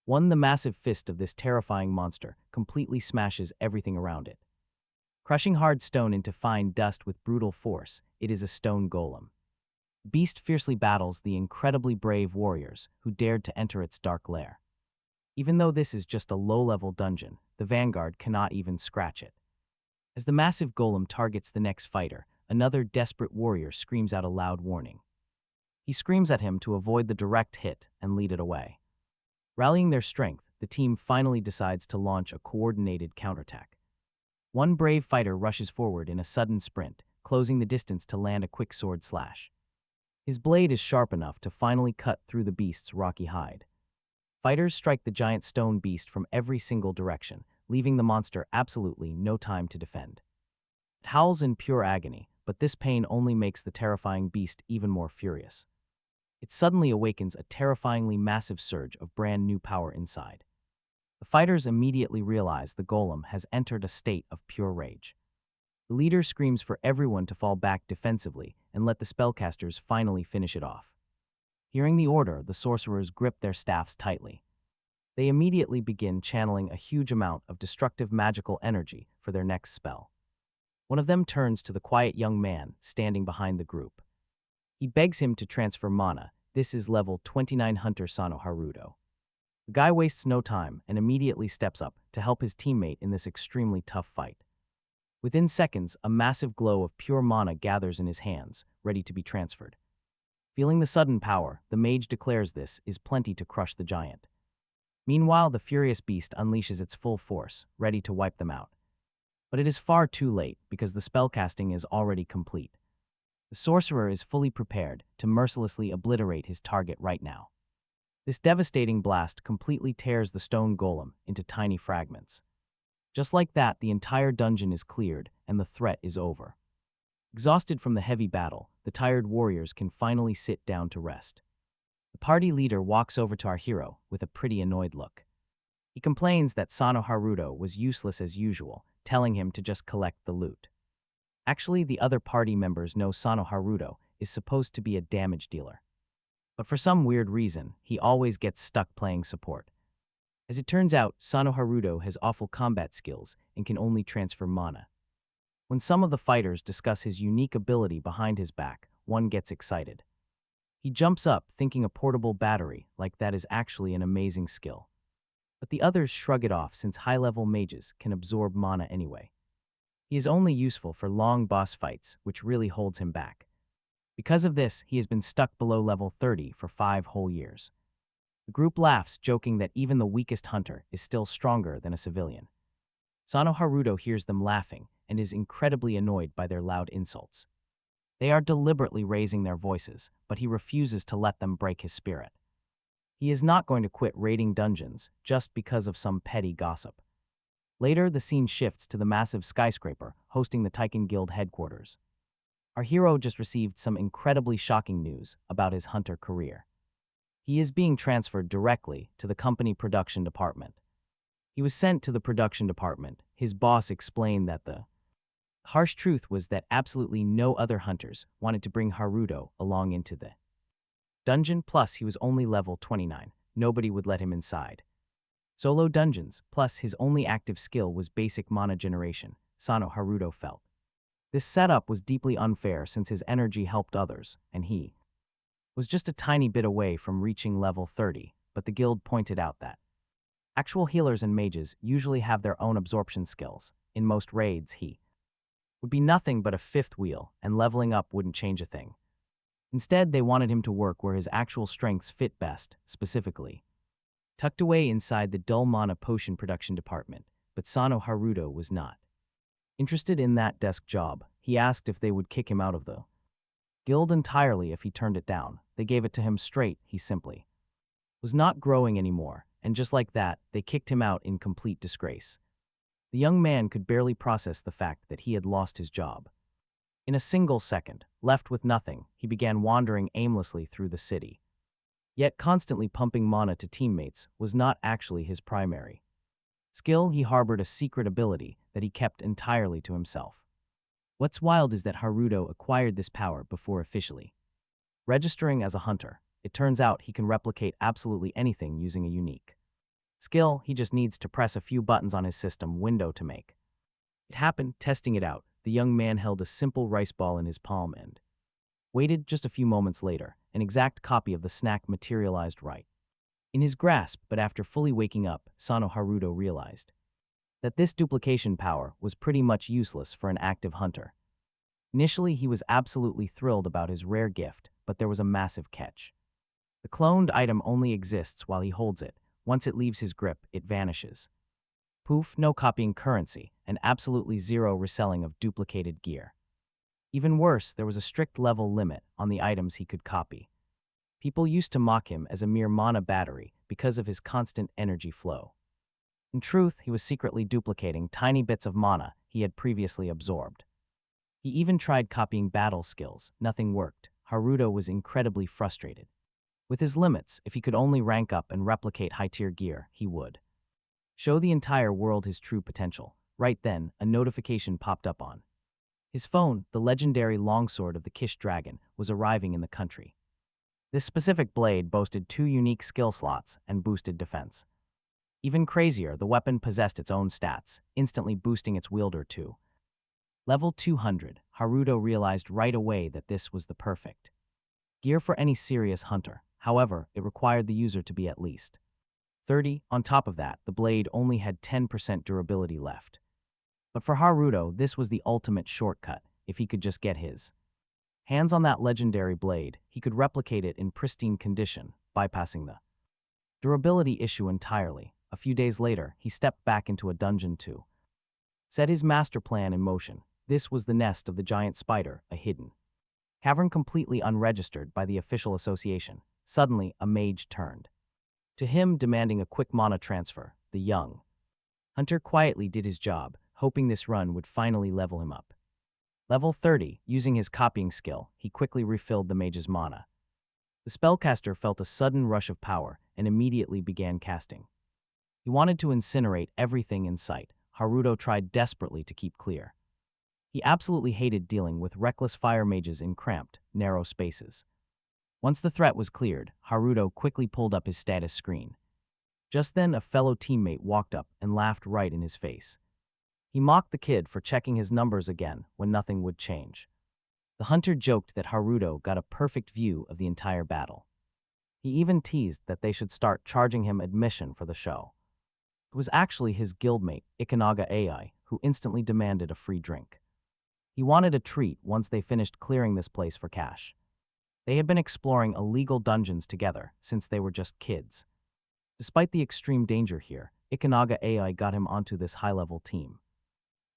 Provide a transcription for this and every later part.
The massive fist of this terrifying monster completely smashes everything around it. Crushing hard stone into fine dust with brutal force, it is a stone golem. The beast fiercely battles the incredibly brave warriors who dared to enter its dark lair. Even though this is just a low-level dungeon, the vanguard cannot even scratch it. As the massive golem targets the next fighter, another desperate warrior screams out a loud warning. He screams at him to avoid the direct hit and lead it away. Rallying their strength, the team finally decides to launch a coordinated counterattack. One brave fighter rushes forward in a sudden sprint, closing the distance to land a quick sword slash. His blade is sharp enough to finally cut through the beast's rocky hide. Fighters strike the giant stone beast from every single direction, leaving the monster absolutely no time to defend. It howls in pure agony, but this pain only makes the terrifying beast even more furious. It suddenly awakens a terrifyingly massive surge of brand new power inside. The fighters immediately realize the golem has entered a state of pure rage. The leader screams for everyone to fall back defensively and let the spellcasters finally finish it off. Hearing the order, the sorcerers grip their staffs tightly. They immediately begin channeling a huge amount of destructive magical energy for their next spell. One of them turns to the quiet young man standing behind the group. He begs him to transfer mana. This is level 29 Hunter Sano Haruto. The guy wastes no time and immediately steps up to help his teammate in this extremely tough fight. Within seconds, a massive glow of pure mana gathers in his hands, ready to be transferred. Feeling the sudden power, the mage declares this is plenty to crush the giant. Meanwhile, the furious beast unleashes its full force, ready to wipe them out. But it is far too late because the spellcasting is already complete. The sorcerer is fully prepared to mercilessly obliterate his target right now. This devastating blast completely tears the stone golem into tiny fragments. Just like that, the entire dungeon is cleared and the threat is over. Exhausted from the heavy battle, the tired warriors can finally sit down to rest. The party leader walks over to our hero with a pretty annoyed look. He complains that Sano Haruto was useless as usual, telling him to just collect the loot. Actually, the other party members know Sano Haruto is supposed to be a damage dealer. But for some weird reason, he always gets stuck playing support. As it turns out, Sano Haruto has awful combat skills and can only transfer mana. When some of the fighters discuss his unique ability behind his back, one gets excited. He jumps up thinking a portable battery like that is actually an amazing skill. But the others shrug it off since high-level mages can absorb mana anyway. He is only useful for long boss fights, which really holds him back. Because of this, he has been stuck below level 30 for 5 whole years. The group laughs, joking that even the weakest hunter is still stronger than a civilian. Sano Haruto hears them laughing and is incredibly annoyed by their loud insults. They are deliberately raising their voices, but he refuses to let them break his spirit. He is not going to quit raiding dungeons just because of some petty gossip. Later, the scene shifts to the massive skyscraper hosting the Taiken Guild headquarters. Our hero just received some incredibly shocking news about his hunter career. He is being transferred directly to the company production department. He was sent to the production department. His boss explained that the harsh truth was that absolutely no other hunters wanted to bring Haruto along into the dungeon, plus he was only level 29. Nobody would let him inside. Solo dungeons, plus his only active skill was basic mana generation, Sano Haruto felt. This setup was deeply unfair since his energy helped others, and he was just a tiny bit away from reaching level 30, but the guild pointed out that actual healers and mages usually have their own absorption skills. In most raids, he would be nothing but a fifth wheel, and leveling up wouldn't change a thing. Instead, they wanted him to work where his actual strengths fit best, specifically tucked away inside the dull mana potion production department, but Sano Haruto was not interested in that desk job. He asked if they would kick him out of the guild entirely if he turned it down. They gave it to him straight. He simply was not growing anymore, and just like that, they kicked him out in complete disgrace. The young man could barely process the fact that he had lost his job. In a single second, left with nothing, he began wandering aimlessly through the city. Yet constantly pumping mana to teammates was not actually his primary skill. He harbored a secret ability that he kept entirely to himself. What's wild is that Haruto acquired this power before officially registering as a hunter. It turns out he can replicate absolutely anything using a unique Skill, he just needs to press a few buttons on his system window to make. It happened, testing it out. The young man held a simple rice ball in his palm and waited. Just a few moments later, an exact copy of the snack materialized right in his grasp, but after fully waking up, Sano Haruto realized that this duplication power was pretty much useless for an active hunter. Initially, he was absolutely thrilled about his rare gift, but there was a massive catch. The cloned item only exists while he holds it. Once it leaves his grip, it vanishes. Poof, no copying currency, and absolutely zero reselling of duplicated gear. Even worse, there was a strict level limit on the items he could copy. People used to mock him as a mere mana battery because of his constant energy flow. In truth, he was secretly duplicating tiny bits of mana he had previously absorbed. He even tried copying battle skills. Nothing worked. Haruto was incredibly frustrated. With his limits, if he could only rank up and replicate high-tier gear, he would show the entire world his true potential. Right then, a notification popped up on his phone. The legendary longsword of the Kish Dragon was arriving in the country. This specific blade boasted 2 unique skill slots and boosted defense. Even crazier, the weapon possessed its own stats, instantly boosting its wielder to level 200. Haruto realized right away that this was the perfect gear for any serious hunter. However, it required the user to be at least 30. On top of that, the blade only had 10% durability left. But for Haruto, this was the ultimate shortcut. If he could just get his hands on that legendary blade, he could replicate it in pristine condition, bypassing the durability issue entirely. A few days later, he stepped back into a dungeon to set his master plan in motion. This was the nest of the giant spider, a hidden cavern completely unregistered by the official association. Suddenly, a mage turned to him, demanding a quick mana transfer. The young hunter quietly did his job, hoping this run would finally level him up. Level 30, using his copying skill, he quickly refilled the mage's mana. The spellcaster felt a sudden rush of power and immediately began casting. He wanted to incinerate everything in sight. Haruto tried desperately to keep clear. He absolutely hated dealing with reckless fire mages in cramped, narrow spaces. Once the threat was cleared, Haruto quickly pulled up his status screen. Just then, a fellow teammate walked up and laughed right in his face. He mocked the kid for checking his numbers again when nothing would change. The hunter joked that Haruto got a perfect view of the entire battle. He even teased that they should start charging him admission for the show. It was actually his guildmate, Ikunaga AI, who instantly demanded a free drink. He wanted a treat once they finished clearing this place for cash. They had been exploring illegal dungeons together since they were just kids. Despite the extreme danger here, Ikunaga AI got him onto this high-level team.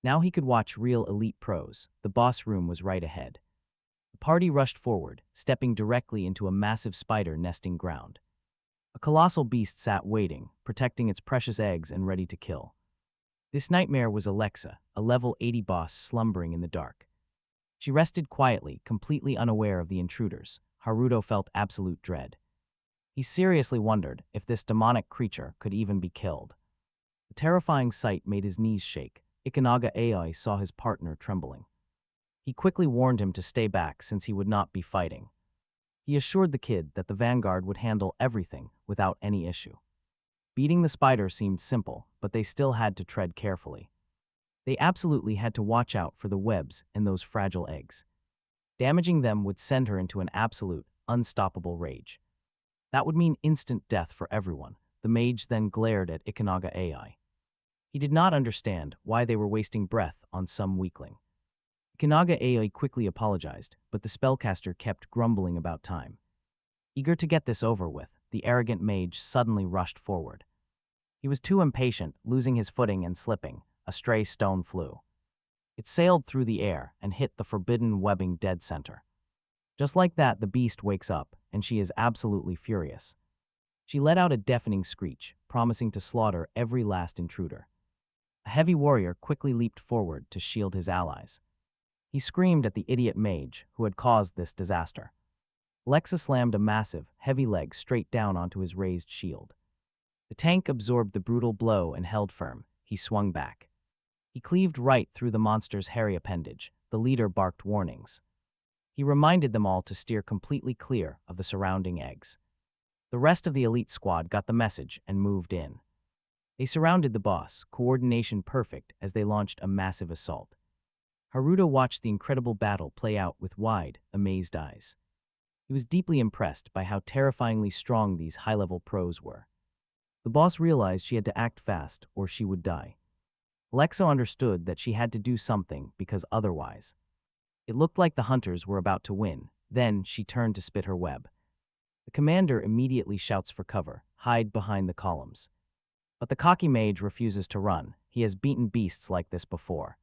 Now he could watch real elite pros. The boss room was right ahead. The party rushed forward, stepping directly into a massive spider nesting ground. A colossal beast sat waiting, protecting its precious eggs and ready to kill. This nightmare was Alexa, a level 80 boss slumbering in the dark. She rested quietly, completely unaware of the intruders. Haruto felt absolute dread. He seriously wondered if this demonic creature could even be killed. The terrifying sight made his knees shake. Ikunaga AI saw his partner trembling. He quickly warned him to stay back since he would not be fighting. He assured the kid that the vanguard would handle everything without any issue. Beating the spider seemed simple, but they still had to tread carefully. They absolutely had to watch out for the webs and those fragile eggs. Damaging them would send her into an absolute, unstoppable rage. That would mean instant death for everyone. The mage then glared at Ikunaga AI. He did not understand why they were wasting breath on some weakling. Ikunaga AI quickly apologized, but the spellcaster kept grumbling about time. Eager to get this over with, the arrogant mage suddenly rushed forward. He was too impatient, losing his footing and slipping. A stray stone flew. It sailed through the air and hit the forbidden webbing dead center. Just like that, the beast wakes up, and she is absolutely furious. She let out a deafening screech, promising to slaughter every last intruder. A heavy warrior quickly leaped forward to shield his allies. He screamed at the idiot mage who had caused this disaster. Alexa slammed a massive, heavy leg straight down onto his raised shield. The tank absorbed the brutal blow and held firm. He swung back. He cleaved right through the monster's hairy appendage. The leader barked warnings. He reminded them all to steer completely clear of the surrounding eggs. The rest of the elite squad got the message and moved in. They surrounded the boss, coordination perfect as they launched a massive assault. Haruto watched the incredible battle play out with wide, amazed eyes. He was deeply impressed by how terrifyingly strong these high-level pros were. The boss realized she had to act fast or she would die. Alexa understood that she had to do something because otherwise. It looked like the hunters were about to win. Then she turned to spit her web. The commander immediately shouts for cover, hide behind the columns. But the cocky mage refuses to run. He has beaten beasts like this before.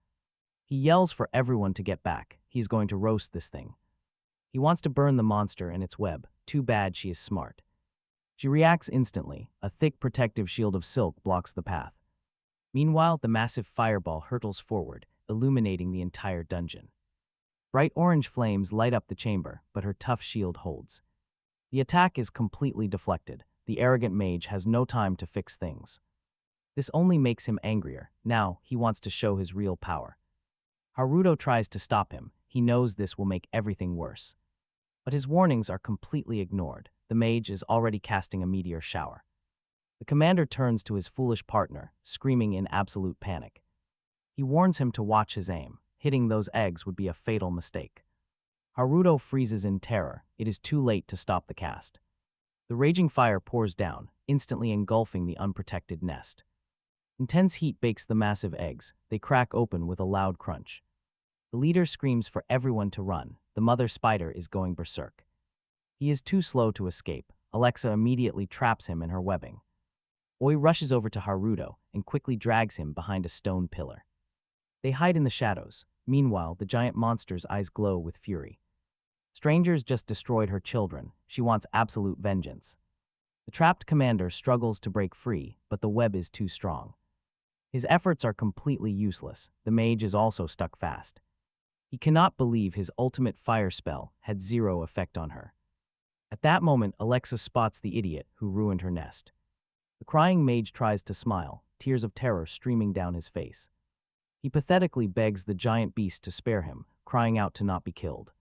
He yells for everyone to get back. He's going to roast this thing. He wants to burn the monster and its web. Too bad she is smart. She reacts instantly. A thick protective shield of silk blocks the path. Meanwhile, the massive fireball hurtles forward, illuminating the entire dungeon. Bright orange flames light up the chamber, but her tough shield holds. The attack is completely deflected. The arrogant mage has no time to fix things. This only makes him angrier. Now, he wants to show his real power. Haruto tries to stop him. He knows this will make everything worse. But his warnings are completely ignored. The mage is already casting a meteor shower. The commander turns to his foolish partner, screaming in absolute panic. He warns him to watch his aim. Hitting those eggs would be a fatal mistake. Haruto freezes in terror. It is too late to stop the cast. The raging fire pours down, instantly engulfing the unprotected nest. Intense heat bakes the massive eggs. They crack open with a loud crunch. The leader screams for everyone to run. The mother spider is going berserk. He is too slow to escape. Alexa immediately traps him in her webbing. Oi rushes over to Haruto and quickly drags him behind a stone pillar. They hide in the shadows. Meanwhile, the giant monster's eyes glow with fury. Strangers just destroyed her children. She wants absolute vengeance. The trapped commander struggles to break free, but the web is too strong. His efforts are completely useless. The mage is also stuck fast. He cannot believe his ultimate fire spell had zero effect on her. At that moment, Alexa spots the idiot who ruined her nest. The crying mage tries to smile, tears of terror streaming down his face. He pathetically begs the giant beast to spare him, crying out to not be killed.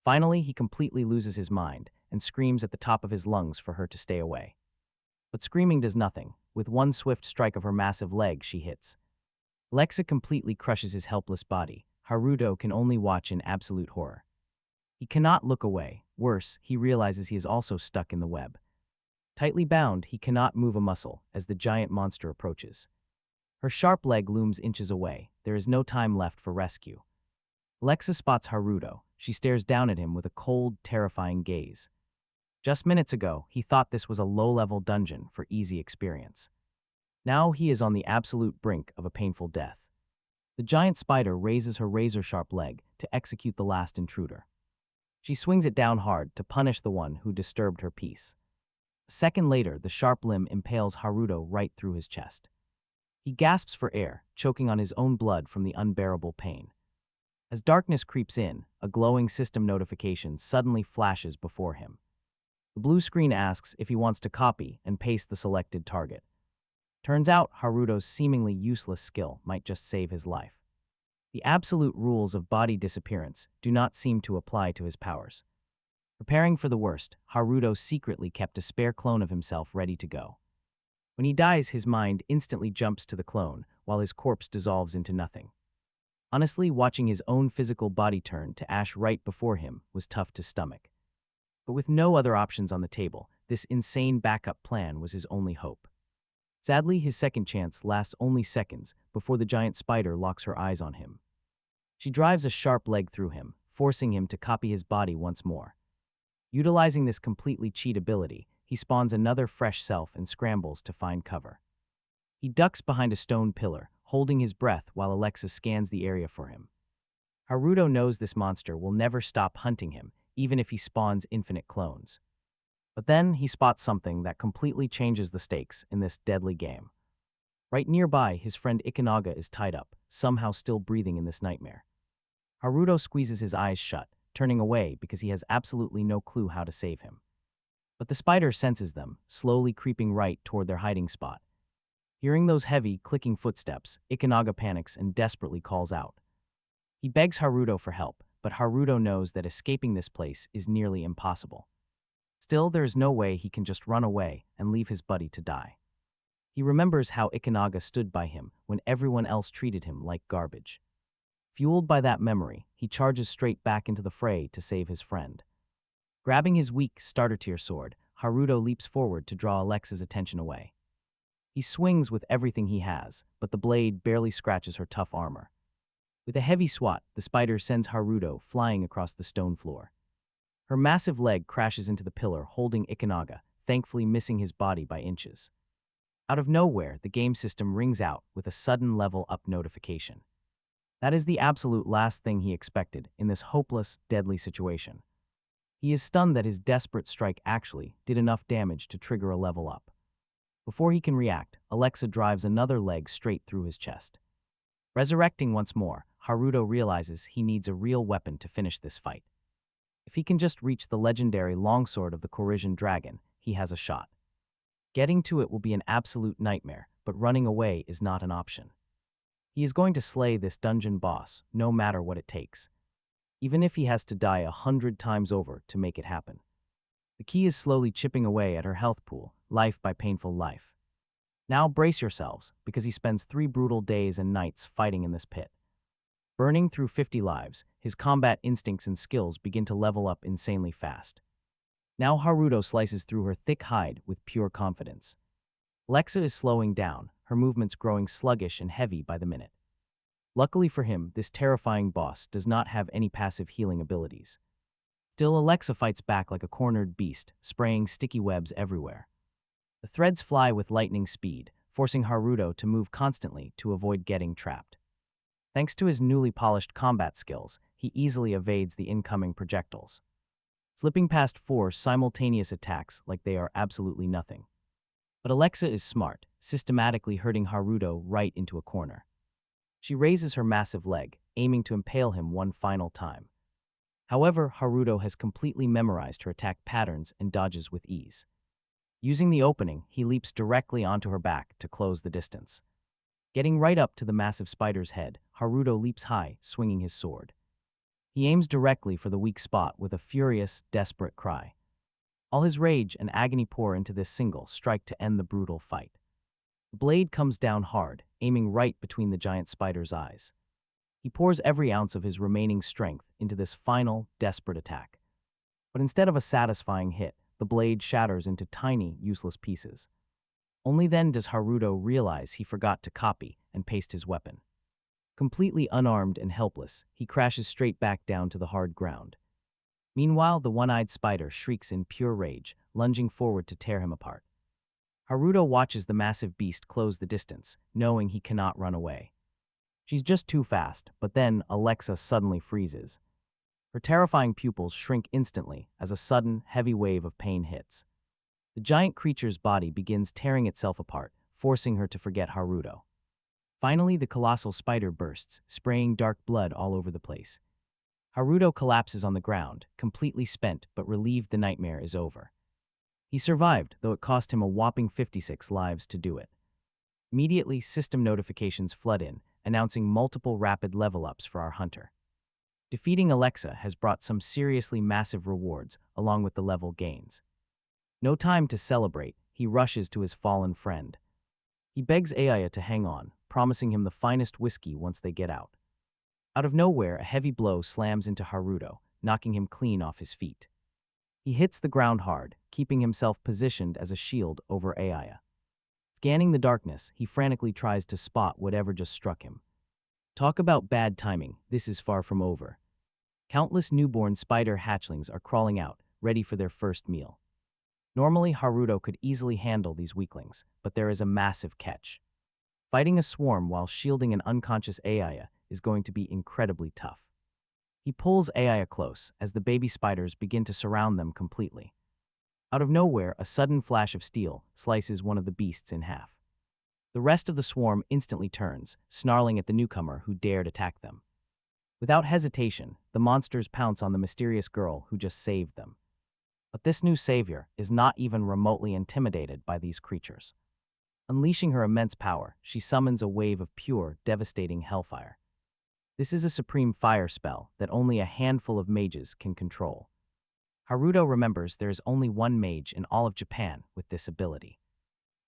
Finally, he completely loses his mind and screams at the top of his lungs for her to stay away. But screaming does nothing. With one swift strike of her massive leg, she hits. Alexa completely crushes his helpless body. Haruto can only watch in absolute horror. He cannot look away. Worse, he realizes he is also stuck in the web. Tightly bound, he cannot move a muscle as the giant monster approaches. Her sharp leg looms inches away. There is no time left for rescue. Alexa spots Haruto. She stares down at him with a cold, terrifying gaze. Just minutes ago, he thought this was a low-level dungeon for easy experience. Now he is on the absolute brink of a painful death. The giant spider raises her razor-sharp leg to execute the last intruder. She swings it down hard to punish the one who disturbed her peace. A second later, the sharp limb impales Haruto right through his chest. He gasps for air, choking on his own blood from the unbearable pain. As darkness creeps in, a glowing system notification suddenly flashes before him. The blue screen asks if he wants to copy and paste the selected target. Turns out Haruto's seemingly useless skill might just save his life. The absolute rules of body disappearance do not seem to apply to his powers. Preparing for the worst, Haruto secretly kept a spare clone of himself ready to go. When he dies, his mind instantly jumps to the clone, while his corpse dissolves into nothing. Honestly, watching his own physical body turn to ash right before him was tough to stomach. But with no other options on the table, this insane backup plan was his only hope. Sadly, his second chance lasts only seconds before the giant spider locks her eyes on him. She drives a sharp leg through him, forcing him to copy his body once more. Utilizing this completely cheat ability, he spawns another fresh self and scrambles to find cover. He ducks behind a stone pillar, holding his breath while Alexa scans the area for him. Haruto knows this monster will never stop hunting him, even if he spawns infinite clones. But then he spots something that completely changes the stakes in this deadly game. Right nearby, his friend Ikunaga is tied up, somehow still breathing in this nightmare. Haruto squeezes his eyes shut, turning away because he has absolutely no clue how to save him. But the spider senses them, slowly creeping right toward their hiding spot. Hearing those heavy, clicking footsteps, Ikunaga panics and desperately calls out. He begs Haruto for help, but Haruto knows that escaping this place is nearly impossible. Still, there is no way he can just run away and leave his buddy to die. He remembers how Ikunaga stood by him when everyone else treated him like garbage. Fueled by that memory, he charges straight back into the fray to save his friend. Grabbing his weak starter-tier sword, Haruto leaps forward to draw Alexa's attention away. He swings with everything he has, but the blade barely scratches her tough armor. With a heavy swat, the spider sends Haruto flying across the stone floor. Her massive leg crashes into the pillar holding Ikunaga, thankfully missing his body by inches. Out of nowhere, the game system rings out with a sudden level-up notification. That is the absolute last thing he expected in this hopeless, deadly situation. He is stunned that his desperate strike actually did enough damage to trigger a level up. Before he can react, Alexa drives another leg straight through his chest. Resurrecting once more, Haruto realizes he needs a real weapon to finish this fight. If he can just reach the legendary longsword of the Corisian dragon, he has a shot. Getting to it will be an absolute nightmare, but running away is not an option. He is going to slay this dungeon boss, no matter what it takes. Even if he has to die 100 times over to make it happen. The key is slowly chipping away at her health pool, life by painful life. Now brace yourselves, because he spends 3 brutal days and nights fighting in this pit. Burning through 50 lives, his combat instincts and skills begin to level up insanely fast. Now Haruto slices through her thick hide with pure confidence. Alexa is slowing down, her movements growing sluggish and heavy by the minute. Luckily for him, this terrifying boss does not have any passive healing abilities. Still, Alexa fights back like a cornered beast, spraying sticky webs everywhere. The threads fly with lightning speed, forcing Haruto to move constantly to avoid getting trapped. Thanks to his newly polished combat skills, he easily evades the incoming projectiles, slipping past 4 simultaneous attacks like they are absolutely nothing. But Alexa is smart, systematically hurting Haruto right into a corner. She raises her massive leg, aiming to impale him one final time. However, Haruto has completely memorized her attack patterns and dodges with ease. Using the opening, he leaps directly onto her back to close the distance. Getting right up to the massive spider's head, Haruto leaps high, swinging his sword. He aims directly for the weak spot with a furious, desperate cry. All his rage and agony pour into this single strike to end the brutal fight. The blade comes down hard, aiming right between the giant spider's eyes. He pours every ounce of his remaining strength into this final, desperate attack. But instead of a satisfying hit, the blade shatters into tiny, useless pieces. Only then does Haruto realize he forgot to copy and paste his weapon. Completely unarmed and helpless, he crashes straight back down to the hard ground. Meanwhile, the one-eyed spider shrieks in pure rage, lunging forward to tear him apart. Haruto watches the massive beast close the distance, knowing he cannot run away. She's just too fast, but then Alexa suddenly freezes. Her terrifying pupils shrink instantly as a sudden, heavy wave of pain hits. The giant creature's body begins tearing itself apart, forcing her to forget Haruto. Finally, the colossal spider bursts, spraying dark blood all over the place. Haruto collapses on the ground, completely spent but relieved the nightmare is over. He survived, though it cost him a whopping 56 lives to do it. Immediately, system notifications flood in, announcing multiple rapid level-ups for our hunter. Defeating Alexa has brought some seriously massive rewards, along with the level gains. No time to celebrate, he rushes to his fallen friend. He begs Ayaya to hang on, promising him the finest whiskey once they get out. Out of nowhere, a heavy blow slams into Haruto, knocking him clean off his feet. He hits the ground hard, keeping himself positioned as a shield over Ayaya. Scanning the darkness, he frantically tries to spot whatever just struck him. Talk about bad timing, this is far from over. Countless newborn spider hatchlings are crawling out, ready for their first meal. Normally, Haruto could easily handle these weaklings, but there is a massive catch. Fighting a swarm while shielding an unconscious Ayaya is going to be incredibly tough. He pulls Ayaya close as the baby spiders begin to surround them completely. Out of nowhere, a sudden flash of steel slices one of the beasts in half. The rest of the swarm instantly turns, snarling at the newcomer who dared attack them. Without hesitation, the monsters pounce on the mysterious girl who just saved them. But this new savior is not even remotely intimidated by these creatures. Unleashing her immense power, she summons a wave of pure, devastating hellfire. This is a supreme fire spell that only a handful of mages can control. Haruto remembers there is only one mage in all of Japan with this ability.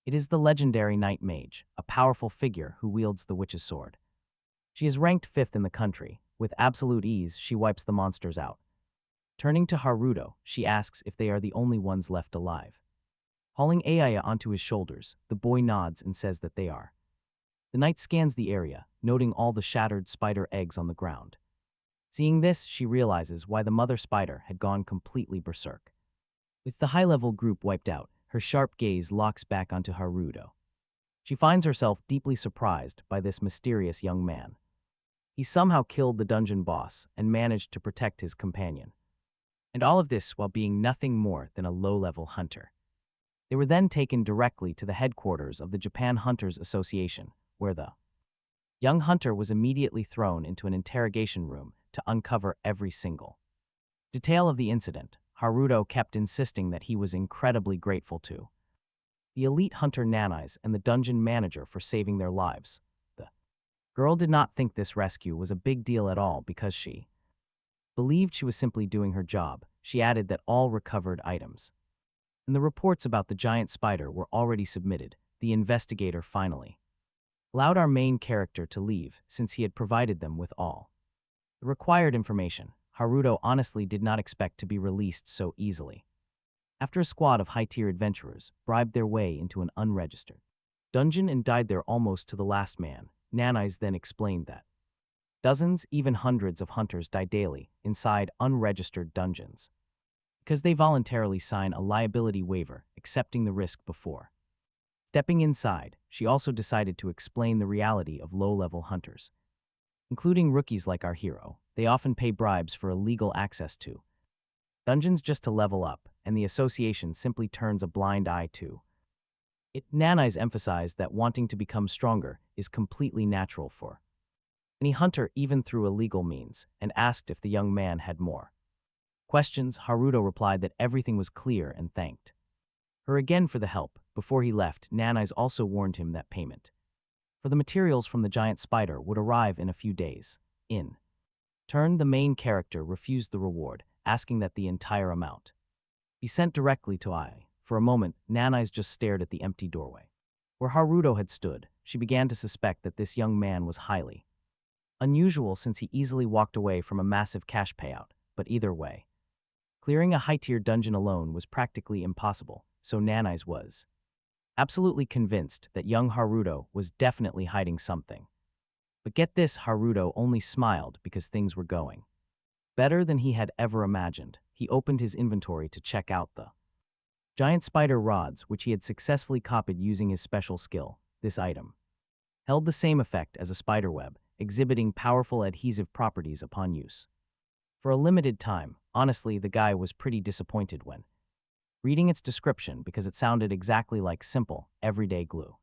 It is the legendary Night Mage, a powerful figure who wields the witch's sword. She is ranked 5th in the country. With absolute ease, she wipes the monsters out. Turning to Haruto, she asks if they are the only ones left alive. Hauling Aya onto his shoulders, the boy nods and says that they are. The knight scans the area, noting all the shattered spider eggs on the ground. Seeing this, she realizes why the mother spider had gone completely berserk. With the high-level group wiped out, her sharp gaze locks back onto Haruto. She finds herself deeply surprised by this mysterious young man. He somehow killed the dungeon boss and managed to protect his companion. And all of this while being nothing more than a low-level hunter. They were then taken directly to the headquarters of the Japan Hunters Association, where the young hunter was immediately thrown into an interrogation room to uncover every single detail of the incident. Haruto kept insisting that he was incredibly grateful to the elite hunter Nanais and the dungeon manager for saving their lives. The girl did not think this rescue was a big deal at all because she believed she was simply doing her job. She added that all recovered items and the reports about the giant spider were already submitted. The investigator finally allowed our main character to leave since he had provided them with all the required information. Haruto honestly did not expect to be released so easily. After a squad of high-tier adventurers bribed their way into an unregistered dungeon and died there almost to the last man, Nanais then explained that dozens, even hundreds of hunters die daily inside unregistered dungeons because they voluntarily sign a liability waiver, accepting the risk before stepping inside. She also decided to explain the reality of low-level hunters, including rookies like our hero. They often pay bribes for illegal access to dungeons just to level up, and the association simply turns a blind eye to it. Nanais emphasized that wanting to become stronger is completely natural for any hunter, even through illegal means, and asked if the young man had more questions. Haruto replied that everything was clear and thanked her again for the help. Before he left, Nanais also warned him that payment for the materials from the giant spider would arrive in a few days. In turn, the main character refused the reward, asking that the entire amount be sent directly to Ai. For a moment, Nanais just stared at the empty doorway where Haruto had stood. She began to suspect that this young man was highly unusual since he easily walked away from a massive cash payout. But either way, clearing a high-tier dungeon alone was practically impossible, so Nanais was absolutely convinced that young Haruto was definitely hiding something. But get this, Haruto only smiled because things were going better than he had ever imagined. He opened his inventory to check out the giant spider rods, which he had successfully copied using his special skill. This item held the same effect as a spider web, exhibiting powerful adhesive properties upon use. For a limited time, honestly, the guy was pretty disappointed when reading its description because it sounded exactly like simple, everyday glue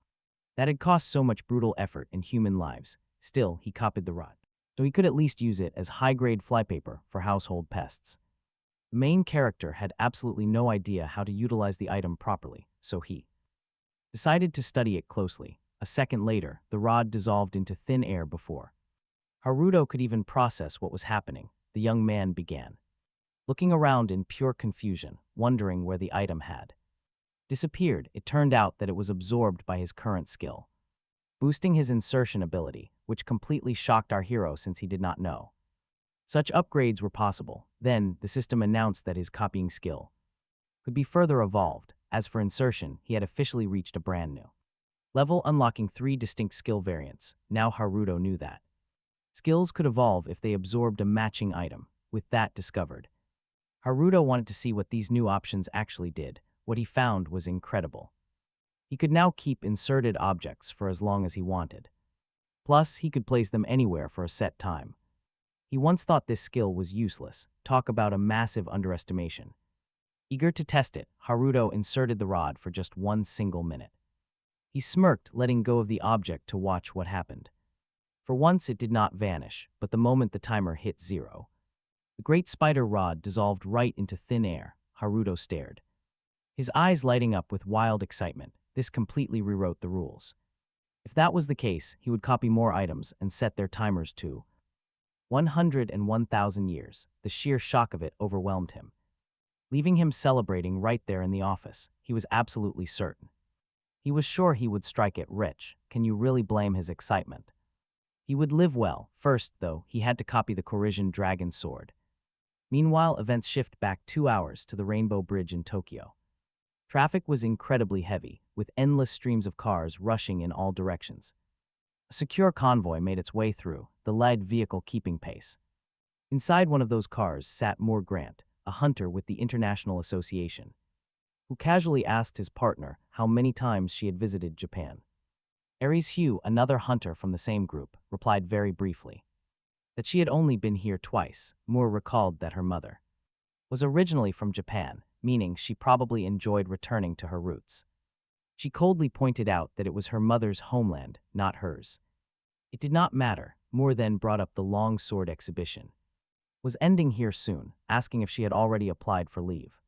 that had cost so much brutal effort in human lives. Still, he copied the rod, so he could at least use it as high-grade flypaper for household pests. The main character had absolutely no idea how to utilize the item properly, so he decided to study it closely. A second later, the rod dissolved into thin air before Haruto could even process what was happening. The young man began looking around in pure confusion, wondering where the item had disappeared. It turned out that it was absorbed by his current skill, boosting his insertion ability, which completely shocked our hero since he did not know such upgrades were possible. Then, the system announced that his copying skill could be further evolved. As for insertion, he had officially reached a brand new level, unlocking 3 distinct skill variants. Now Haruto knew that skills could evolve if they absorbed a matching item. With that discovered, Haruto wanted to see what these new options actually did. What he found was incredible. He could now keep inserted objects for as long as he wanted. Plus, he could place them anywhere for a set time. He once thought this skill was useless. Talk about a massive underestimation. Eager to test it, Haruto inserted the rod for just 1 single minute. He smirked, letting go of the object to watch what happened. For once, it did not vanish, but the moment the timer hit 0, the great spider rod dissolved right into thin air. Haruto stared, his eyes lighting up with wild excitement. This completely rewrote the rules. If that was the case, he would copy more items and set their timers to 101,000 years. The sheer shock of it overwhelmed him, leaving him celebrating right there in the office. He was absolutely certain He was sure he would strike it rich. Can you really blame his excitement? He would live well. First, though, he had to copy the Korisian dragon sword. Meanwhile, events shift back 2 hours to the Rainbow Bridge in Tokyo. Traffic was incredibly heavy, with endless streams of cars rushing in all directions. A secure convoy made its way through, the lead vehicle keeping pace. Inside one of those cars sat Moore Grant, a hunter with the International Association, who casually asked his partner how many times she had visited Japan. Aries Hugh, another hunter from the same group, replied very briefly that she had only been here twice. Moore recalled that her mother was originally from Japan, meaning she probably enjoyed returning to her roots. She coldly pointed out that it was her mother's homeland, not hers. It did not matter. Moore then brought up the long sword exhibition was ending here soon, asking if she had already applied for leave.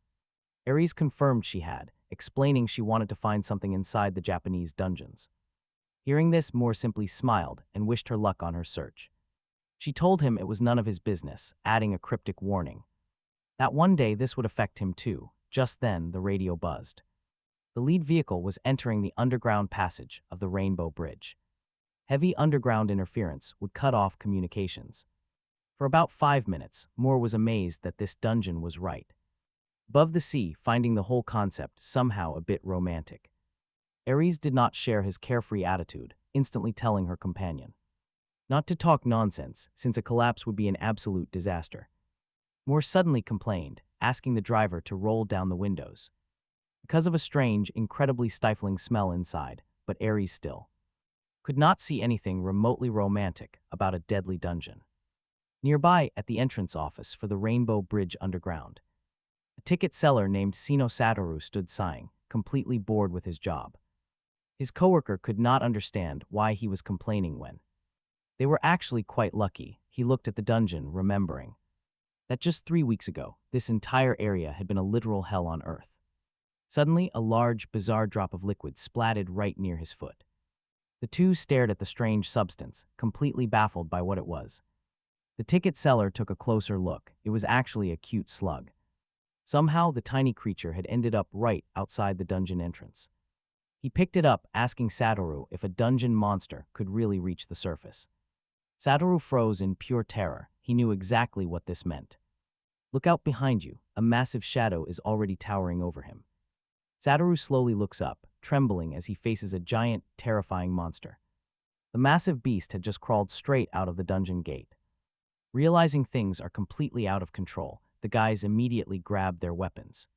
Aries confirmed she had, explaining she wanted to find something inside the Japanese dungeons. Hearing this, Moore simply smiled and wished her luck on her search. She told him it was none of his business, adding a cryptic warning that one day this would affect him too. Just then, the radio buzzed. The lead vehicle was entering the underground passage of the Rainbow Bridge. Heavy underground interference would cut off communications. For about 5 minutes, Moore was amazed that this dungeon was right above the sea, finding the whole concept somehow a bit romantic. Aries did not share his carefree attitude, instantly telling her companion not to talk nonsense, since a collapse would be an absolute disaster. Moore suddenly complained, asking the driver to roll down the windows because of a strange, incredibly stifling smell inside, but Aries still could not see anything remotely romantic about a deadly dungeon. Nearby, at the entrance office for the Rainbow Bridge Underground, a ticket seller named Sino Satoru stood sighing, completely bored with his job. His coworker could not understand why he was complaining when they were actually quite lucky. He looked at the dungeon, remembering that just 3 weeks ago, this entire area had been a literal hell on earth. Suddenly, a large, bizarre drop of liquid splatted right near his foot. The two stared at the strange substance, completely baffled by what it was. The ticket seller took a closer look. It was actually a cute slug. Somehow, the tiny creature had ended up right outside the dungeon entrance. He picked it up, asking Satoru if a dungeon monster could really reach the surface. Satoru froze in pure terror. He knew exactly what this meant. Look out behind you. A massive shadow is already towering over him. Satoru slowly looks up, trembling as he faces a giant, terrifying monster. The massive beast had just crawled straight out of the dungeon gate. Realizing things are completely out of control, the guys immediately grab their weapons.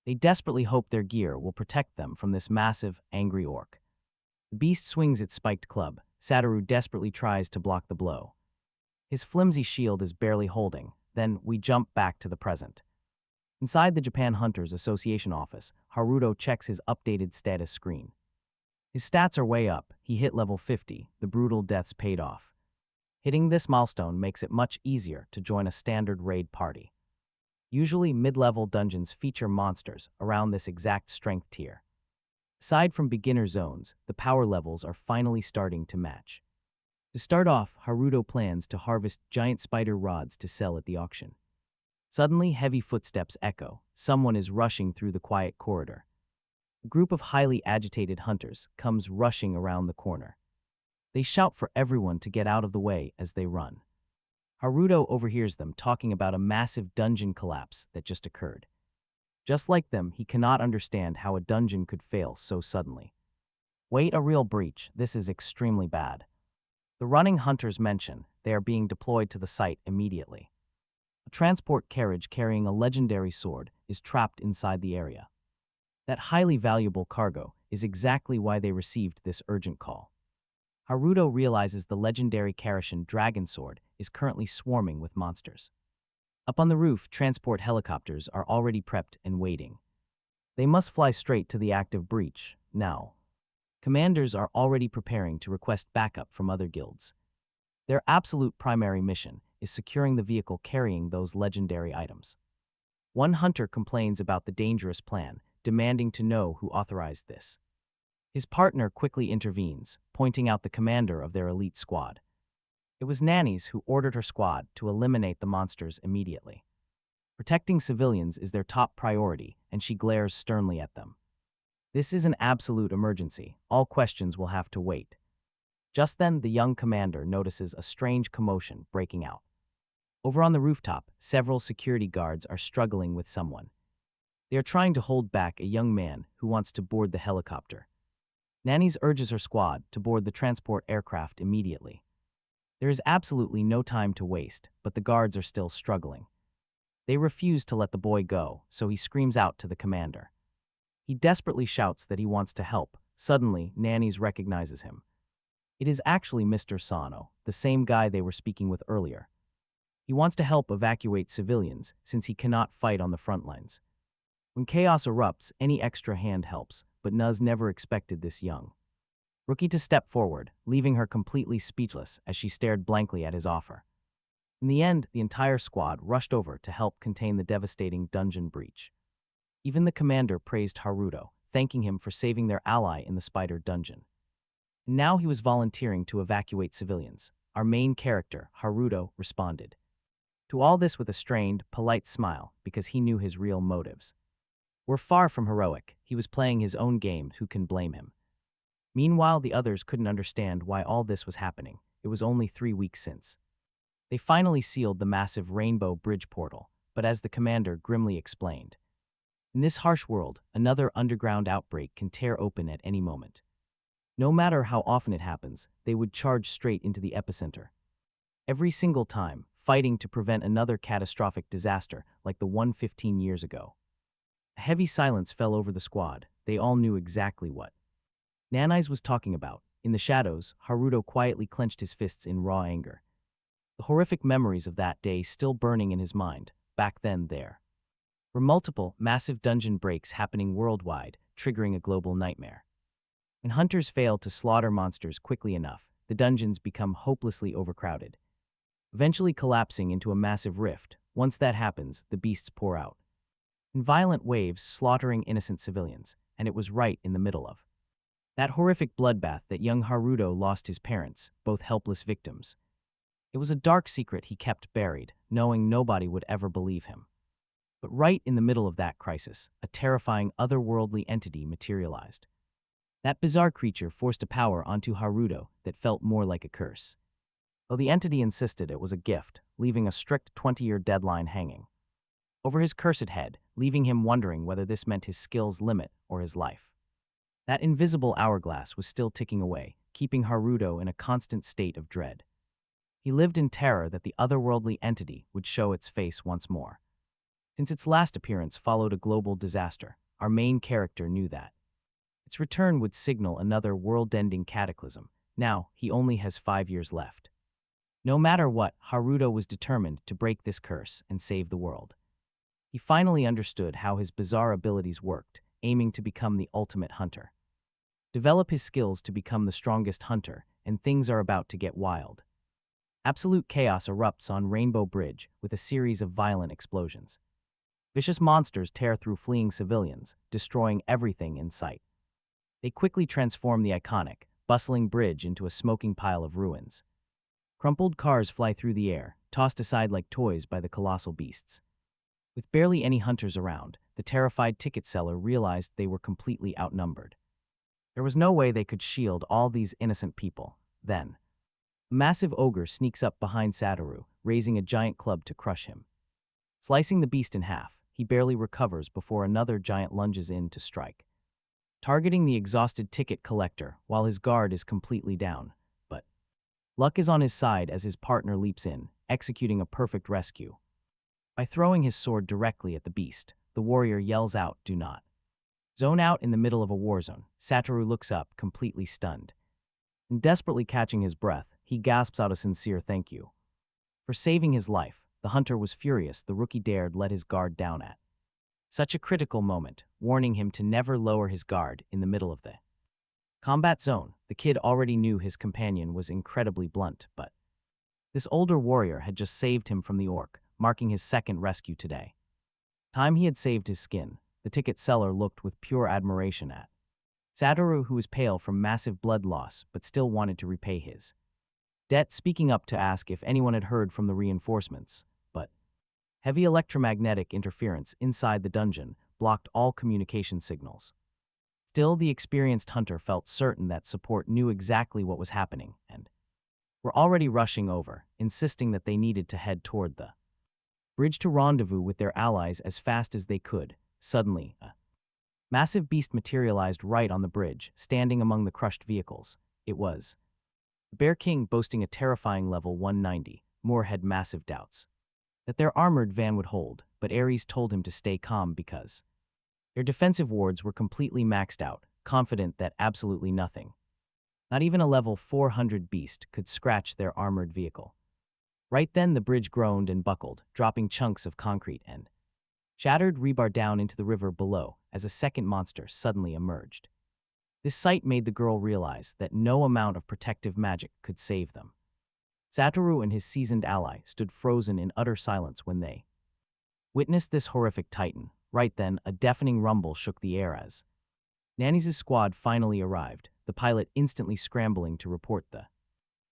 They desperately hope their gear will protect them from this massive, angry orc. The beast swings its spiked club. Satoru desperately tries to block the blow. His flimsy shield is barely holding. Then we jump back to the present. Inside the Japan Hunters Association office, Haruto checks his updated status screen. His stats are way up. He hit level 50. The brutal deaths paid off. Hitting this milestone makes it much easier to join a standard raid party. Usually, mid-level dungeons feature monsters around this exact strength tier. Aside from beginner zones, the power levels are finally starting to match. To start off, Haruto plans to harvest giant spider rods to sell at the auction. Suddenly, heavy footsteps echo. Someone is rushing through the quiet corridor. A group of highly agitated hunters comes rushing around the corner. They shout for everyone to get out of the way as they run. Haruto overhears them talking about a massive dungeon collapse that just occurred. Just like them, he cannot understand how a dungeon could fail so suddenly. Wait, a real breach. This is extremely bad. The running hunters mention they are being deployed to the site immediately. A transport carriage carrying a legendary sword is trapped inside the area. That highly valuable cargo is exactly why they received this urgent call. Haruto realizes the legendary Karashin dragon sword is currently swarming with monsters. Up on the roof, transport helicopters are already prepped and waiting. They must fly straight to the active breach, now. Commanders are already preparing to request backup from other guilds. Their absolute primary mission is securing the vehicle carrying those legendary items. One hunter complains about the dangerous plan, demanding to know who authorized this. His partner quickly intervenes, pointing out the commander of their elite squad. It was Nanny's who ordered her squad to eliminate the monsters immediately. Protecting civilians is their top priority, and she glares sternly at them. This is an absolute emergency. All questions will have to wait. Just then, the young commander notices a strange commotion breaking out. Over on the rooftop, several security guards are struggling with someone. They are trying to hold back a young man who wants to board the helicopter. Nanny's urges her squad to board the transport aircraft immediately. There is absolutely no time to waste, but the guards are still struggling. They refuse to let the boy go, so he screams out to the commander. He desperately shouts that he wants to help. Suddenly, Nanny's recognizes him. It is actually Mr. Sano, the same guy they were speaking with earlier. He wants to help evacuate civilians since he cannot fight on the front lines. When chaos erupts, any extra hand helps, but Nuz never expected this young rookie to step forward, leaving her completely speechless as she stared blankly at his offer. In the end, the entire squad rushed over to help contain the devastating dungeon breach. Even the commander praised Haruto, thanking him for saving their ally in the spider dungeon. Now he was volunteering to evacuate civilians. Our main character, Haruto, responded to all this with a strained, polite smile because he knew his real motives were far from heroic. He was playing his own game, who can blame him? Meanwhile, the others couldn't understand why all this was happening. It was only 3 weeks since they finally sealed the massive Rainbow Bridge portal, but as the commander grimly explained, in this harsh world, another underground outbreak can tear open at any moment. No matter how often it happens, they would charge straight into the epicenter. Every single time, fighting to prevent another catastrophic disaster like the one 15 years ago. A heavy silence fell over the squad. They all knew exactly what Nanais was talking about. In the shadows, Haruto quietly clenched his fists in raw anger. The horrific memories of that day still burning in his mind. Back then, there were multiple, massive dungeon breaks happening worldwide, triggering a global nightmare. When hunters fail to slaughter monsters quickly enough, the dungeons become hopelessly overcrowded, eventually collapsing into a massive rift. Once that happens, the beasts pour out in violent waves, slaughtering innocent civilians, and it was right in the middle of that horrific bloodbath that young Haruto lost his parents, both helpless victims. It was a dark secret he kept buried, knowing nobody would ever believe him. But right in the middle of that crisis, a terrifying otherworldly entity materialized. That bizarre creature forced a power onto Haruto that felt more like a curse. Though the entity insisted it was a gift, leaving a strict 20-year deadline hanging over his cursed head, leaving him wondering whether this meant his skill's limit or his life. That invisible hourglass was still ticking away, keeping Haruto in a constant state of dread. He lived in terror that the otherworldly entity would show its face once more. Since its last appearance followed a global disaster, our main character knew that its return would signal another world-ending cataclysm. Now, he only has 5 years left. No matter what, Haruto was determined to break this curse and save the world. He finally understood how his bizarre abilities worked, aiming to become the ultimate hunter. Develop his skills to become the strongest hunter, and things are about to get wild. Absolute chaos erupts on Rainbow Bridge with a series of violent explosions. Vicious monsters tear through fleeing civilians, destroying everything in sight. They quickly transform the iconic, bustling bridge into a smoking pile of ruins. Crumpled cars fly through the air, tossed aside like toys by the colossal beasts. With barely any hunters around, the terrified ticket seller realized they were completely outnumbered. There was no way they could shield all these innocent people. Then, a massive ogre sneaks up behind Satoru, raising a giant club to crush him. Slicing the beast in half, he barely recovers before another giant lunges in to strike, targeting the exhausted ticket collector while his guard is completely down. But luck is on his side as his partner leaps in, executing a perfect rescue. By throwing his sword directly at the beast, the warrior yells out, "Do not zone out," in the middle of a war zone. Satoru looks up, completely stunned. And desperately catching his breath, he gasps out a sincere thank you. For saving his life, the hunter was furious the rookie dared let his guard down at such a critical moment, warning him to never lower his guard in the middle of the combat zone. The kid already knew his companion was incredibly blunt, but this older warrior had just saved him from the orc, marking his second rescue today. Time he had saved his skin, the ticket seller looked with pure admiration at Satoru, who was pale from massive blood loss but still wanted to repay his debt, speaking up to ask if anyone had heard from the reinforcements, but heavy electromagnetic interference inside the dungeon blocked all communication signals. Still, the experienced hunter felt certain that support knew exactly what was happening and were already rushing over, insisting that they needed to head toward the bridge to rendezvous with their allies as fast as they could. Suddenly, a massive beast materialized right on the bridge, standing among the crushed vehicles. It was the Bear King, boasting a terrifying level 190. Moore had massive doubts that their armored van would hold, but Ares told him to stay calm because their defensive wards were completely maxed out, confident that absolutely nothing, not even a level 400 beast, could scratch their armored vehicle. Right then, the bridge groaned and buckled, dropping chunks of concrete and shattered rebar down into the river below as a second monster suddenly emerged. This sight made the girl realize that no amount of protective magic could save them. Satoru and his seasoned ally stood frozen in utter silence when they witnessed this horrific titan. Right then, a deafening rumble shook the air as Nanny's squad finally arrived, the pilot instantly scrambling to report the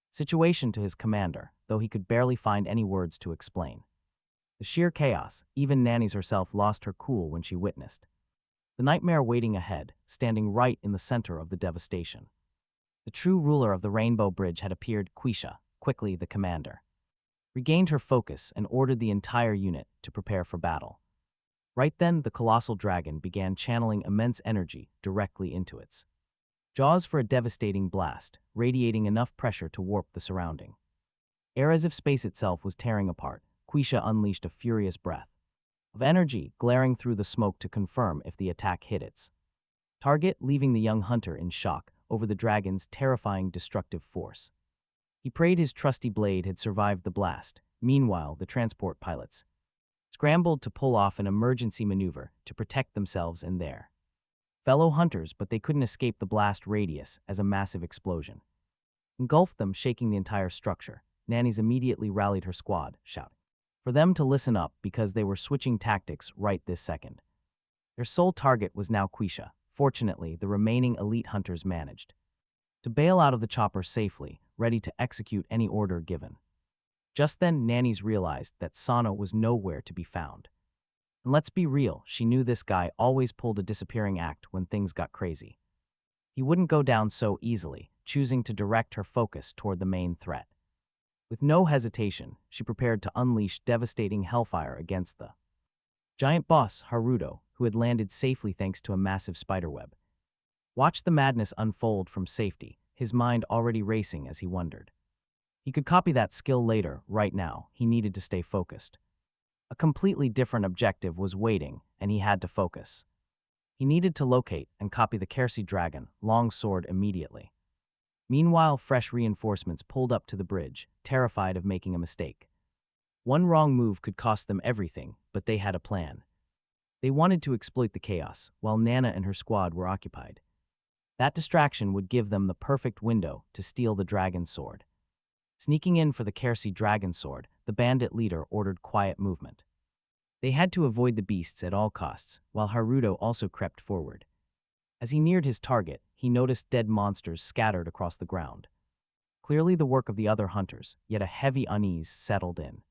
situation to his commander, though he could barely find any words to explain the sheer chaos. Even Nanny's herself lost her cool when she witnessed the nightmare waiting ahead, standing right in the center of the devastation. The true ruler of the Rainbow Bridge had appeared. Quisha, quickly the commander, regained her focus and ordered the entire unit to prepare for battle. Right then, the colossal dragon began channeling immense energy directly into its jaws for a devastating blast, radiating enough pressure to warp the surrounding air as if space itself was tearing apart. Quisha unleashed a furious breath of energy, glaring through the smoke to confirm if the attack hit its target, leaving the young hunter in shock over the dragon's terrifying destructive force. He prayed his trusty blade had survived the blast. Meanwhile, the transport pilots scrambled to pull off an emergency maneuver to protect themselves and their fellow hunters, but they couldn't escape the blast radius as a massive explosion engulfed them, shaking the entire structure. Nanny's immediately rallied her squad, shouting for them to listen up because they were switching tactics right this second. Their sole target was now Quisha. Fortunately, the remaining elite hunters managed to bail out of the chopper safely, ready to execute any order given. Just then, Nanny's realized that Sano was nowhere to be found. And let's be real, she knew this guy always pulled a disappearing act when things got crazy. He wouldn't go down so easily, choosing to direct her focus toward the main threat. With no hesitation, she prepared to unleash devastating hellfire against the giant boss, Haruto, who had landed safely thanks to a massive spiderweb. Watch the madness unfold from safety, his mind already racing as he wondered. He could copy that skill later. Right now, he needed to stay focused. A completely different objective was waiting, and he had to focus. He needed to locate and copy the Kersi dragon, long sword, immediately. Meanwhile, fresh reinforcements pulled up to the bridge, terrified of making a mistake. One wrong move could cost them everything, but they had a plan. They wanted to exploit the chaos, while Nana and her squad were occupied. That distraction would give them the perfect window to steal the dragon sword. Sneaking in for the Kersi dragon sword, the bandit leader ordered quiet movement. They had to avoid the beasts at all costs, while Haruto also crept forward. As he neared his target, he noticed dead monsters scattered across the ground. Clearly the work of the other hunters, yet a heavy unease settled in.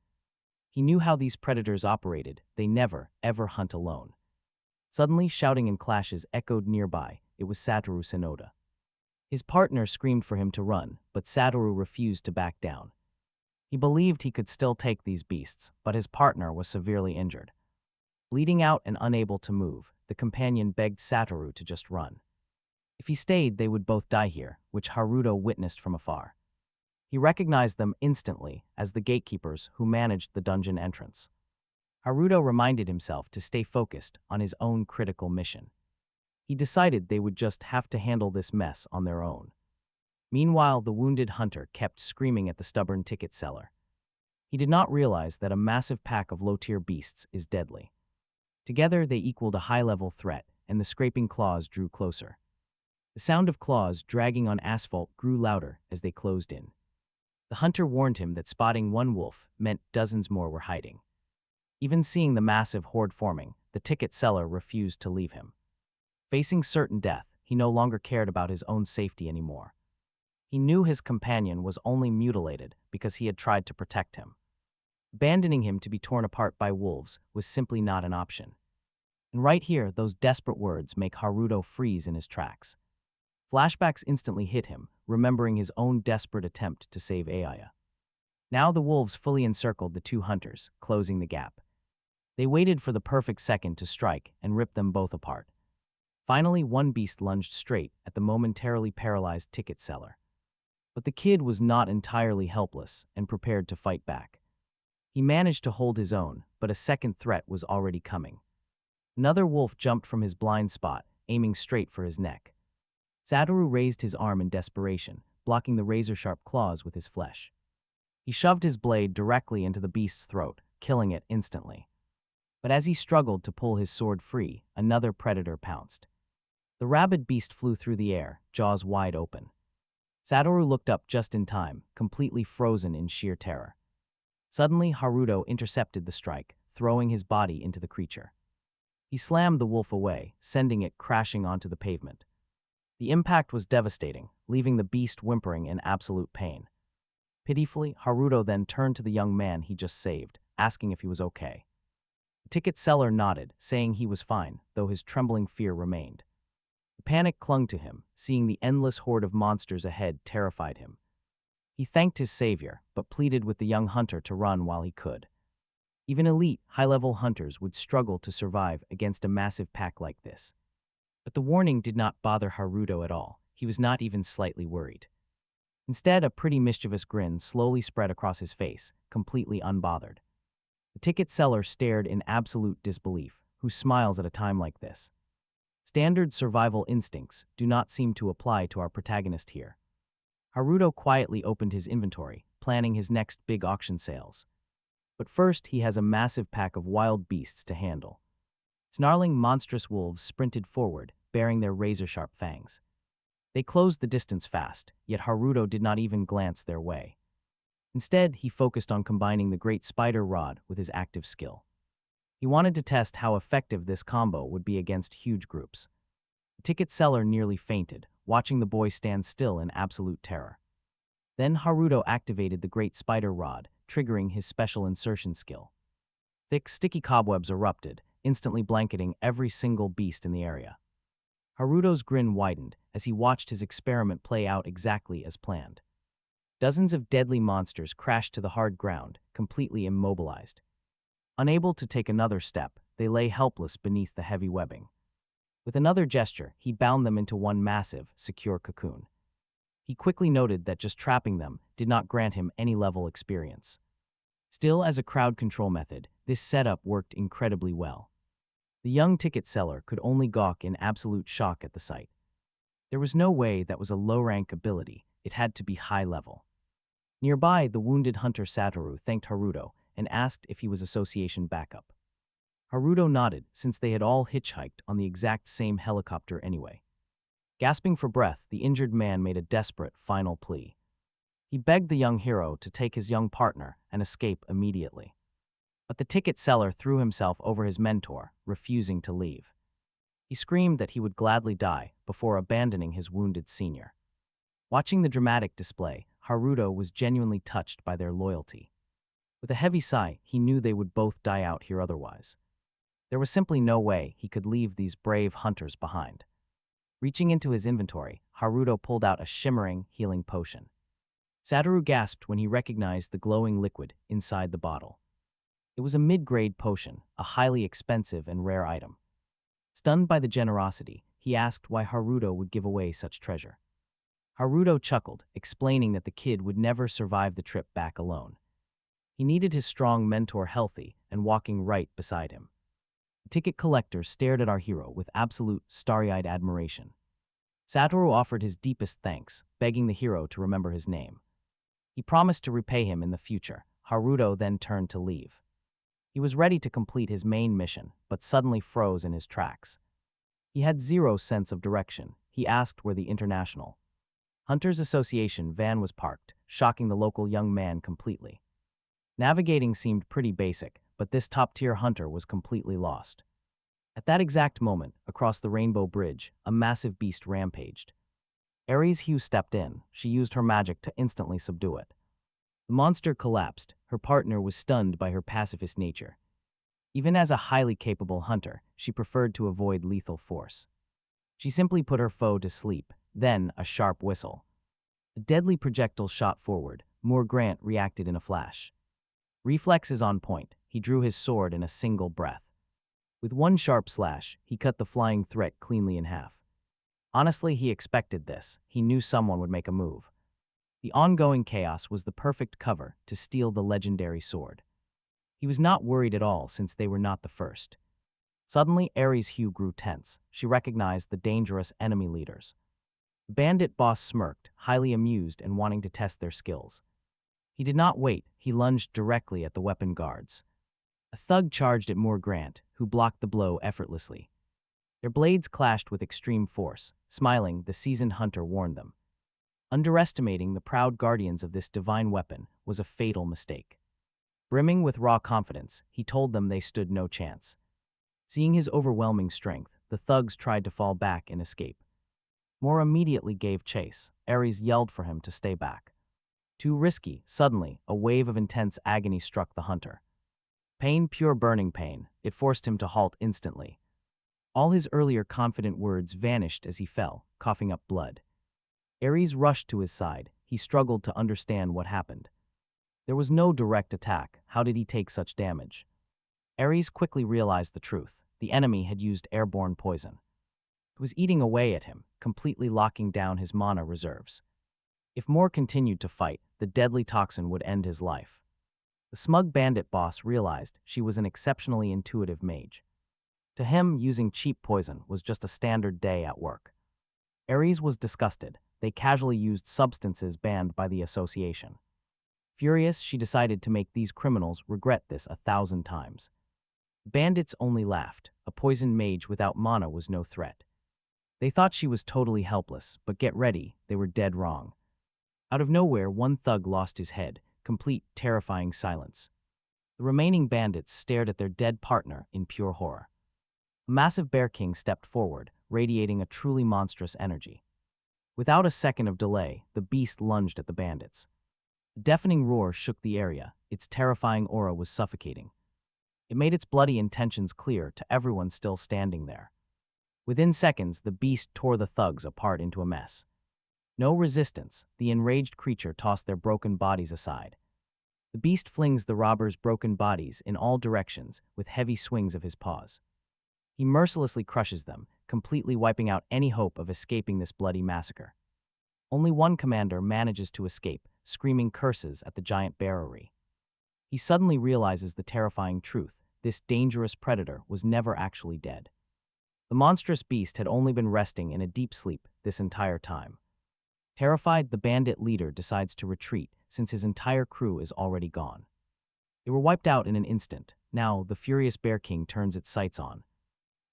He knew how these predators operated. They never, ever hunt alone. Suddenly, shouting and clashes echoed nearby. It was Satoru Sonoda. His partner screamed for him to run, but Satoru refused to back down. He believed he could still take these beasts, but his partner was severely injured. Bleeding out and unable to move, the companion begged Satoru to just run. If he stayed, they would both die here, which Haruto witnessed from afar. He recognized them instantly as the gatekeepers who managed the dungeon entrance. Haruto reminded himself to stay focused on his own critical mission. He decided they would just have to handle this mess on their own. Meanwhile, the wounded hunter kept screaming at the stubborn ticket seller. He did not realize that a massive pack of low-tier beasts is deadly. Together, they equaled a high-level threat, and the scraping claws drew closer. The sound of claws dragging on asphalt grew louder as they closed in. The hunter warned him that spotting one wolf meant dozens more were hiding. Even seeing the massive horde forming, the ticket seller refused to leave him. Facing certain death, he no longer cared about his own safety anymore. He knew his companion was only mutilated because he had tried to protect him. Abandoning him to be torn apart by wolves was simply not an option. And right here, those desperate words make Haruto freeze in his tracks. Flashbacks instantly hit him, remembering his own desperate attempt to save Aya. Now the wolves fully encircled the two hunters, closing the gap. They waited for the perfect second to strike and rip them both apart. Finally, one beast lunged straight at the momentarily paralyzed ticket seller. But the kid was not entirely helpless and prepared to fight back. He managed to hold his own, but a second threat was already coming. Another wolf jumped from his blind spot, aiming straight for his neck. Satoru raised his arm in desperation, blocking the razor-sharp claws with his flesh. He shoved his blade directly into the beast's throat, killing it instantly. But as he struggled to pull his sword free, another predator pounced. The rabid beast flew through the air, jaws wide open. Satoru looked up just in time, completely frozen in sheer terror. Suddenly, Haruto intercepted the strike, throwing his body into the creature. He slammed the wolf away, sending it crashing onto the pavement. The impact was devastating, leaving the beast whimpering in absolute pain. Pitifully, Haruto then turned to the young man he just saved, asking if he was okay. The ticket seller nodded, saying he was fine, though his trembling fear remained. The panic clung to him, seeing the endless horde of monsters ahead terrified him. He thanked his savior, but pleaded with the young hunter to run while he could. Even elite, high-level hunters would struggle to survive against a massive pack like this. But the warning did not bother Haruto at all. He was not even slightly worried. Instead, a pretty mischievous grin slowly spread across his face, completely unbothered. The ticket seller stared in absolute disbelief. Who smiles at a time like this? Standard survival instincts do not seem to apply to our protagonist here. Haruto quietly opened his inventory, planning his next big auction sales. But first, he has a massive pack of wild beasts to handle. Snarling, monstrous wolves sprinted forward, bearing their razor-sharp fangs. They closed the distance fast, yet Haruto did not even glance their way. Instead, he focused on combining the great spider rod with his active skill. He wanted to test how effective this combo would be against huge groups. The ticket seller nearly fainted, watching the boy stand still in absolute terror. Then Haruto activated the great spider rod, triggering his special insertion skill. Thick, sticky cobwebs erupted, instantly blanketing every single beast in the area. Haruto's grin widened as he watched his experiment play out exactly as planned. Dozens of deadly monsters crashed to the hard ground, completely immobilized. Unable to take another step, they lay helpless beneath the heavy webbing. With another gesture, he bound them into one massive, secure cocoon. He quickly noted that just trapping them did not grant him any level experience. Still, as a crowd control method, this setup worked incredibly well. The young ticket seller could only gawk in absolute shock at the sight. There was no way that was a low-rank ability. It had to be high-level. Nearby, the wounded hunter Satoru thanked Haruto and asked if he was association backup. Haruto nodded, since they had all hitchhiked on the exact same helicopter anyway. Gasping for breath, the injured man made a desperate final plea. He begged the young hero to take his young partner and escape immediately. But the ticket seller threw himself over his mentor, refusing to leave. He screamed that he would gladly die before abandoning his wounded senior. Watching the dramatic display, Haruto was genuinely touched by their loyalty. With a heavy sigh, he knew they would both die out here otherwise. There was simply no way he could leave these brave hunters behind. Reaching into his inventory, Haruto pulled out a shimmering, healing potion. Satoru gasped when he recognized the glowing liquid inside the bottle. It was a mid-grade potion, a highly expensive and rare item. Stunned by the generosity, he asked why Haruto would give away such treasure. Haruto chuckled, explaining that the kid would never survive the trip back alone. He needed his strong mentor healthy and walking right beside him. The ticket collector stared at our hero with absolute, starry-eyed admiration. Satoru offered his deepest thanks, begging the hero to remember his name. He promised to repay him in the future. Haruto then turned to leave. He was ready to complete his main mission, but suddenly froze in his tracks. He had zero sense of direction. He asked where the International Hunters Association van was parked, shocking the local young man completely. Navigating seemed pretty basic, but this top-tier hunter was completely lost. At that exact moment, across the Rainbow Bridge, a massive beast rampaged. Ares Hugh stepped in. She used her magic to instantly subdue it. The monster collapsed. Her partner was stunned by her pacifist nature. Even as a highly capable hunter, she preferred to avoid lethal force. She simply put her foe to sleep, then a sharp whistle. A deadly projectile shot forward. Moore Grant reacted in a flash. Reflexes on point, he drew his sword in a single breath. With one sharp slash, he cut the flying threat cleanly in half. Honestly, he expected this. He knew someone would make a move. The ongoing chaos was the perfect cover to steal the legendary sword. He was not worried at all since they were not the first. Suddenly, Ares' hue grew tense. She recognized the dangerous enemy leaders. The bandit boss smirked, highly amused and wanting to test their skills. He did not wait. He lunged directly at the weapon guards. A thug charged at Moore Grant, who blocked the blow effortlessly. Their blades clashed with extreme force. Smiling, the seasoned hunter warned them. Underestimating the proud guardians of this divine weapon was a fatal mistake. Brimming with raw confidence, he told them they stood no chance. Seeing his overwhelming strength, the thugs tried to fall back and escape. Moore immediately gave chase. Ares yelled for him to stay back. Too risky. Suddenly, a wave of intense agony struck the hunter. Pain, pure burning pain, it forced him to halt instantly. All his earlier confident words vanished as he fell, coughing up blood. Ares rushed to his side. He struggled to understand what happened. There was no direct attack. How did he take such damage? Ares quickly realized the truth. The enemy had used airborne poison. It was eating away at him, completely locking down his mana reserves. If Moore continued to fight, the deadly toxin would end his life. The smug bandit boss realized she was an exceptionally intuitive mage. To him, using cheap poison was just a standard day at work. Ares was disgusted. They casually used substances banned by the association. Furious, she decided to make these criminals regret this 1,000 times. Bandits only laughed. A poisoned mage without mana was no threat. They thought she was totally helpless, but get ready, they were dead wrong. Out of nowhere, one thug lost his head, complete terrifying silence. The remaining bandits stared at their dead partner in pure horror. A massive bear king stepped forward, radiating a truly monstrous energy. Without a second of delay, the beast lunged at the bandits. A deafening roar shook the area. Its terrifying aura was suffocating. It made its bloody intentions clear to everyone still standing there. Within seconds, the beast tore the thugs apart into a mess. No resistance, the enraged creature tossed their broken bodies aside. The beast flings the robbers' broken bodies in all directions with heavy swings of his paws. He mercilessly crushes them, completely wiping out any hope of escaping this bloody massacre. Only one commander manages to escape, screaming curses at the giant bearerry. He suddenly realizes the terrifying truth: this dangerous predator was never actually dead. The monstrous beast had only been resting in a deep sleep this entire time. Terrified, the bandit leader decides to retreat since his entire crew is already gone. They were wiped out in an instant. Now, the furious Bear King turns its sights on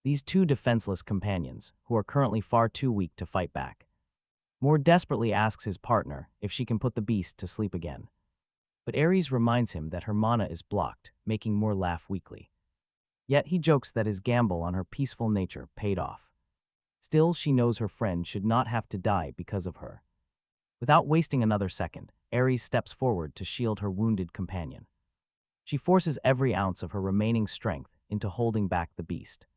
these two defenseless companions, who are currently far too weak to fight back. Moore desperately asks his partner if she can put the beast to sleep again. But Ares reminds him that her mana is blocked, making Moore laugh weakly. Yet he jokes that his gamble on her peaceful nature paid off. Still, she knows her friend should not have to die because of her. Without wasting another second, Ares steps forward to shield her wounded companion. She forces every ounce of her remaining strength into holding back the beast.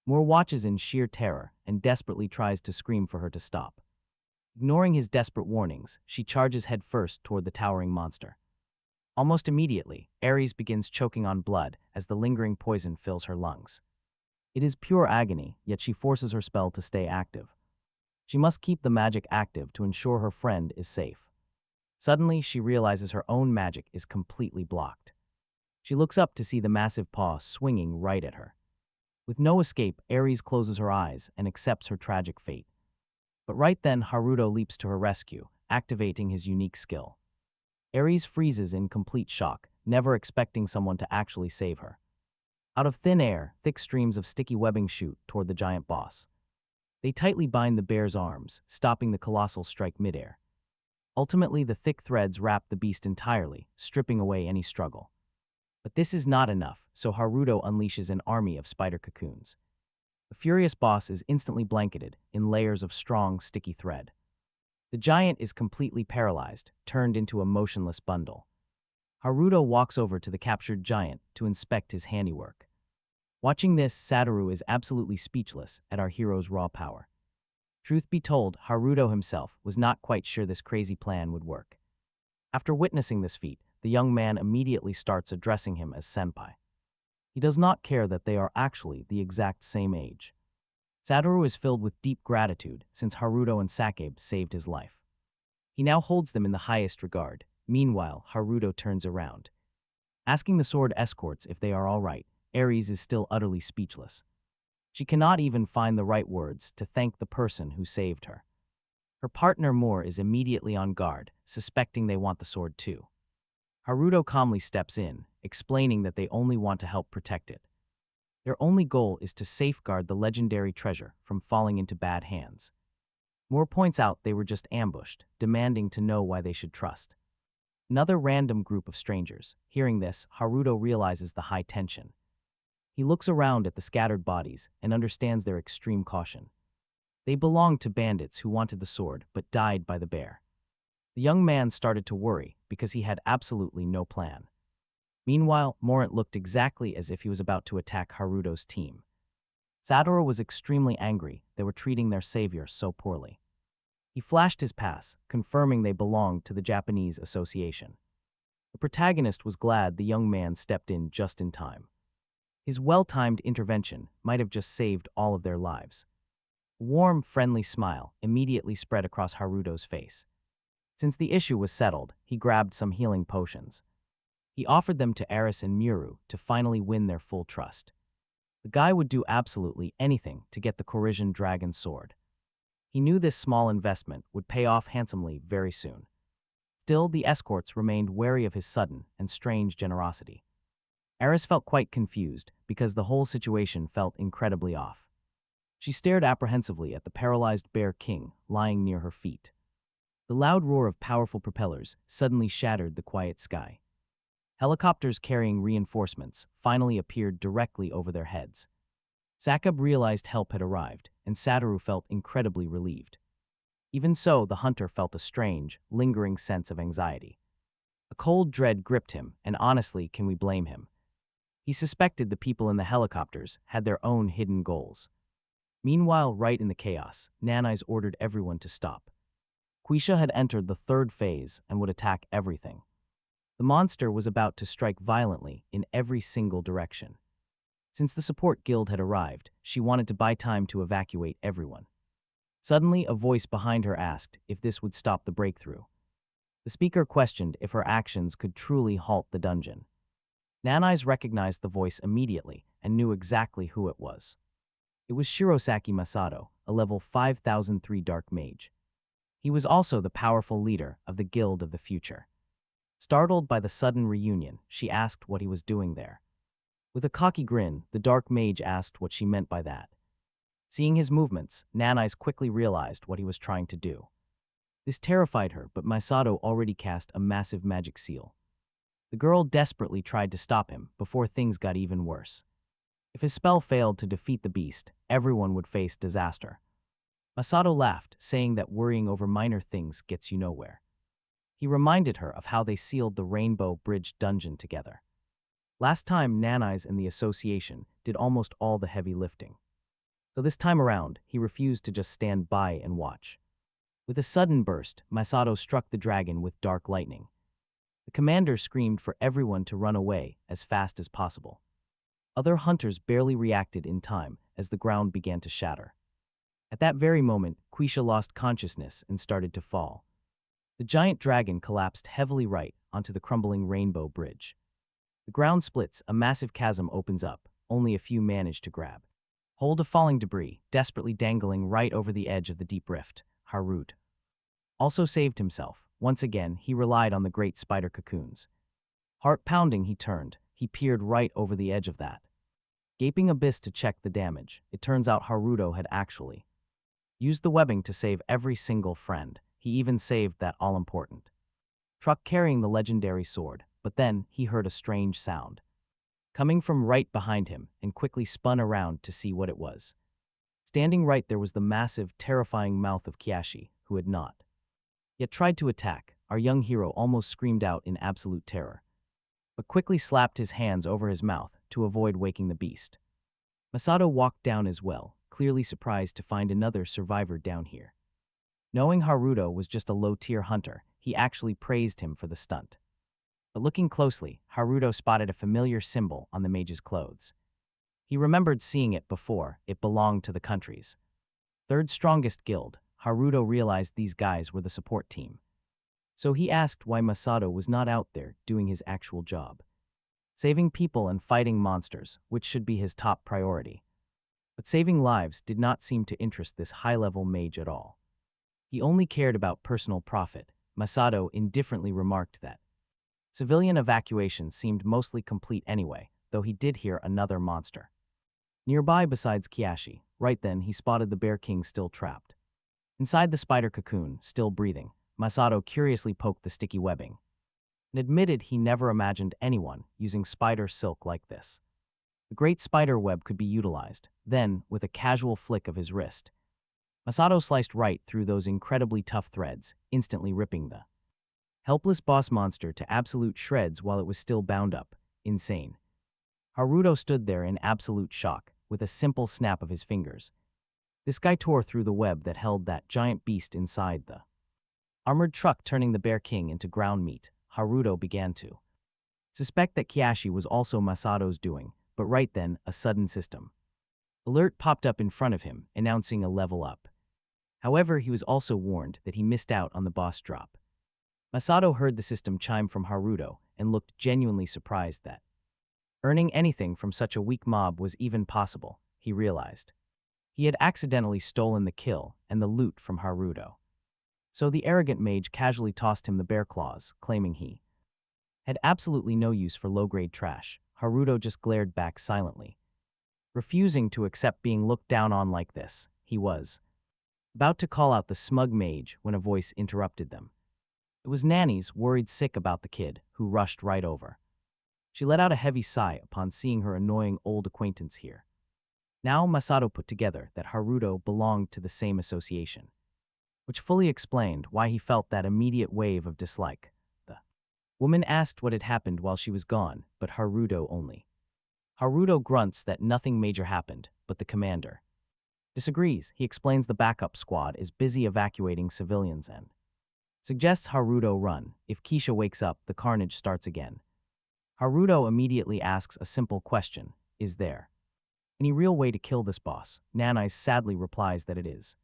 Moore watches in sheer terror and desperately tries to scream for her to stop. Ignoring his desperate warnings, she charges headfirst toward the towering monster. Almost immediately, Ares begins choking on blood as the lingering poison fills her lungs. It is pure agony, yet she forces her spell to stay active. She must keep the magic active to ensure her friend is safe. Suddenly, she realizes her own magic is completely blocked. She looks up to see the massive paw swinging right at her. With no escape, Ares closes her eyes and accepts her tragic fate. But right then, Haruto leaps to her rescue, activating his unique skill. Ares freezes in complete shock, never expecting someone to actually save her. Out of thin air, thick streams of sticky webbing shoot toward the giant boss. They tightly bind the bear's arms, stopping the colossal strike midair. Ultimately, the thick threads wrap the beast entirely, stripping away any struggle. But this is not enough, so Haruto unleashes an army of spider cocoons. The furious boss is instantly blanketed in layers of strong, sticky thread. The giant is completely paralyzed, turned into a motionless bundle. Haruto walks over to the captured giant to inspect his handiwork. Watching this, Satoru is absolutely speechless at our hero's raw power. Truth be told, Haruto himself was not quite sure this crazy plan would work. After witnessing this feat, the young man immediately starts addressing him as senpai. He does not care that they are actually the exact same age. Satoru is filled with deep gratitude since Haruto and Sakebe saved his life. He now holds them in the highest regard. Meanwhile, Haruto turns around. Asking the sword escorts if they are all right, Ares is still utterly speechless. She cannot even find the right words to thank the person who saved her. Her partner Moore is immediately on guard, suspecting they want the sword too. Haruto calmly steps in, explaining that they only want to help protect it. Their only goal is to safeguard the legendary treasure from falling into bad hands. Moore points out they were just ambushed, demanding to know why they should trust. Another random group of strangers. Hearing this, Haruto realizes the high tension. He looks around at the scattered bodies and understands their extreme caution. They belonged to bandits who wanted the sword but died by the bear. The young man started to worry because he had absolutely no plan. Meanwhile, Morant looked exactly as if he was about to attack Haruto's team. Satoru was extremely angry they were treating their savior so poorly. He flashed his pass, confirming they belonged to the Japanese Association. The protagonist was glad the young man stepped in just in time. His well-timed intervention might have just saved all of their lives. A warm, friendly smile immediately spread across Haruto's face. Since the issue was settled, he grabbed some healing potions. He offered them to Eris and Muru to finally win their full trust. The guy would do absolutely anything to get the Corisian dragon sword. He knew this small investment would pay off handsomely very soon. Still, the escorts remained wary of his sudden and strange generosity. Eris felt quite confused because the whole situation felt incredibly off. She stared apprehensively at the paralyzed Bear King lying near her feet. The loud roar of powerful propellers suddenly shattered the quiet sky. Helicopters carrying reinforcements finally appeared directly over their heads. Sakebe realized help had arrived, and Satoru felt incredibly relieved. Even so, the hunter felt a strange, lingering sense of anxiety. A cold dread gripped him, and honestly, can we blame him? He suspected the people in the helicopters had their own hidden goals. Meanwhile, right in the chaos, Nanai's ordered everyone to stop. Quisha had entered the third phase and would attack everything. The monster was about to strike violently in every single direction. Since the support guild had arrived, she wanted to buy time to evacuate everyone. Suddenly, a voice behind her asked if this would stop the breakthrough. The speaker questioned if her actions could truly halt the dungeon. Nanai's recognized the voice immediately and knew exactly who it was. It was Shirosaki Masato, a level 5003 Dark Mage. He was also the powerful leader of the Guild of the Future. Startled by the sudden reunion, she asked what he was doing there. With a cocky grin, the Dark Mage asked what she meant by that. Seeing his movements, Nanai's quickly realized what he was trying to do. This terrified her, but Masato already cast a massive magic seal. The girl desperately tried to stop him before things got even worse. If his spell failed to defeat the beast, everyone would face disaster. Masato laughed, saying that worrying over minor things gets you nowhere. He reminded her of how they sealed the Rainbow Bridge dungeon together. Last time, Nanai's and the association did almost all the heavy lifting. So this time around, he refused to just stand by and watch. With a sudden burst, Masato struck the dragon with dark lightning. The commander screamed for everyone to run away as fast as possible. Other hunters barely reacted in time as the ground began to shatter. At that very moment, Quisha lost consciousness and started to fall. The giant dragon collapsed heavily right onto the crumbling Rainbow Bridge. The ground splits, a massive chasm opens up, only a few manage to grab hold of falling debris, desperately dangling right over the edge of the deep rift. Haruto also saved himself. Once again, he relied on the great spider cocoons. Heart pounding, he turned. He peered right over the edge of that gaping abyss to check the damage. It turns out Haruto had actually used the webbing to save every single friend. He even saved that all-important truck carrying the legendary sword. But then he heard a strange sound coming from right behind him and quickly spun around to see what it was. Standing right there was the massive, terrifying mouth of Kiashi, who had not yet tried to attack. Our young hero almost screamed out in absolute terror, but quickly slapped his hands over his mouth to avoid waking the beast. Masato walked down as well, clearly surprised to find another survivor down here. Knowing Haruto was just a low-tier hunter, he actually praised him for the stunt. But looking closely, Haruto spotted a familiar symbol on the mage's clothes. He remembered seeing it before. It belonged to the country's third strongest guild. Haruto realized these guys were the support team. So he asked why Masato was not out there doing his actual job. Saving people and fighting monsters, which should be his top priority. But saving lives did not seem to interest this high-level mage at all. He only cared about personal profit. Masato indifferently remarked that civilian evacuation seemed mostly complete anyway, though he did hear another monster. Nearby besides Kiashi, right then he spotted the Bear King still trapped. Inside the spider cocoon, still breathing, Masato curiously poked the sticky webbing and admitted he never imagined anyone using spider silk like this. The great spider web could be utilized. Then, with a casual flick of his wrist, Masato sliced right through those incredibly tough threads, instantly ripping the helpless boss monster to absolute shreds while it was still bound up. Insane. Haruto stood there in absolute shock, with a simple snap of his fingers. This guy tore through the web that held that giant beast inside the armored truck, turning the Bear King into ground meat. Haruto began to suspect that Kiashi was also Masato's doing, but right then, a sudden system alert popped up in front of him, announcing a level up. However, he was also warned that he missed out on the boss drop. Masato heard the system chime from Haruto and looked genuinely surprised that earning anything from such a weak mob was even possible. He realized he had accidentally stolen the kill and the loot from Haruto. So the arrogant mage casually tossed him the bear claws, claiming he had absolutely no use for low-grade trash. Haruto just glared back silently, refusing to accept being looked down on like this. He was about to call out the smug mage when a voice interrupted them. It was Nanny's, worried sick about the kid, who rushed right over. She let out a heavy sigh upon seeing her annoying old acquaintance here. Now Masato put together that Haruto belonged to the same association, which fully explained why he felt that immediate wave of dislike. The woman asked what had happened while she was gone, but Haruto only. Haruto grunts that nothing major happened, but the commander disagrees. He explains the backup squad is busy evacuating civilians and suggests Haruto run. If Kisha wakes up, the carnage starts again. Haruto immediately asks a simple question: is there any real way to kill this boss? Nanai sadly replies that it is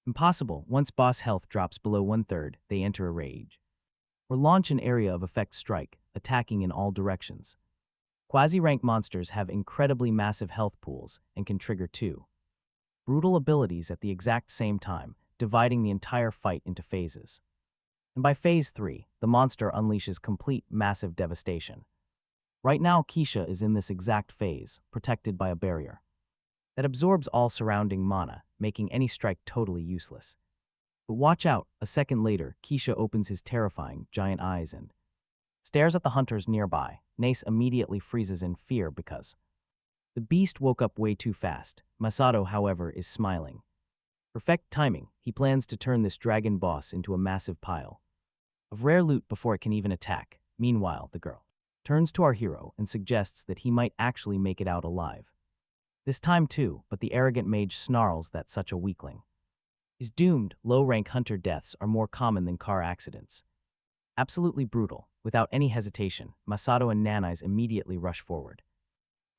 impossible. Once boss health drops below 1/3, they enter a rage or launch an area of effect strike, attacking in all directions. Quasi-rank monsters have incredibly massive health pools and can trigger two brutal abilities at the exact same time, dividing the entire fight into phases. And by phase 3, the monster unleashes complete massive devastation. Right now, Kisha is in this exact phase, protected by a barrier that absorbs all surrounding mana, making any strike totally useless. But watch out, a second later, Kisha opens his terrifying, giant eyes and stares at the hunters nearby. Nace immediately freezes in fear because the beast woke up way too fast. Masato, however, is smiling. Perfect timing. He plans to turn this dragon boss into a massive pile of rare loot before it can even attack. Meanwhile, the girl turns to our hero and suggests that he might actually make it out alive. This time too, but the arrogant mage snarls that such a weakling is doomed. Low-rank hunter deaths are more common than car accidents. Absolutely brutal. Without any hesitation, Masato and Nanais immediately rush forward.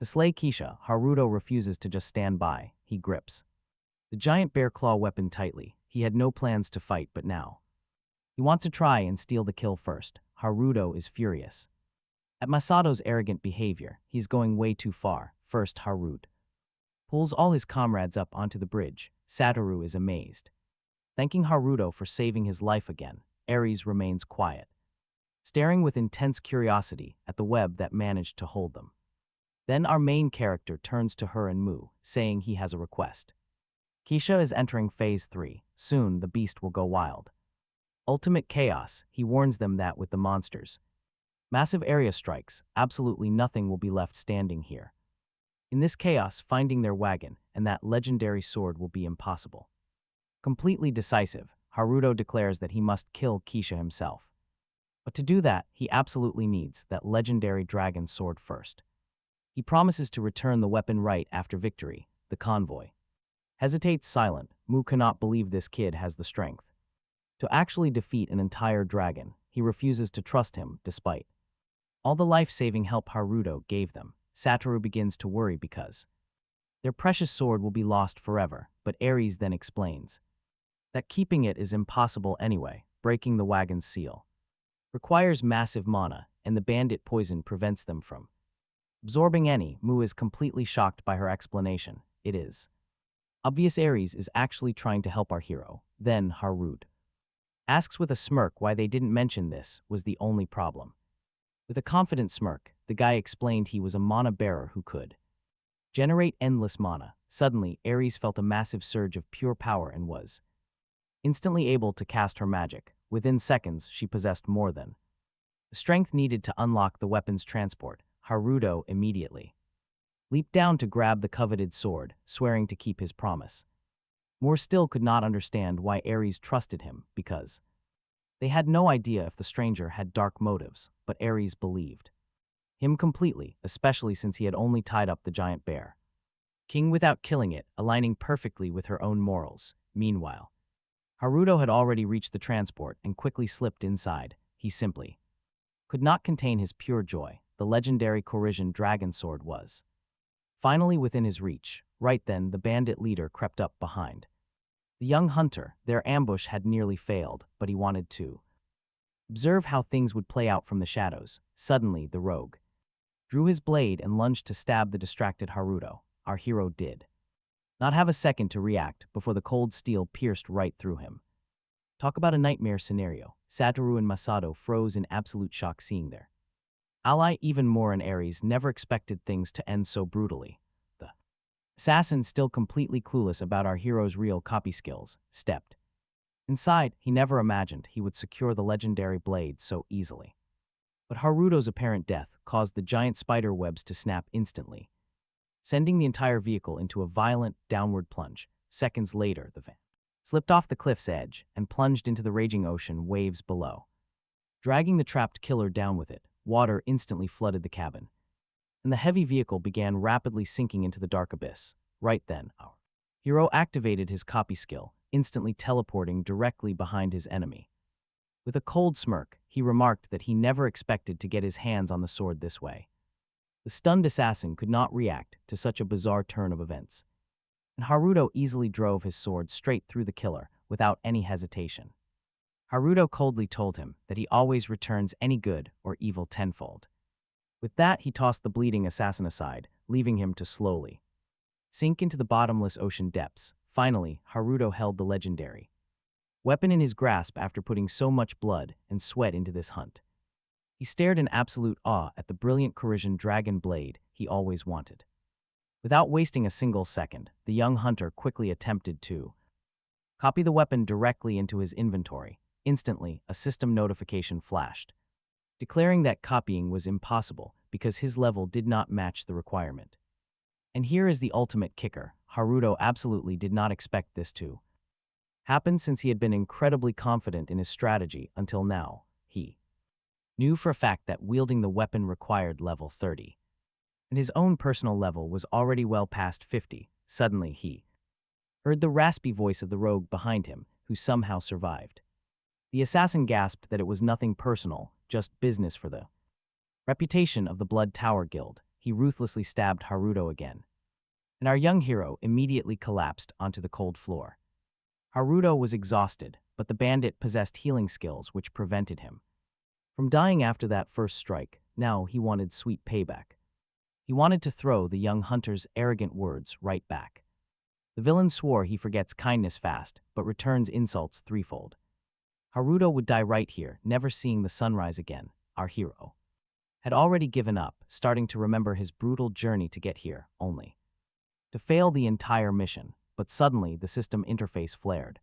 To slay Kisha, Haruto refuses to just stand by. He grips the giant bear claw weapon tightly. He had no plans to fight, but now he wants to try and steal the kill first. Haruto is furious at Masato's arrogant behavior. He's going way too far. First, Haruto pulls all his comrades up onto the bridge. Satoru is amazed, thanking Haruto for saving his life again. Ares remains quiet, staring with intense curiosity at the web that managed to hold them. Then our main character turns to her and Mu, saying he has a request. Kisha is entering phase 3. Soon the beast will go wild. Ultimate chaos. He warns them that with the monsters' massive area strikes, absolutely nothing will be left standing here. In this chaos, finding their wagon and that legendary sword will be impossible. Completely decisive, Haruto declares that he must kill Kisha himself. But to do that, he absolutely needs that legendary dragon sword first. He promises to return the weapon right after victory. The convoy hesitates silent. Mu cannot believe this kid has the strength to actually defeat an entire dragon. He refuses to trust him, despite all the life-saving help Haruto gave them. Satoru begins to worry because their precious sword will be lost forever, but Ares then explains that keeping it is impossible anyway. Breaking the wagon's seal requires massive mana, and the bandit poison prevents them from absorbing any. Mu is completely shocked by her explanation. It is obvious Ares is actually trying to help our hero. Then Haruto asks with a smirk why they didn't mention this was the only problem. With a confident smirk, the guy explained he was a mana bearer who could generate endless mana. Suddenly, Ares felt a massive surge of pure power and was instantly able to cast her magic. Within seconds, she possessed more than the strength needed to unlock the weapon's transport. Haruto immediately leaped down to grab the coveted sword, swearing to keep his promise. Moore still could not understand why Ares trusted him, because they had no idea if the stranger had dark motives, but Ares believed him completely, especially since he had only tied up the giant bear king without killing it, aligning perfectly with her own morals. Meanwhile, Haruto had already reached the transport and quickly slipped inside. He simply could not contain his pure joy. The legendary Corisian dragon sword was finally within his reach. Right then, the bandit leader crept up behind the young hunter. Their ambush had nearly failed, but he wanted to observe how things would play out from the shadows. Suddenly, the rogue drew his blade and lunged to stab the distracted Haruto. Our hero did not have a second to react before the cold steel pierced right through him. Talk about a nightmare scenario. Satoru and Masato froze in absolute shock seeing their ally. Even Moore and Ares never expected things to end so brutally. The assassin, still completely clueless about our hero's real copy skills, stepped inside. He never imagined he would secure the legendary blade so easily. But Haruto's apparent death caused the giant spider webs to snap instantly, sending the entire vehicle into a violent downward plunge. Seconds later, the van slipped off the cliff's edge and plunged into the raging ocean waves below, dragging the trapped killer down with it. Water instantly flooded the cabin, and the heavy vehicle began rapidly sinking into the dark abyss. Right then, our hero activated his copy skill, instantly teleporting directly behind his enemy. With a cold smirk, he remarked that he never expected to get his hands on the sword this way. The stunned assassin could not react to such a bizarre turn of events, and Haruto easily drove his sword straight through the killer without any hesitation. Haruto coldly told him that he always returns any good or evil tenfold. With that, he tossed the bleeding assassin aside, leaving him to slowly sink into the bottomless ocean depths. Finally, Haruto held the legendary weapon in his grasp after putting so much blood and sweat into this hunt. He stared in absolute awe at the brilliant Corisian dragon blade he always wanted. Without wasting a single second, the young hunter quickly attempted to copy the weapon directly into his inventory. Instantly, a system notification flashed, declaring that copying was impossible because his level did not match the requirement. And here is the ultimate kicker. Haruto absolutely did not expect this to happen, since he had been incredibly confident in his strategy until now. He knew for a fact that wielding the weapon required level 30, and his own personal level was already well past 50. Suddenly, he heard the raspy voice of the rogue behind him, who somehow survived. The assassin gasped that it was nothing personal, just business for the reputation of the Blood Tower Guild. He ruthlessly stabbed Haruto again, and our young hero immediately collapsed onto the cold floor. Haruto was exhausted, but the bandit possessed healing skills which prevented him from dying after that first strike. Now he wanted sweet payback. He wanted to throw the young hunter's arrogant words right back. The villain swore he forgets kindness fast, but returns insults threefold. Haruto would die right here, never seeing the sunrise again. Our hero had already given up, starting to remember his brutal journey to get here, only to fail the entire mission. But suddenly, the system interface flared.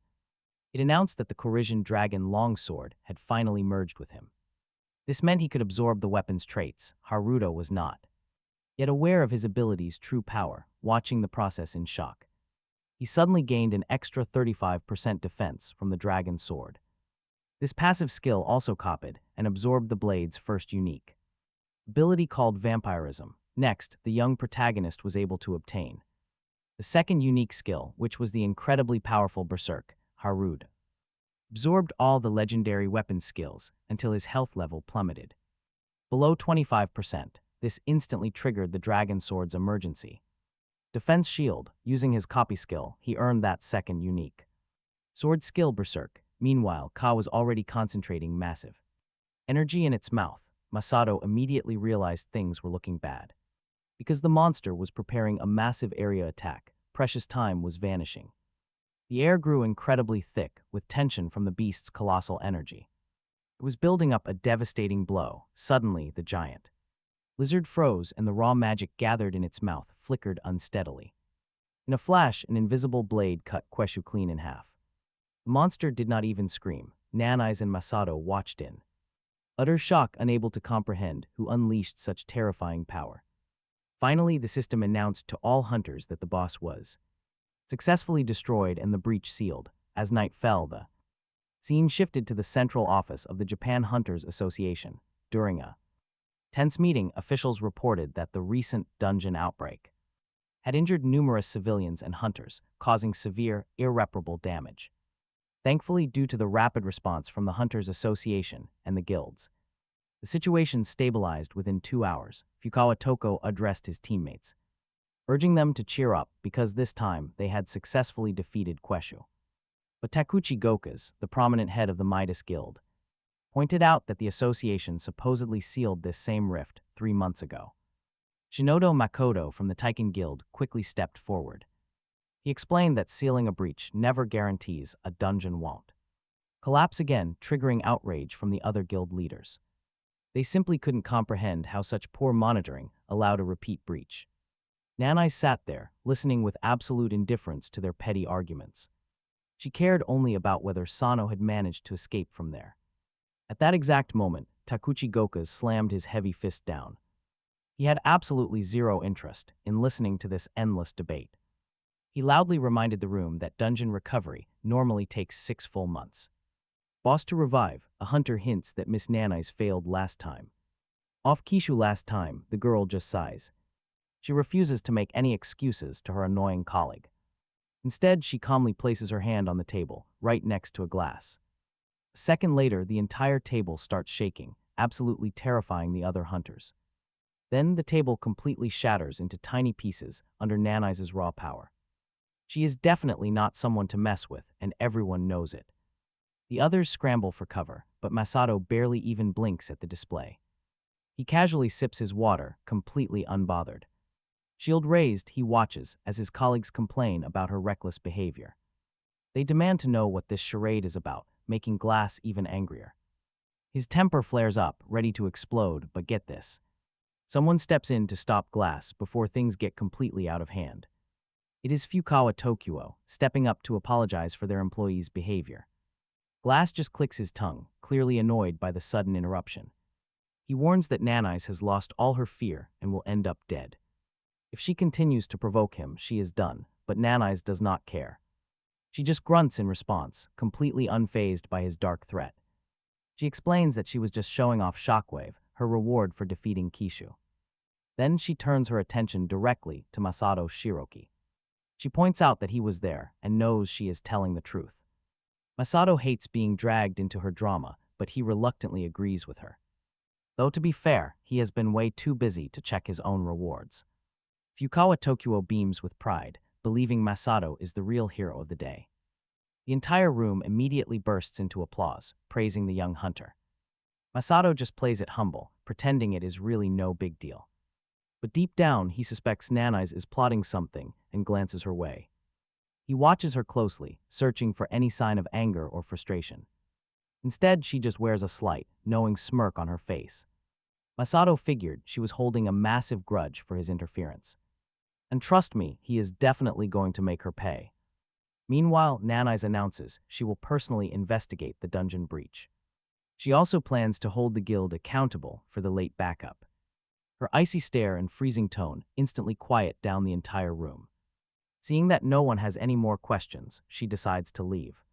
It announced that the Corisian dragon longsword had finally merged with him. This meant he could absorb the weapon's traits. Haruto was not yet aware of his ability's true power, watching the process in shock. He suddenly gained an extra 35% defense from the dragon sword. This passive skill also copied and absorbed the blade's first unique ability called vampirism. Next, the young protagonist was able to obtain the second unique skill, which was the incredibly powerful berserk, Haruto. Absorbed all the legendary weapon skills until his health level plummeted below 25%. This instantly triggered the Dragon Sword's emergency defense shield. Using his copy skill, he earned that second unique sword skill, berserk. Meanwhile, Ka was already concentrating massive energy in its mouth. Masato immediately realized things were looking bad. Because the monster was preparing a massive area attack, precious time was vanishing. The air grew incredibly thick with tension from the beast's colossal energy. It was building up a devastating blow. Suddenly, the giant lizard froze and the raw magic gathered in its mouth flickered unsteadily. In a flash, an invisible blade cut Kweshu clean in half. The monster did not even scream. Nanais and Masato watched in utter shock, unable to comprehend who unleashed such terrifying power. Finally, the system announced to all hunters that the boss was successfully destroyed and the breach sealed. As night fell, the scene shifted to the central office of the Japan Hunters Association. During a tense meeting, officials reported that the recent dungeon outbreak had injured numerous civilians and hunters, causing severe, irreparable damage. Thankfully, due to the rapid response from the Hunters Association and the guilds, the situation stabilized within 2 hours. Fukawa Toko addressed his teammates, urging them to cheer up because this time they had successfully defeated Kweshu. But Takuchi Gokas, the prominent head of the Midas Guild, pointed out that the association supposedly sealed this same rift 3 months ago. Shinodo Makoto from the Taiken Guild quickly stepped forward. He explained that sealing a breach never guarantees a dungeon won't collapse again, triggering outrage from the other guild leaders. They simply couldn't comprehend how such poor monitoring allowed a repeat breach. Nanai sat there, listening with absolute indifference to their petty arguments. She cared only about whether Sano had managed to escape from there. At that exact moment, Takuchi Gokas slammed his heavy fist down. He had absolutely zero interest in listening to this endless debate. He loudly reminded the room that dungeon recovery normally takes 6 full months. Boss to revive, a hunter hints that Miss Nanai's failed last time. Off Kishu last time, the girl just sighs. She refuses to make any excuses to her annoying colleague. Instead, she calmly places her hand on the table, right next to a glass. A second later, the entire table starts shaking, absolutely terrifying the other hunters. Then the table completely shatters into tiny pieces under Nanai's raw power. She is definitely not someone to mess with, and everyone knows it. The others scramble for cover, but Masato barely even blinks at the display. He casually sips his water, completely unbothered. Shield raised, he watches as his colleagues complain about her reckless behavior. They demand to know what this charade is about, making Glass even angrier. His temper flares up, ready to explode, but get this. Someone steps in to stop Glass before things get completely out of hand. It is Fukawa Tokuo, stepping up to apologize for their employees' behavior. Glass just clicks his tongue, clearly annoyed by the sudden interruption. He warns that Nanais has lost all her fear and will end up dead. If she continues to provoke him, she is done, but Nanais does not care. She just grunts in response, completely unfazed by his dark threat. She explains that she was just showing off Shockwave, her reward for defeating Kishu. Then she turns her attention directly to Masato Shiroki. She points out that he was there and knows she is telling the truth. Masato hates being dragged into her drama, but he reluctantly agrees with her. Though to be fair, he has been way too busy to check his own rewards. Fukawa Tokuo beams with pride, believing Masato is the real hero of the day. The entire room immediately bursts into applause, praising the young hunter. Masato just plays it humble, pretending it is really no big deal. But deep down, he suspects Nanais is plotting something and glances her way. He watches her closely, searching for any sign of anger or frustration. Instead, she just wears a slight, knowing smirk on her face. Masato figured she was holding a massive grudge for his interference. And trust me, he is definitely going to make her pay. Meanwhile, Nanais announces she will personally investigate the dungeon breach. She also plans to hold the guild accountable for the late backup. Her icy stare and freezing tone instantly quiet down the entire room. Seeing that no one has any more questions, she decides to leave.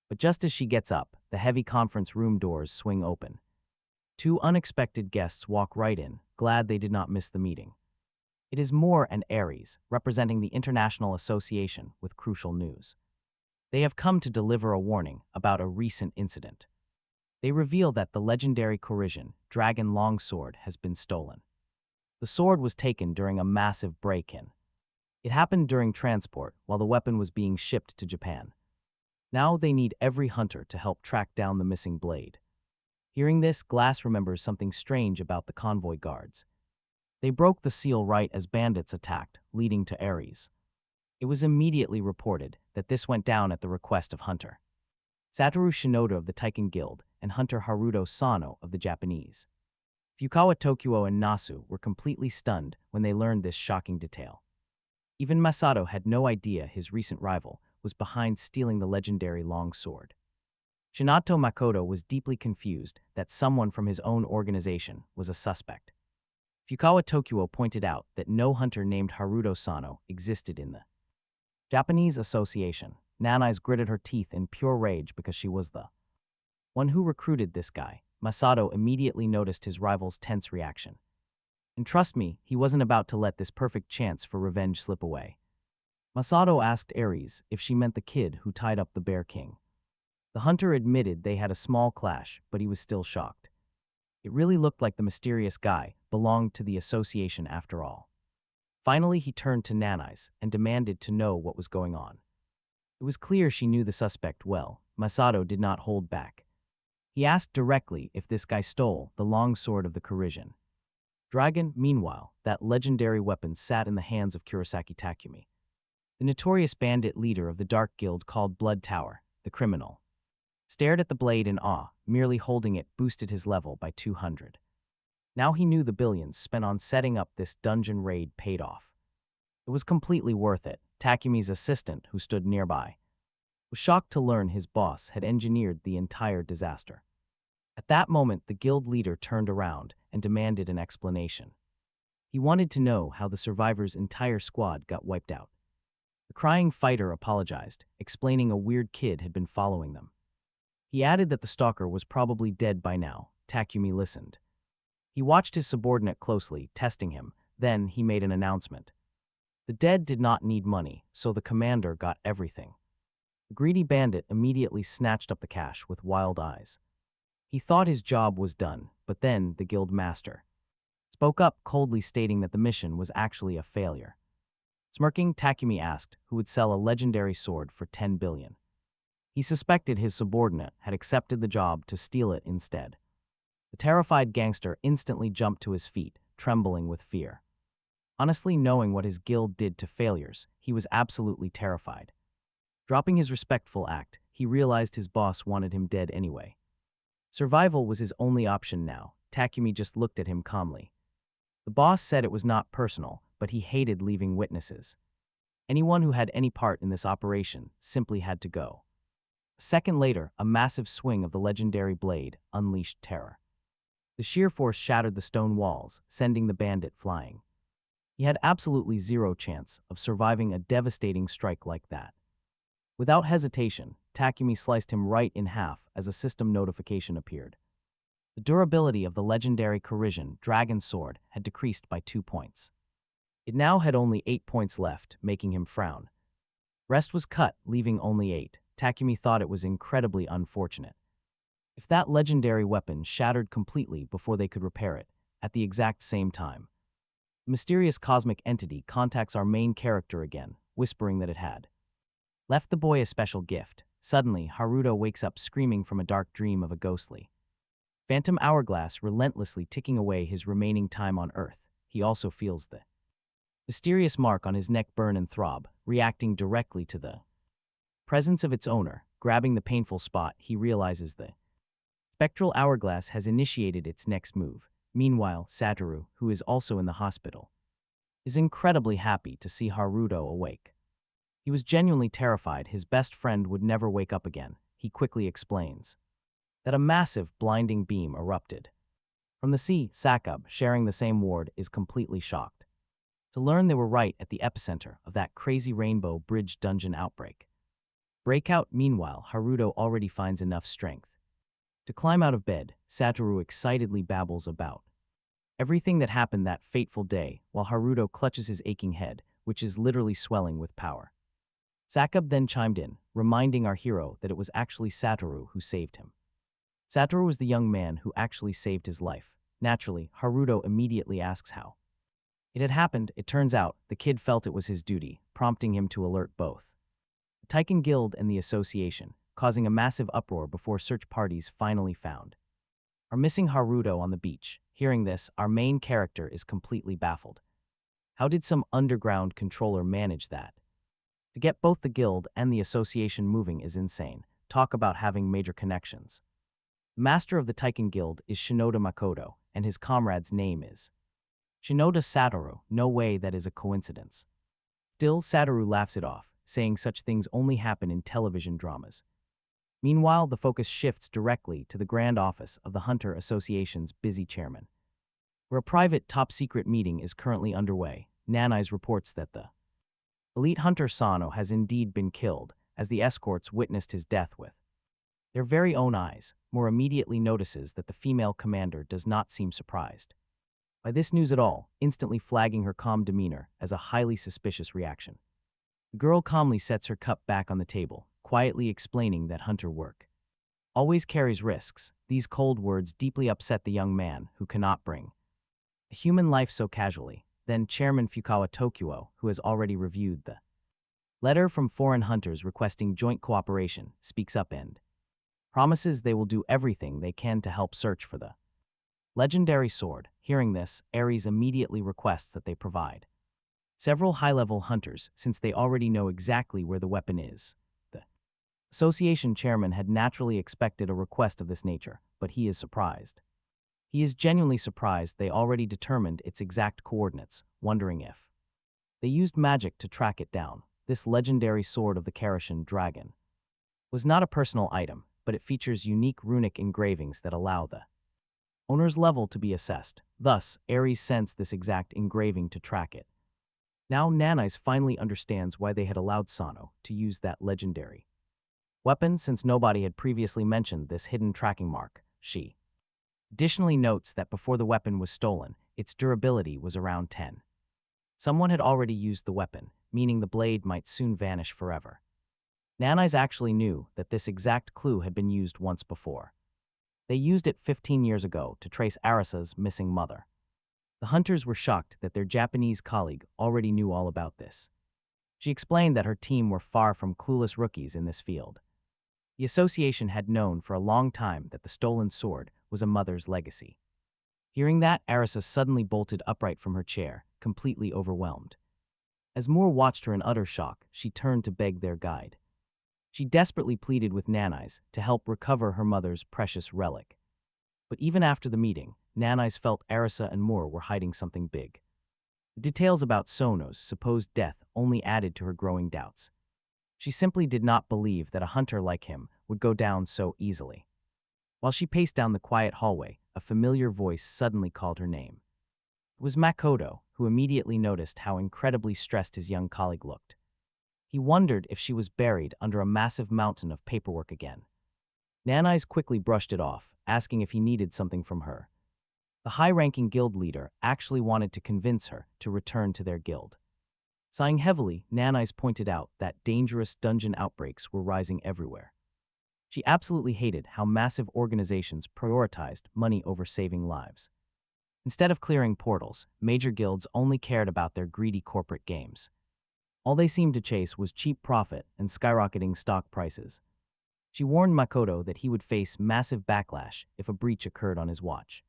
But just as she gets up, the heavy conference room doors swing open. 2 unexpected guests walk right in, glad they did not miss the meeting. It is Moore and Aries, representing the International Association, with crucial news. They have come to deliver a warning about a recent incident. They reveal that the legendary Corisian dragon longsword has been stolen. The sword was taken during a massive break-in. It happened during transport while the weapon was being shipped to Japan. Now they need every hunter to help track down the missing blade. Hearing this, Glass remembers something strange about the convoy guards. They broke the seal right as bandits attacked, leading to Ares. It was immediately reported that this went down at the request of Hunter Satoru Shinoda of the Taiken Guild and Hunter Haruto Sano of the Japanese. Fukawa Tokuo and Nasu were completely stunned when they learned this shocking detail. Even Masato had no idea his recent rival was behind stealing the legendary long sword. Shinato Makoto was deeply confused that someone from his own organization was a suspect. Fukawa Tokuo pointed out that no hunter named Haruto Sano existed in the Japanese association. Nanai's gritted her teeth in pure rage because she was the one who recruited this guy. Masato immediately noticed his rival's tense reaction. And trust me, he wasn't about to let this perfect chance for revenge slip away. Masato asked Ares if she meant the kid who tied up the Bear King. The hunter admitted they had a small clash, but he was still shocked. It really looked like the mysterious guy belonged to the association after all. Finally, he turned to Nanai's and demanded to know what was going on. It was clear she knew the suspect well. Masato did not hold back. He asked directly if this guy stole the long sword of the Corisian dragon. Meanwhile, that legendary weapon sat in the hands of Kurosaki Takumi, the notorious bandit leader of the Dark Guild called Blood Tower. The criminal stared at the blade in awe. Merely holding it boosted his level by 200. Now he knew the billions spent on setting up this dungeon raid paid off. It was completely worth it. Takumi's assistant, who stood nearby, was shocked to learn his boss had engineered the entire disaster. At that moment, the guild leader turned around and demanded an explanation. He wanted to know how the survivors' entire squad got wiped out. The crying fighter apologized, explaining a weird kid had been following them. He added that the stalker was probably dead by now. Takumi listened. He watched his subordinate closely, testing him. Then he made an announcement. The dead did not need money, so the commander got everything. The greedy bandit immediately snatched up the cash with wild eyes. He thought his job was done, but then the guild master spoke up, coldly stating that the mission was actually a failure. Smirking, Takumi asked who would sell a legendary sword for 10 billion. He suspected his subordinate had accepted the job to steal it instead. The terrified gangster instantly jumped to his feet, trembling with fear. Honestly, knowing what his guild did to failures, he was absolutely terrified. Dropping his respectful act, he realized his boss wanted him dead anyway. Survival was his only option now. Takumi just looked at him calmly. The boss said it was not personal, but he hated leaving witnesses. Anyone who had any part in this operation simply had to go. A second later, a massive swing of the legendary blade unleashed terror. The sheer force shattered the stone walls, sending the bandit flying. He had absolutely zero chance of surviving a devastating strike like that. Without hesitation, Takumi sliced him right in half as a system notification appeared. The durability of the legendary Corisian dragon sword had decreased by 2 points. It now had only 8 points left, making him frown. Rest was cut, leaving only 8. Takumi thought it was incredibly unfortunate. If that legendary weapon shattered completely before they could repair it, at the exact same time, the mysterious cosmic entity contacts our main character again, whispering that it had left the boy a special gift. Suddenly, Haruto wakes up screaming from a dark dream of a ghostly phantom hourglass relentlessly ticking away his remaining time on Earth. He also feels the mysterious mark on his neck burn and throb, reacting directly to the presence of its owner. Grabbing the painful spot, he realizes the spectral hourglass has initiated its next move. Meanwhile, Satoru, who is also in the hospital, is incredibly happy to see Haruto awake. He was genuinely terrified his best friend would never wake up again. He quickly explains that a massive, blinding beam erupted from the sea. Sakub, sharing the same ward, is completely shocked to learn they were right at the epicenter of that crazy Rainbow Bridge dungeon outbreak. Breakout. Meanwhile, Haruto already finds enough strength to climb out of bed. Satoru excitedly babbles about Everything that happened that fateful day, while Haruto clutches his aching head, which is literally swelling with power. Sakub then chimed in, reminding our hero that it was actually Satoru who saved him. Satoru was the young man who actually saved his life. Naturally, Haruto immediately asks how. It had happened, it turns out, the kid felt it was his duty, prompting him to alert both the Taiken Guild and the Association, causing a massive uproar before search parties finally found our missing Haruto on the beach. Hearing this, our main character is completely baffled. How did some underground controller manage that? To get both the guild and the association moving is insane. Talk about having major connections. Master of the Taiken Guild is Shinoda Makoto, and his comrade's name is Shinoda Satoru. No way that is a coincidence. Still, Satoru laughs it off, saying such things only happen in television dramas. Meanwhile, the focus shifts directly to the Grand Office of the Hunter Association's busy chairman, where a private top-secret meeting is currently underway. Nanais reports that the elite hunter Sano has indeed been killed, as the escorts witnessed his death with their very own eyes. Moore immediately notices that the female commander does not seem surprised by this news at all, instantly flagging her calm demeanor as a highly suspicious reaction. The girl calmly sets her cup back on the table, quietly explaining that hunter work always carries risks. These cold words deeply upset the young man, who cannot bring a human life so casually. Then Chairman Fukawa Tokyo, who has already reviewed the letter from foreign hunters requesting joint cooperation, speaks up and promises they will do everything they can to help search for the legendary sword. Hearing this, Ares immediately requests that they provide several high-level hunters, since they already know exactly where the weapon is. The association chairman had naturally expected a request of this nature, but he is surprised. He is genuinely surprised they already determined its exact coordinates, wondering if they used magic to track it down. This legendary sword of the Karashan dragon was not a personal item, but it features unique runic engravings that allow the owner's level to be assessed. Thus, Ares sensed this exact engraving to track it. Now Nanais finally understands why they had allowed Sano to use that legendary weapon, since nobody had previously mentioned this hidden tracking mark. She additionally notes that before the weapon was stolen, its durability was around 10. Someone had already used the weapon, meaning the blade might soon vanish forever. Nanais actually knew that this exact clue had been used once before. They used it 15 years ago to trace Arisa's missing mother. The hunters were shocked that their Japanese colleague already knew all about this. She explained that her team were far from clueless rookies in this field. The association had known for a long time that the stolen sword was a mother's legacy. Hearing that, Arisa suddenly bolted upright from her chair, completely overwhelmed. As Moore watched her in utter shock, she turned to beg their guide. She desperately pleaded with Nanais to help recover her mother's precious relic. But even after the meeting, Nanais felt Arisa and Moore were hiding something big. The details about Sono's supposed death only added to her growing doubts. She simply did not believe that a hunter like him would go down so easily. While she paced down the quiet hallway, a familiar voice suddenly called her name. It was Makoto, who immediately noticed how incredibly stressed his young colleague looked. He wondered if she was buried under a massive mountain of paperwork again. Nanais quickly brushed it off, asking if he needed something from her. The high-ranking guild leader actually wanted to convince her to return to their guild. Sighing heavily, Nanais pointed out that dangerous dungeon outbreaks were rising everywhere. She absolutely hated how massive organizations prioritized money over saving lives. Instead of clearing portals, major guilds only cared about their greedy corporate games. All they seemed to chase was cheap profit and skyrocketing stock prices. She warned Makoto that he would face massive backlash if a breach occurred on his watch.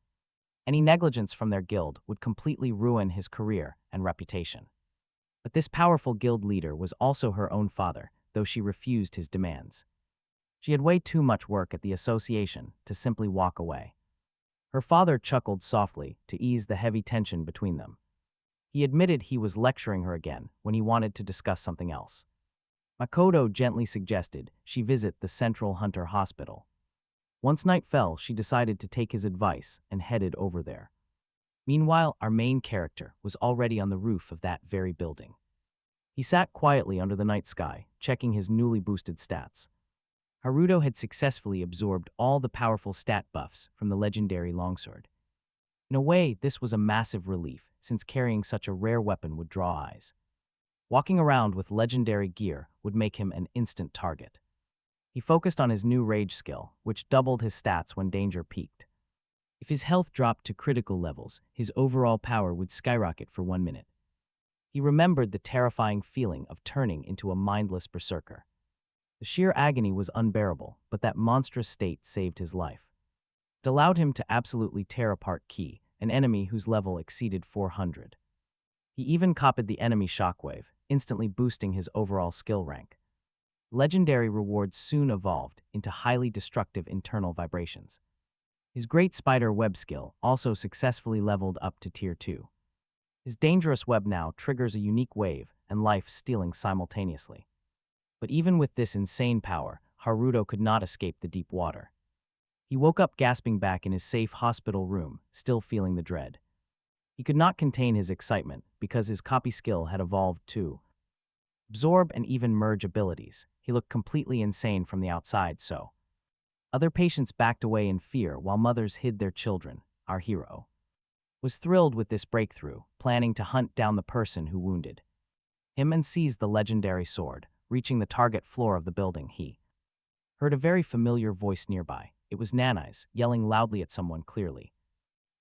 Any negligence from their guild would completely ruin his career and reputation. But this powerful guild leader was also her own father, though she refused his demands. She had way too much work at the association to simply walk away. Her father chuckled softly to ease the heavy tension between them. He admitted he was lecturing her again when he wanted to discuss something else. Makoto gently suggested she visit the Central Hunter Hospital. Once night fell, she decided to take his advice and headed over there. Meanwhile, our main character was already on the roof of that very building. He sat quietly under the night sky, checking his newly boosted stats. Haruto had successfully absorbed all the powerful stat buffs from the legendary longsword. In a way, this was a massive relief, since carrying such a rare weapon would draw eyes. Walking around with legendary gear would make him an instant target. He focused on his new rage skill, which doubled his stats when danger peaked. If his health dropped to critical levels, his overall power would skyrocket for 1 minute. He remembered the terrifying feeling of turning into a mindless berserker. The sheer agony was unbearable, but that monstrous state saved his life. It allowed him to absolutely tear apart Ki, an enemy whose level exceeded 400. He even copied the enemy shockwave, instantly boosting his overall skill rank. Legendary rewards soon evolved into highly destructive internal vibrations. His Great Spider Web skill also successfully leveled up to Tier 2. His dangerous web now triggers a unique wave and life stealing simultaneously. But even with this insane power, Haruto could not escape the deep water. He woke up gasping back in his safe hospital room, still feeling the dread. He could not contain his excitement because his copy skill had evolved to absorb and even merge abilities. He looked completely insane from the outside, so other patients backed away in fear while mothers hid their children. Our hero was thrilled with this breakthrough, planning to hunt down the person who wounded him and seize the legendary sword. Reaching the target floor of the building, he heard a very familiar voice nearby. It was Nanai's, yelling loudly at someone clearly.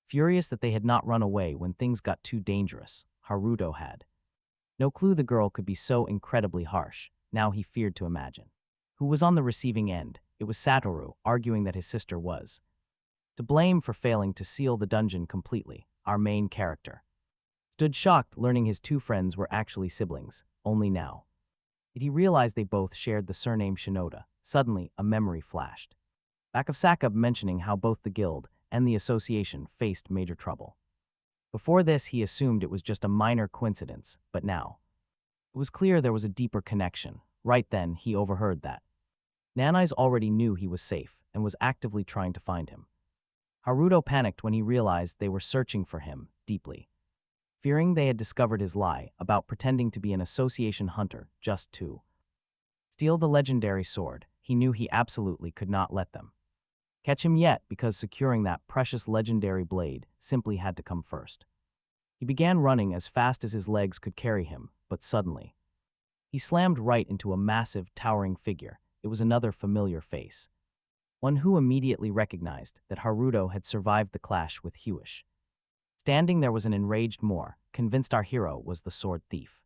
Furious that they had not run away when things got too dangerous, Haruto had no clue the girl could be so incredibly harsh. Now he feared to imagine who was on the receiving end. It was Satoru, arguing that his sister was to blame for failing to seal the dungeon completely. Our main character stood shocked, learning his two friends were actually siblings. Only now did he realize they both shared the surname Shinoda. Suddenly, a memory flashed back of Sakub mentioning how both the guild and the association faced major trouble. Before this, he assumed it was just a minor coincidence, but now it was clear there was a deeper connection. Right then, he overheard that Nanai's already knew he was safe and was actively trying to find him. Haruto panicked when he realized they were searching for him deeply, fearing they had discovered his lie about pretending to be an association hunter just to steal the legendary sword. He knew he absolutely could not let them catch him yet, because securing that precious legendary blade simply had to come first. He began running as fast as his legs could carry him, but suddenly he slammed right into a massive, towering figure. It was another familiar face, one who immediately recognized that Haruto had survived the clash with Huish. Standing there was an enraged Moor, convinced our hero was the sword thief.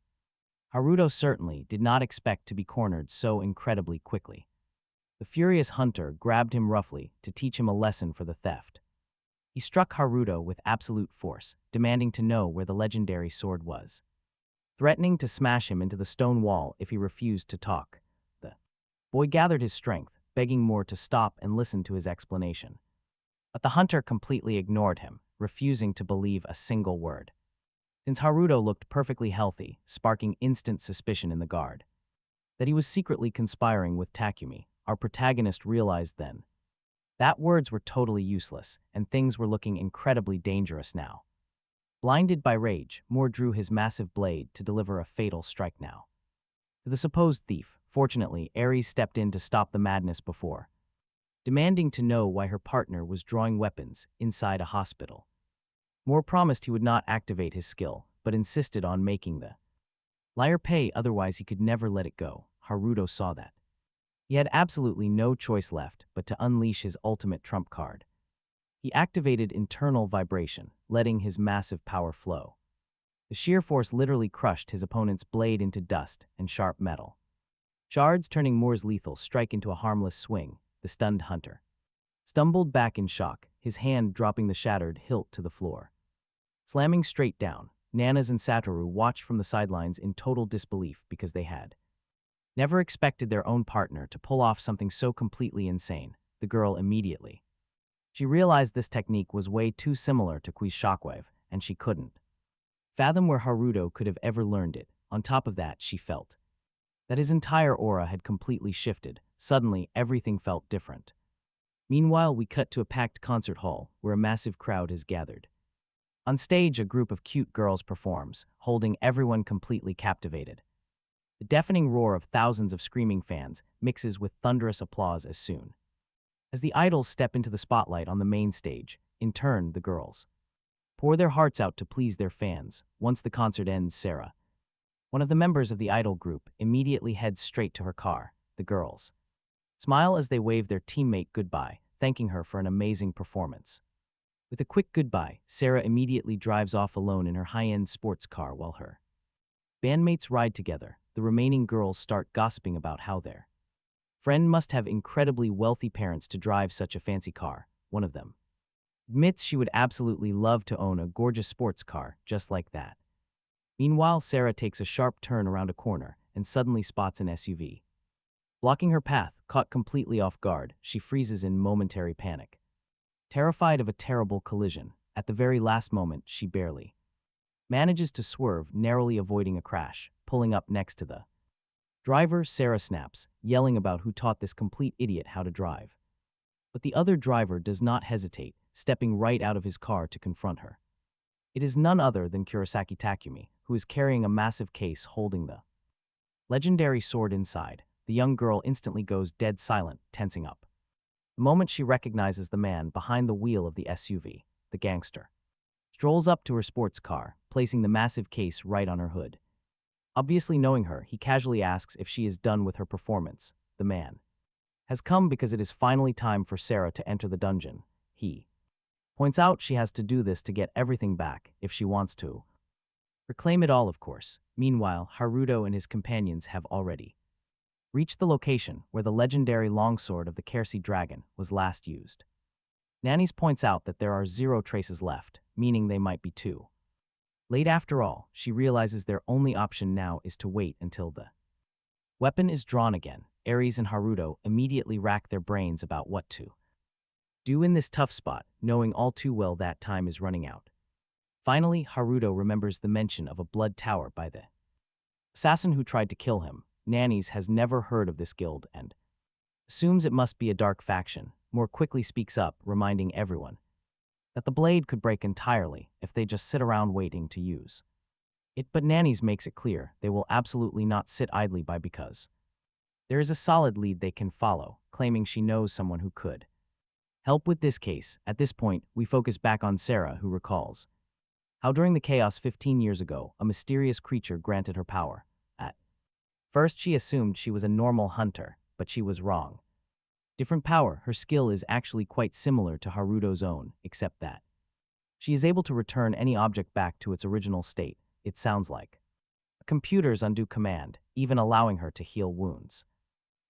Haruto certainly did not expect to be cornered so incredibly quickly. The furious hunter grabbed him roughly to teach him a lesson for the theft. He struck Haruto with absolute force, demanding to know where the legendary sword was, threatening to smash him into the stone wall if he refused to talk. The boy gathered his strength, begging Moore to stop and listen to his explanation. But the hunter completely ignored him, refusing to believe a single word. Since Haruto looked perfectly healthy, sparking instant suspicion in the guard that he was secretly conspiring with Takumi, our protagonist realized then that words were totally useless, and things were looking incredibly dangerous now. Blinded by rage, Moore drew his massive blade to deliver a fatal strike now to the supposed thief. Fortunately, Ares stepped in to stop the madness before demanding to know why her partner was drawing weapons inside a hospital. Moore promised he would not activate his skill, but insisted on making the liar pay, otherwise he could never let it go. Haruto saw that he had absolutely no choice left but to unleash his ultimate trump card. He activated internal vibration, letting his massive power flow. The sheer force literally crushed his opponent's blade into dust and sharp metal shards, turning Moore's lethal strike into a harmless swing. The stunned hunter stumbled back in shock, his hand dropping the shattered hilt to the floor. Slamming straight down, Nanas and Satoru watched from the sidelines in total disbelief, because they had never expected their own partner to pull off something so completely insane. The girl immediately she realized this technique was way too similar to Kui's shockwave, and she couldn't fathom where Haruto could have ever learned it. On top of that, she felt that his entire aura had completely shifted. Suddenly, everything felt different. Meanwhile, we cut to a packed concert hall where a massive crowd has gathered. On stage, a group of cute girls performs, holding everyone completely captivated. The deafening roar of thousands of screaming fans mixes with thunderous applause as soon as the idols step into the spotlight on the main stage. In turn, the girls pour their hearts out to please their fans. Once the concert ends, Sarah, one of the members of the idol group, immediately heads straight to her car. The girls smile as they wave their teammate goodbye, thanking her for an amazing performance. With a quick goodbye, Sarah immediately drives off alone in her high-end sports car while her bandmates ride together. The remaining girls start gossiping about how their friend must have incredibly wealthy parents to drive such a fancy car. One of them admits she would absolutely love to own a gorgeous sports car just like that. Meanwhile, Sarah takes a sharp turn around a corner and suddenly spots an SUV blocking her path. Caught completely off guard, she freezes in momentary panic. Terrified of a terrible collision, at the very last moment, she barely manages to swerve, narrowly avoiding a crash. Pulling up next to the driver, Sarah snaps, yelling about who taught this complete idiot how to drive. But the other driver does not hesitate, stepping right out of his car to confront her. It is none other than Kurosaki Takumi, who is carrying a massive case holding the legendary sword inside. The young girl instantly goes dead silent, tensing up. The moment she recognizes the man behind the wheel of the SUV, the gangster strolls up to her sports car, placing the massive case right on her hood. Obviously knowing her, he casually asks if she is done with her performance. The man has come because it is finally time for Sarah to enter the dungeon. He points out she has to do this to get everything back if she wants to reclaim it all, of course. Meanwhile, Haruto and his companions have already reached the location where the legendary longsword of the Kersi dragon was last used. Nannies points out that there are 0 traces left, meaning they might be too late after all. She realizes their only option now is to wait until the weapon is drawn again. Ares and Haruto immediately rack their brains about what to do in this tough spot, knowing all too well that time is running out. Finally, Haruto remembers the mention of a blood tower by the assassin who tried to kill him. Nannies has never heard of this guild and assumes it must be a dark faction. More quickly speaks up, reminding everyone that the blade could break entirely if they just sit around waiting to use it. But Nannies makes it clear they will absolutely not sit idly by because there is a solid lead they can follow, claiming she knows someone who could help with this case. At this point, we focus back on Sarah, who recalls how during the chaos 15 years ago, a mysterious creature granted her power. At first, she assumed she was a normal hunter, but she was wrong. Different power, her skill is actually quite similar to Haruto's own, except that she is able to return any object back to its original state. It sounds like a computer's undo command, even allowing her to heal wounds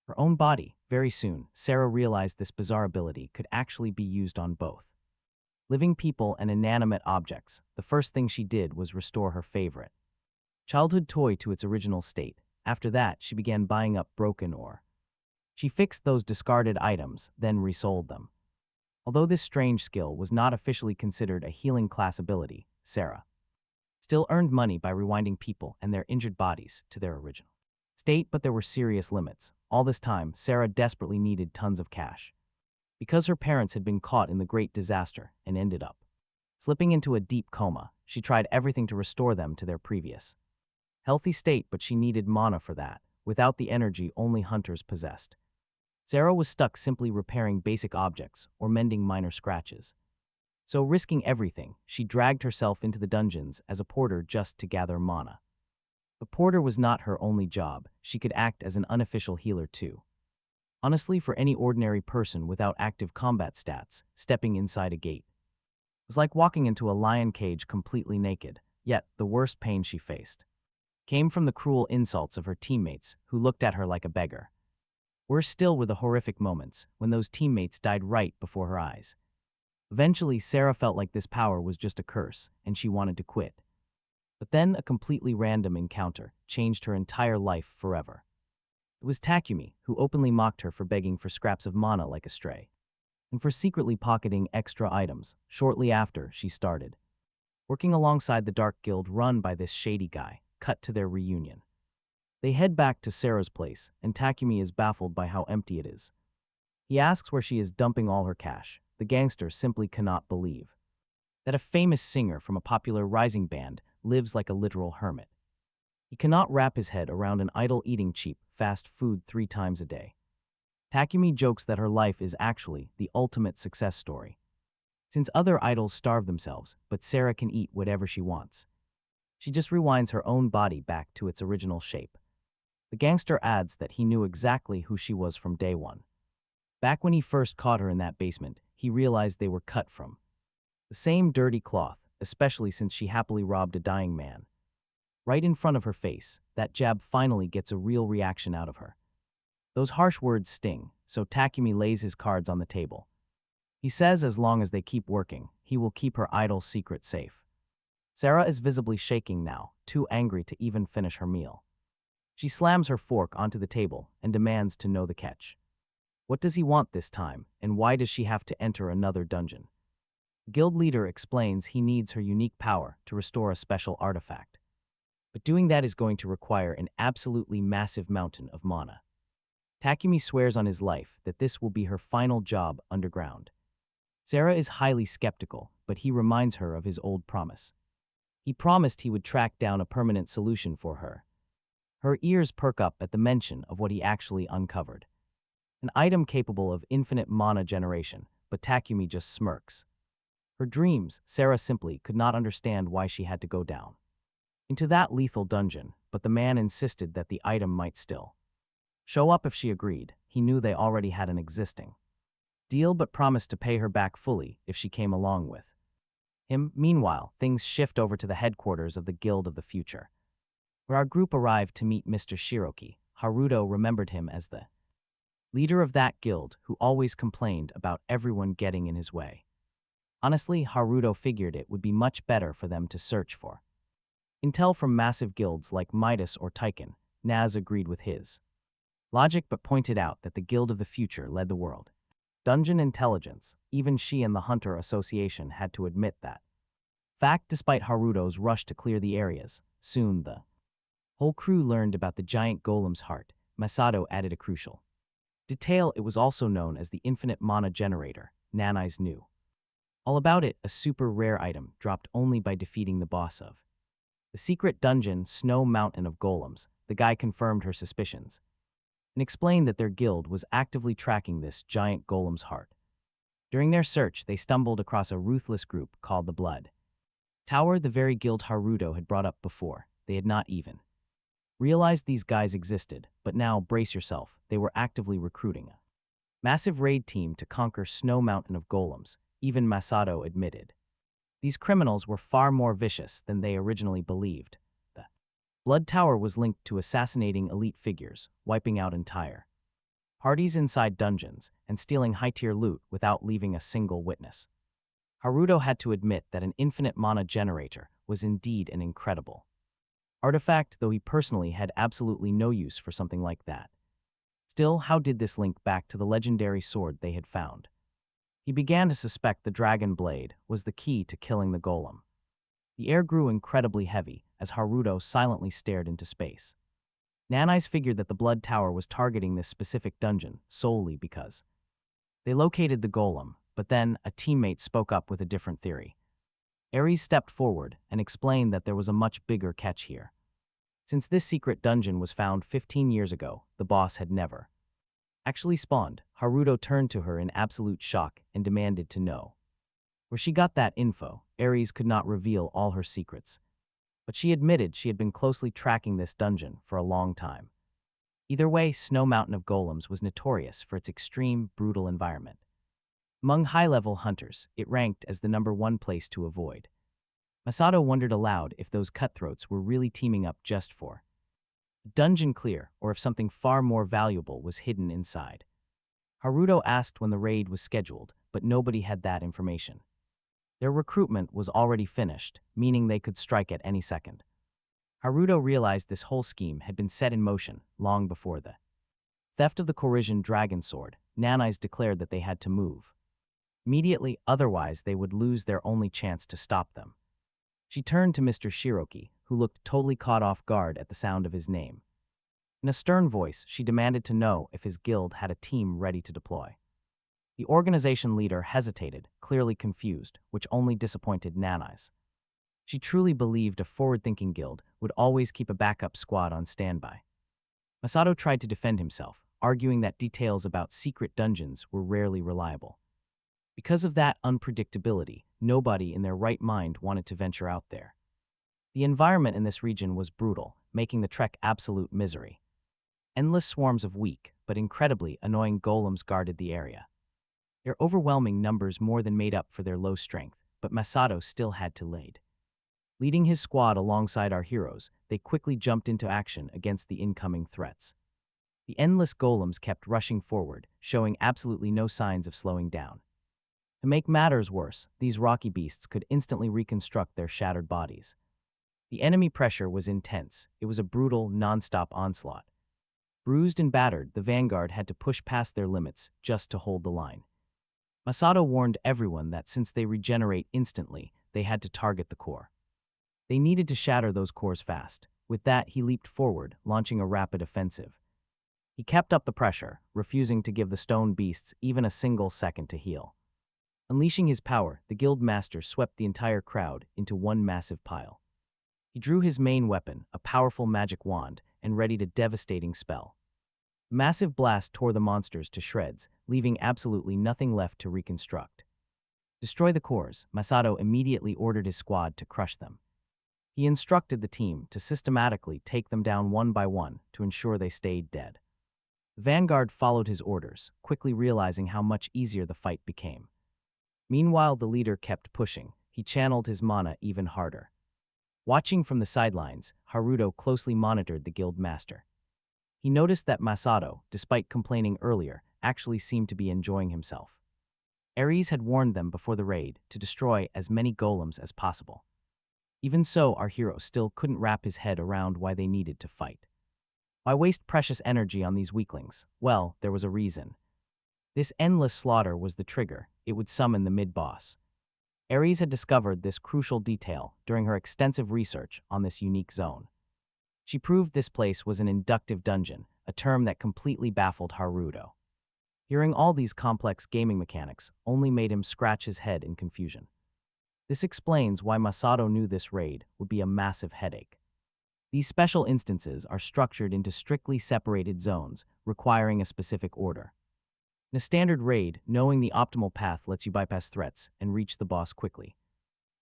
her own body. Very soon, Sarah realized this bizarre ability could actually be used on both living people and inanimate objects. The first thing she did was restore her favorite childhood toy to its original state. After that, she began buying up broken or she fixed those discarded items, then resold them. Although this strange skill was not officially considered a healing class ability, Sarah still earned money by rewinding people and their injured bodies to their original state, but there were serious limits. All this time, Sarah desperately needed tons of cash because her parents had been caught in the Great Disaster and ended up slipping into a deep coma. She tried everything to restore them to their previous healthy state, but she needed mana for that. Without the energy only hunters possessed, Sarah was stuck simply repairing basic objects or mending minor scratches. So, risking everything, she dragged herself into the dungeons as a porter just to gather mana. The porter was not her only job. She could act as an unofficial healer too. Honestly, for any ordinary person without active combat stats, stepping inside a gate was like walking into a lion cage completely naked. Yet, the worst pain she faced came from the cruel insults of her teammates, who looked at her like a beggar. Worse still were the horrific moments when those teammates died right before her eyes. Eventually, Sarah felt like this power was just a curse, and she wanted to quit. But then a completely random encounter changed her entire life forever. It was Takumi, who openly mocked her for begging for scraps of mana like a stray, and for secretly pocketing extra items. Shortly after, she started working alongside the dark guild run by this shady guy. Cut to their reunion. They head back to Sarah's place, and Takumi is baffled by how empty it is. He asks where she is dumping all her cash. The gangster simply cannot believe that a famous singer from a popular rising band lives like a literal hermit. He cannot wrap his head around an idol eating cheap, fast food 3 times a day. Takumi jokes that her life is actually the ultimate success story. Since other idols starve themselves, but Sarah can eat whatever she wants. She just rewinds her own body back to its original shape. The gangster adds that he knew exactly who she was from day one. Back when he first caught her in that basement, he realized they were cut from the same dirty cloth, especially since she happily robbed a dying man. Right in front of her face, that jab finally gets a real reaction out of her. Those harsh words sting, so Takumi lays his cards on the table. He says as long as they keep working, he will keep her idol's secret safe. Sarah is visibly shaking now, too angry to even finish her meal. She slams her fork onto the table and demands to know the catch. What does he want this time, and why does she have to enter another dungeon? The guild leader explains he needs her unique power to restore a special artifact. But doing that is going to require an absolutely massive mountain of mana. Takumi swears on his life that this will be her final job underground. Sarah is highly skeptical, but he reminds her of his old promise. He promised he would track down a permanent solution for her. Her ears perk up at the mention of what he actually uncovered. An item capable of infinite mana generation, but Takumi just smirks. Her dreams, Sarah simply could not understand why she had to go down into that lethal dungeon, but the man insisted that the item might still show up if she agreed. He knew they already had an existing deal but promised to pay her back fully if she came along with him. Meanwhile, things shift over to the headquarters of the Guild of the Future, where our group arrived to meet Mr. Shiroki. Haruto remembered him as the leader of that guild who always complained about everyone getting in his way. Honestly, Haruto figured it would be much better for them to search for intel from massive guilds like Midas or Taiken. Naz agreed with his logic but pointed out that the Guild of the Future led the world dungeon intelligence. Even she and the Hunter Association had to admit that fact despite Haruto's rush to clear the areas. Soon the whole crew learned about the giant golem's heart. Masato added a crucial detail: it was also known as the infinite mana generator. Nanai's knew all about it, a super rare item dropped only by defeating the boss of the secret dungeon, Snow Mountain of Golems. The guy confirmed her suspicions and explained that their guild was actively tracking this giant golem's heart. During their search, they stumbled across a ruthless group called the Blood Tower, the very guild Haruto had brought up before. They had not even realized these guys existed, but now, brace yourself, they were actively recruiting a massive raid team to conquer Snow Mountain of Golems. Even Masato admitted these criminals were far more vicious than they originally believed. The Blood Tower was linked to assassinating elite figures, wiping out entire parties inside dungeons, and stealing high-tier loot without leaving a single witness. Haruto had to admit that an infinite mana generator was indeed an incredible artifact, though he personally had absolutely no use for something like that. Still, how did this link back to the legendary sword they had found? He began to suspect the dragon blade was the key to killing the golem. The air grew incredibly heavy as Haruto silently stared into space. Nanai's figured that the Blood Tower was targeting this specific dungeon solely because they located the golem, but then a teammate spoke up with a different theory. Ares stepped forward and explained that there was a much bigger catch here. Since this secret dungeon was found 15 years ago, the boss had never actually spawned. Haruto turned to her in absolute shock and demanded to know where she got that info. Ares could not reveal all her secrets, but she admitted she had been closely tracking this dungeon for a long time. Either way, Snow Mountain of Golems was notorious for its extreme, brutal environment. Among high-level hunters, it ranked as the #1 place to avoid. Masato wondered aloud if those cutthroats were really teaming up just for dungeon clear, or if something far more valuable was hidden inside. Haruto asked when the raid was scheduled, but nobody had that information. Their recruitment was already finished, meaning they could strike at any second. Haruto realized this whole scheme had been set in motion long before the theft of the Corisian dragon sword. Nanai's declared that they had to move immediately, otherwise they would lose their only chance to stop them. She turned to Mr. Shiroki, who looked totally caught off guard at the sound of his name. In a stern voice, she demanded to know if his guild had a team ready to deploy. The organization leader hesitated, clearly confused, which only disappointed Nanai's. She truly believed a forward-thinking guild would always keep a backup squad on standby. Masato tried to defend himself, arguing that details about secret dungeons were rarely reliable. Because of that unpredictability, nobody in their right mind wanted to venture out there. The environment in this region was brutal, making the trek absolute misery. Endless swarms of weak, but incredibly annoying golems guarded the area. Their overwhelming numbers more than made up for their low strength, but Masato still had to lead. Leading his squad alongside our heroes, they quickly jumped into action against the incoming threats. The endless golems kept rushing forward, showing absolutely no signs of slowing down. To make matters worse, these rocky beasts could instantly reconstruct their shattered bodies. The enemy pressure was intense. It was a brutal, non-stop onslaught. Bruised and battered, the vanguard had to push past their limits just to hold the line. Masato warned everyone that since they regenerate instantly, they had to target the core. They needed to shatter those cores fast. With that, he leaped forward, launching a rapid offensive. He kept up the pressure, refusing to give the stone beasts even a single second to heal. Unleashing his power, the guild master swept the entire crowd into one massive pile. He drew his main weapon, a powerful magic wand, and readied a devastating spell. A massive blast tore the monsters to shreds, leaving absolutely nothing left to reconstruct. Destroy the cores, Masato immediately ordered his squad to crush them. He instructed the team to systematically take them down one by one to ensure they stayed dead. The vanguard followed his orders, quickly realizing how much easier the fight became. Meanwhile, the leader kept pushing. He channeled his mana even harder. Watching from the sidelines, Haruto closely monitored the guild master. He noticed that Masato, despite complaining earlier, actually seemed to be enjoying himself. Ares had warned them before the raid to destroy as many golems as possible. Even so, our hero still couldn't wrap his head around why they needed to fight. Why waste precious energy on these weaklings? Well, there was a reason. This endless slaughter was the trigger. It would summon the mid-boss. Ares had discovered this crucial detail during her extensive research on this unique zone. She proved this place was an inductive dungeon, a term that completely baffled Haruto. Hearing all these complex gaming mechanics only made him scratch his head in confusion. This explains why Masato knew this raid would be a massive headache. These special instances are structured into strictly separated zones, requiring a specific order. In a standard raid, knowing the optimal path lets you bypass threats and reach the boss quickly.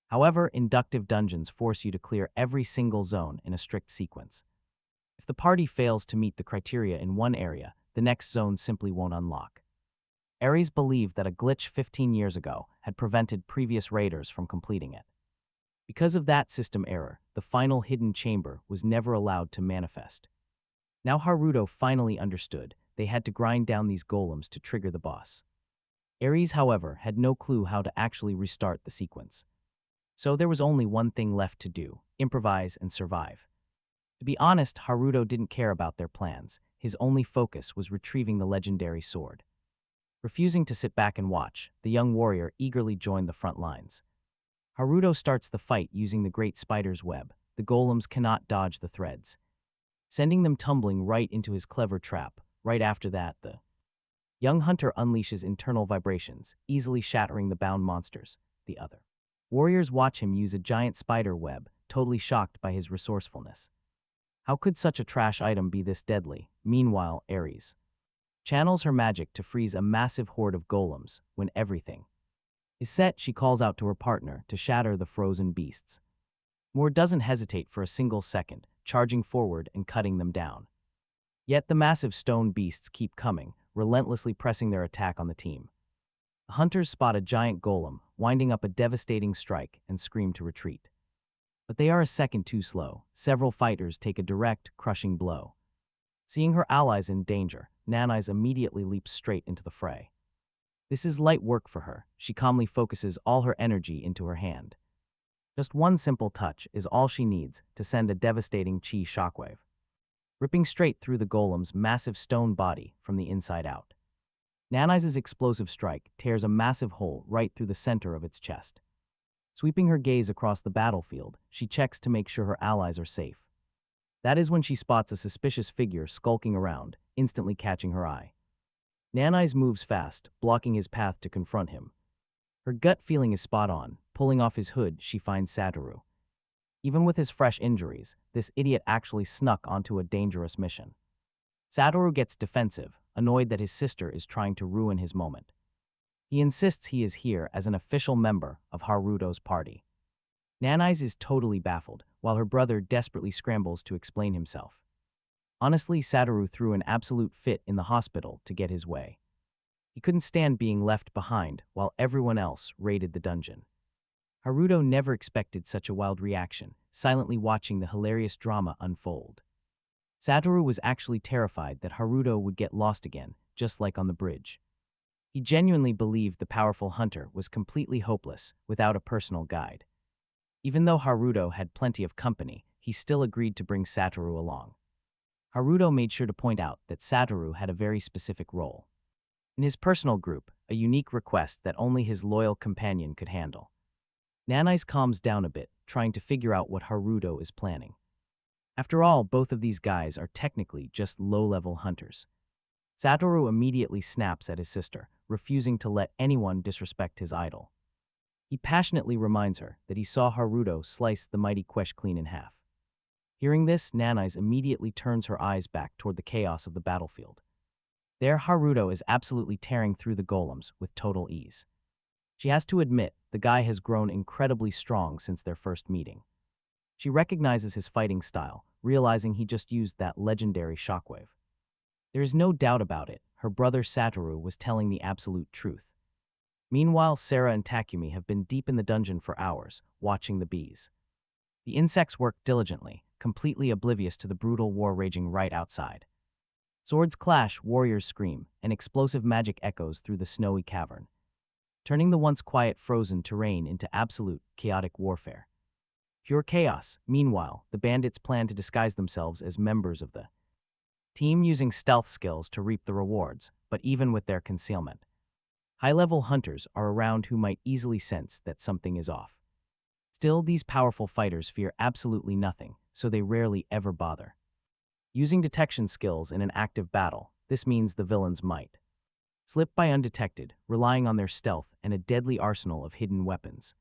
However, inductive dungeons force you to clear every single zone in a strict sequence. If the party fails to meet the criteria in one area, the next zone simply won't unlock. Ares believed that a glitch 15 years ago had prevented previous raiders from completing it. Because of that system error, the final hidden chamber was never allowed to manifest. Now Haruto finally understood. They had to grind down these golems to trigger the boss. Ares, however, had no clue how to actually restart the sequence. So there was only one thing left to do: improvise and survive. To be honest, Haruto didn't care about their plans. His only focus was retrieving the legendary sword. Refusing to sit back and watch, the young warrior eagerly joined the front lines. Haruto starts the fight using the great spider's web. The golems cannot dodge the threads, sending them tumbling right into his clever trap. Right after that, the young hunter unleashes internal vibrations, easily shattering the bound monsters. The other warriors watch him use a giant spider web, totally shocked by his resourcefulness. How could such a trash item be this deadly? Meanwhile, Ares channels her magic to freeze a massive horde of golems. When everything is set, she calls out to her partner to shatter the frozen beasts. Moore doesn't hesitate for a single second, charging forward and cutting them down. Yet the massive stone beasts keep coming, relentlessly pressing their attack on the team. The hunters spot a giant golem, winding up a devastating strike, and scream to retreat. But they are a second too slow. Several fighters take a direct, crushing blow. Seeing her allies in danger, Nanais immediately leaps straight into the fray. This is light work for her. She calmly focuses all her energy into her hand. Just one simple touch is all she needs to send a devastating chi shockwave, ripping straight through the golem's massive stone body from the inside out. Nanais' explosive strike tears a massive hole right through the center of its chest. Sweeping her gaze across the battlefield, she checks to make sure her allies are safe. That is when she spots a suspicious figure skulking around, instantly catching her eye. Nanais moves fast, blocking his path to confront him. Her gut feeling is spot on. Pulling off his hood, she finds Satoru. Even with his fresh injuries, this idiot actually snuck onto a dangerous mission. Satoru gets defensive, annoyed that his sister is trying to ruin his moment. He insists he is here as an official member of Haruto's party. Nanise is totally baffled, while her brother desperately scrambles to explain himself. Honestly, Satoru threw an absolute fit in the hospital to get his way. He couldn't stand being left behind while everyone else raided the dungeon. Haruto never expected such a wild reaction, silently watching the hilarious drama unfold. Satoru was actually terrified that Haruto would get lost again, just like on the bridge. He genuinely believed the powerful hunter was completely hopeless without a personal guide. Even though Haruto had plenty of company, he still agreed to bring Satoru along. Haruto made sure to point out that Satoru had a very specific role. In his personal group, a unique request that only his loyal companion could handle. Nanise calms down a bit, trying to figure out what Haruto is planning. After all, both of these guys are technically just low-level hunters. Satoru immediately snaps at his sister, refusing to let anyone disrespect his idol. He passionately reminds her that he saw Haruto slice the mighty Quesh clean in half. Hearing this, Nanise immediately turns her eyes back toward the chaos of the battlefield. There, Haruto is absolutely tearing through the golems with total ease. She has to admit, the guy has grown incredibly strong since their first meeting. She recognizes his fighting style, realizing he just used that legendary shockwave. There is no doubt about it, her brother Satoru was telling the absolute truth. Meanwhile, Sarah and Takumi have been deep in the dungeon for hours, watching the bees. The insects work diligently, completely oblivious to the brutal war raging right outside. Swords clash, warriors scream, and explosive magic echoes through the snowy cavern, turning the once quiet frozen terrain into absolute, chaotic warfare. Pure chaos. Meanwhile, the bandits plan to disguise themselves as members of the team, using stealth skills to reap the rewards, but even with their concealment, high-level hunters are around who might easily sense that something is off. Still, these powerful fighters fear absolutely nothing, so they rarely ever bother. Using detection skills in an active battle, this means the villains might slip by undetected, relying on their stealth and a deadly arsenal of hidden weapons.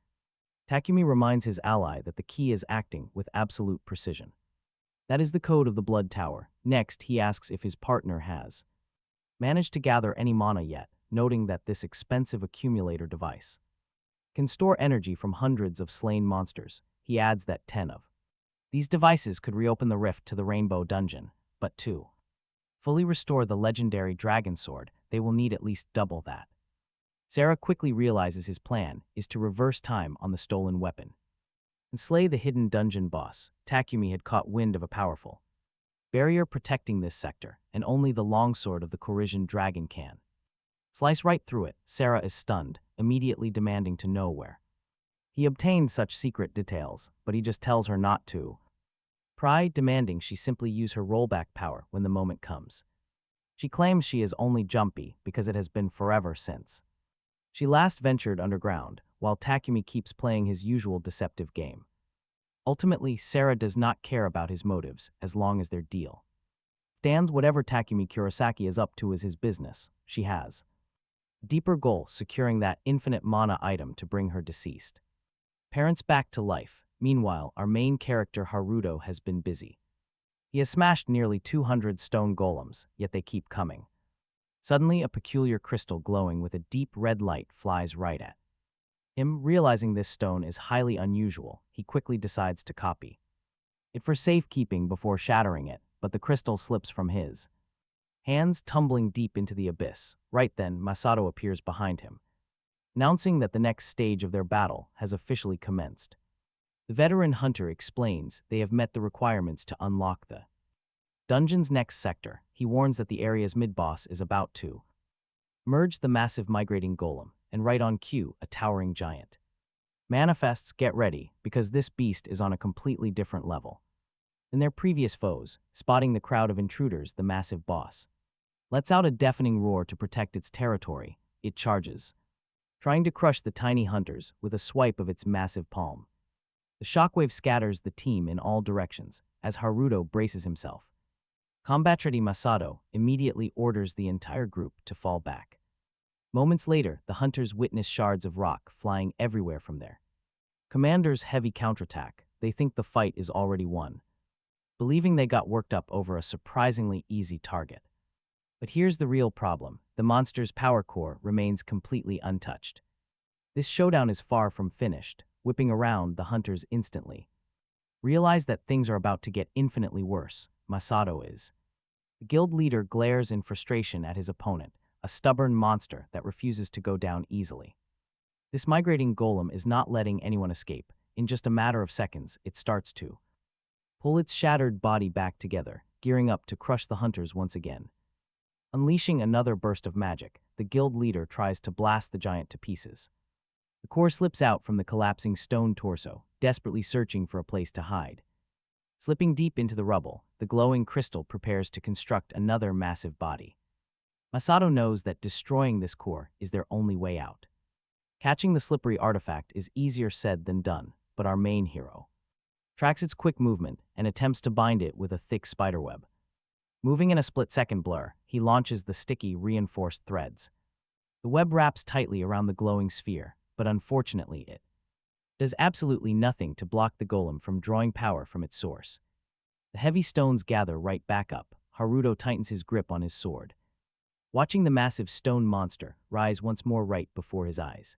Takumi reminds his ally that the key is acting with absolute precision. That is the code of the Blood Tower. Next, he asks if his partner has managed to gather any mana yet, noting that this expensive accumulator device can store energy from hundreds of slain monsters. He adds that 10 of these devices could reopen the rift to the Rainbow Dungeon, but to fully restore the legendary Dragon Sword, they will need at least double that. Sarah quickly realizes his plan is to reverse time on the stolen weapon and slay the hidden dungeon boss. Takumi had caught wind of a powerful barrier protecting this sector, and only the longsword of the Corisian dragon can slice right through it. Sarah is stunned, immediately demanding to know where he obtained such secret details, but he just tells her not to pry, demanding she simply use her rollback power when the moment comes. She claims she is only jumpy because it has been forever since she last ventured underground, while Takumi keeps playing his usual deceptive game. Ultimately, Sarah does not care about his motives as long as their deal stands. Whatever Takumi Kurosaki is up to is his business. She has deeper goal, securing that infinite mana item to bring her deceased parents back to life. Meanwhile, our main character Haruto has been busy. He has smashed nearly 200 stone golems, yet they keep coming. Suddenly, a peculiar crystal glowing with a deep red light flies right at him. Realizing this stone is highly unusual, he quickly decides to copy it for safekeeping before shattering it, but the crystal slips from his hands, tumbling deep into the abyss. Right then, Masato appears behind him, announcing that the next stage of their battle has officially commenced. The veteran hunter explains they have met the requirements to unlock the dungeon's next sector. He warns that the area's mid-boss is about to merge the massive migrating golem, and right on cue, a towering giant manifests. Get ready, because this beast is on a completely different level than their previous foes. Spotting the crowd of intruders, the massive boss lets out a deafening roar to protect its territory. It charges, trying to crush the tiny hunters with a swipe of its massive palm. The shockwave scatters the team in all directions as Haruto braces himself. Combat-ready Masato immediately orders the entire group to fall back. Moments later, the hunters witness shards of rock flying everywhere from their commander's heavy counterattack. They think the fight is already won, believing they got worked up over a surprisingly easy target. But here's the real problem. The monster's power core remains completely untouched. This showdown is far from finished, whipping around the hunters instantly. Realize that things are about to get infinitely worse. Masato is. The guild leader glares in frustration at his opponent, a stubborn monster that refuses to go down easily. This migrating golem is not letting anyone escape. In just a matter of seconds, it starts to pull its shattered body back together, gearing up to crush the hunters once again. Unleashing another burst of magic, the guild leader tries to blast the giant to pieces. The core slips out from the collapsing stone torso, desperately searching for a place to hide. Slipping deep into the rubble, the glowing crystal prepares to construct another massive body. Masato knows that destroying this core is their only way out. Catching the slippery artifact is easier said than done, but our main hero tracks its quick movement and attempts to bind it with a thick spiderweb. Moving in a split-second blur, he launches the sticky, reinforced threads. The web wraps tightly around the glowing sphere, but unfortunately it does absolutely nothing to block the golem from drawing power from its source. The heavy stones gather right back up. Haruto tightens his grip on his sword, watching the massive stone monster rise once more right before his eyes.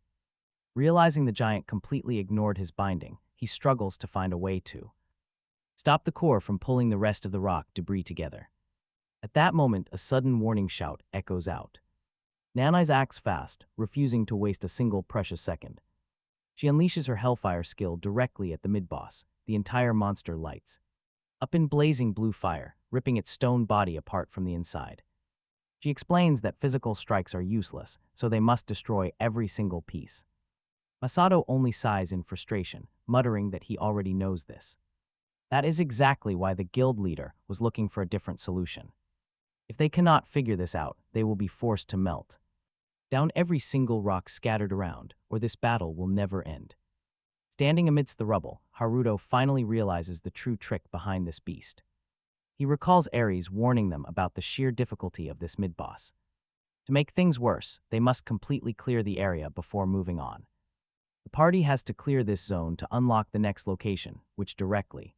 Realizing the giant completely ignored his binding, he struggles to find a way to stop the core from pulling the rest of the rock debris together. At that moment, a sudden warning shout echoes out. Nanai's acts fast, refusing to waste a single precious second. She unleashes her Hellfire skill directly at the mid-boss. The entire monster lights up in blazing blue fire, ripping its stone body apart from the inside. She explains that physical strikes are useless, so they must destroy every single piece. Masato only sighs in frustration, muttering that he already knows this. That is exactly why the guild leader was looking for a different solution. If they cannot figure this out, they will be forced to melt down every single rock scattered around, or this battle will never end. Standing amidst the rubble, Haruto finally realizes the true trick behind this beast. He recalls Ares warning them about the sheer difficulty of this mid-boss. To make things worse, they must completely clear the area before moving on. The party has to clear this zone to unlock the next location, which directly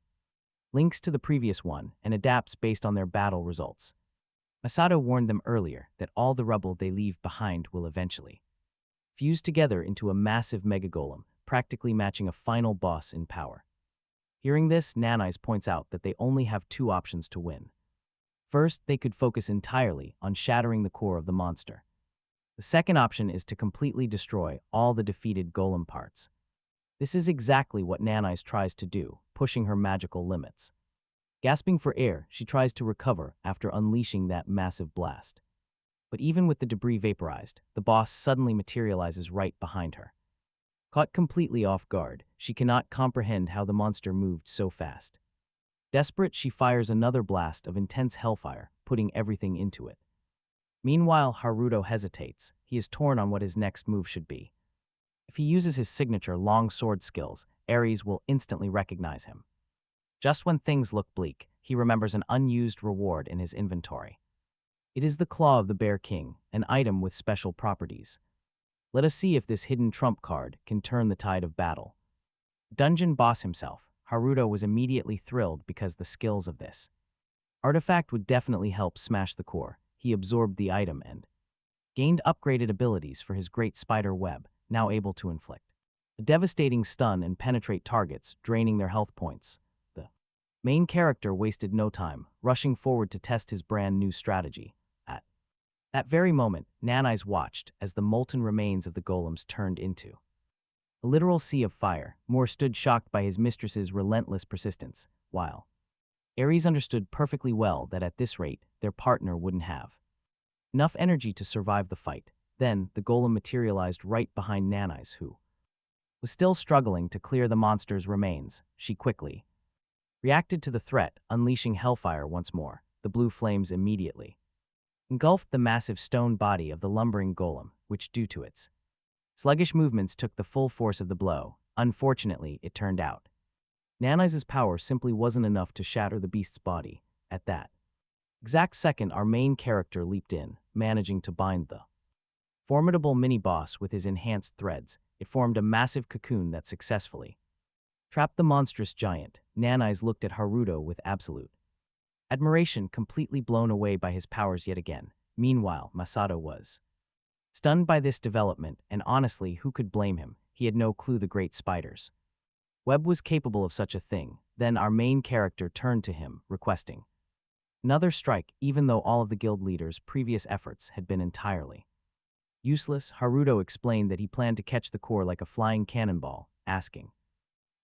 links to the previous one and adapts based on their battle results. Masato warned them earlier that all the rubble they leave behind will eventually fuse together into a massive mega-golem, practically matching a final boss in power. Hearing this, Nanais points out that they only have two options to win. First, they could focus entirely on shattering the core of the monster. The second option is to completely destroy all the defeated golem parts. This is exactly what Nanais tries to do, pushing her magical limits. Gasping for air, she tries to recover after unleashing that massive blast. But even with the debris vaporized, the boss suddenly materializes right behind her. Caught completely off guard, she cannot comprehend how the monster moved so fast. Desperate, she fires another blast of intense hellfire, putting everything into it. Meanwhile, Haruto hesitates. He is torn on what his next move should be. If he uses his signature long sword skills, Ares will instantly recognize him. Just when things look bleak, he remembers an unused reward in his inventory. It is the Claw of the Bear King, an item with special properties. Let us see if this hidden trump card can turn the tide of battle. Dungeon boss himself, Haruto was immediately thrilled because the skills of this artifact would definitely help smash the core. He absorbed the item and gained upgraded abilities for his great spider web, now able to inflict a devastating stun and penetrate targets, draining their health points. The main character wasted no time, rushing forward to test his brand new strategy. At that very moment, Nanais watched as the molten remains of the golems turned into a literal sea of fire. Moore stood shocked by his mistress's relentless persistence, while Ares understood perfectly well that at this rate, their partner wouldn't have enough energy to survive the fight. Then, the golem materialized right behind Nanais, who was still struggling to clear the monster's remains. She quickly reacted to the threat, unleashing hellfire once more. The blue flames immediately engulfed the massive stone body of the lumbering golem, which, due to its sluggish movements, took the full force of the blow. Unfortunately, it turned out Nanais's power simply wasn't enough to shatter the beast's body. At that exact second, our main character leaped in, managing to bind the formidable mini-boss with his enhanced threads. It formed a massive cocoon that successfully trapped the monstrous giant. Nanais looked at Haruto with absolute admiration, completely blown away by his powers yet again. Meanwhile, Masato was stunned by this development, and honestly, who could blame him? He had no clue the great spider's web was capable of such a thing. Then our main character turned to him, requesting another strike, even though all of the guild leaders' previous efforts had been entirely useless. Haruto explained that he planned to catch the core like a flying cannonball, asking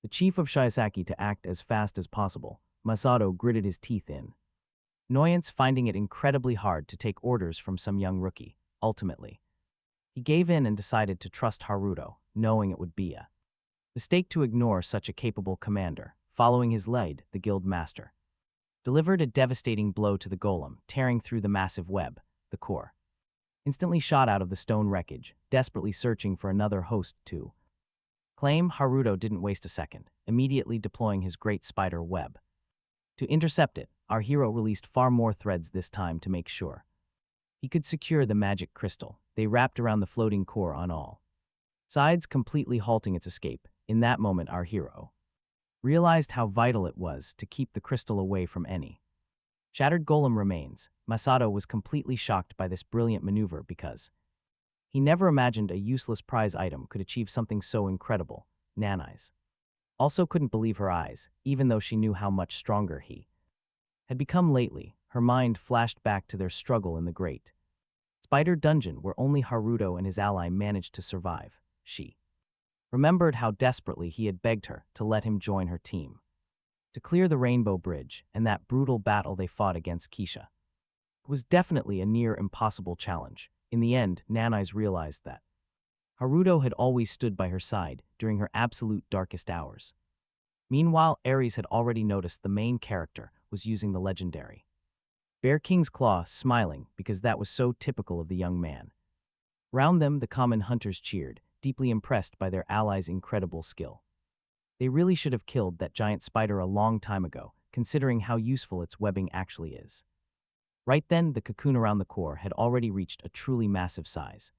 the chief of Shiosaki to act as fast as possible. Masato gritted his teeth in annoyance, finding it incredibly hard to take orders from some young rookie. Ultimately, he gave in and decided to trust Haruto, knowing it would be a mistake to ignore such a capable commander. Following his lead, the guild master delivered a devastating blow to the golem, tearing through the massive web. The core instantly shot out of the stone wreckage, desperately searching for another host to claim. Haruto didn't waste a second, immediately deploying his great spider web to intercept it. Our hero released far more threads this time to make sure he could secure the magic crystal. They wrapped around the floating core on all sides, completely halting its escape. In that moment, our hero realized how vital it was to keep the crystal away from any shattered golem remains. Masato was completely shocked by this brilliant maneuver because he never imagined a useless prize item could achieve something so incredible. Nanai's also couldn't believe her eyes, even though she knew how much stronger he had become lately. Her mind flashed back to their struggle in the great spider dungeon where only Haruto and his ally managed to survive. She remembered how desperately he had begged her to let him join her team to clear the Rainbow Bridge, and that brutal battle they fought against Keisha. It was definitely a near impossible challenge. In the end, Nanai's realized that Haruto had always stood by her side during her absolute darkest hours. Meanwhile, Ares had already noticed the main character was using the legendary Bear King's Claw, smiling because that was so typical of the young man. Round them, the common hunters cheered, deeply impressed by their allies' incredible skill. They really should have killed that giant spider a long time ago, considering how useful its webbing actually is. Right then, the cocoon around the core had already reached a truly massive size.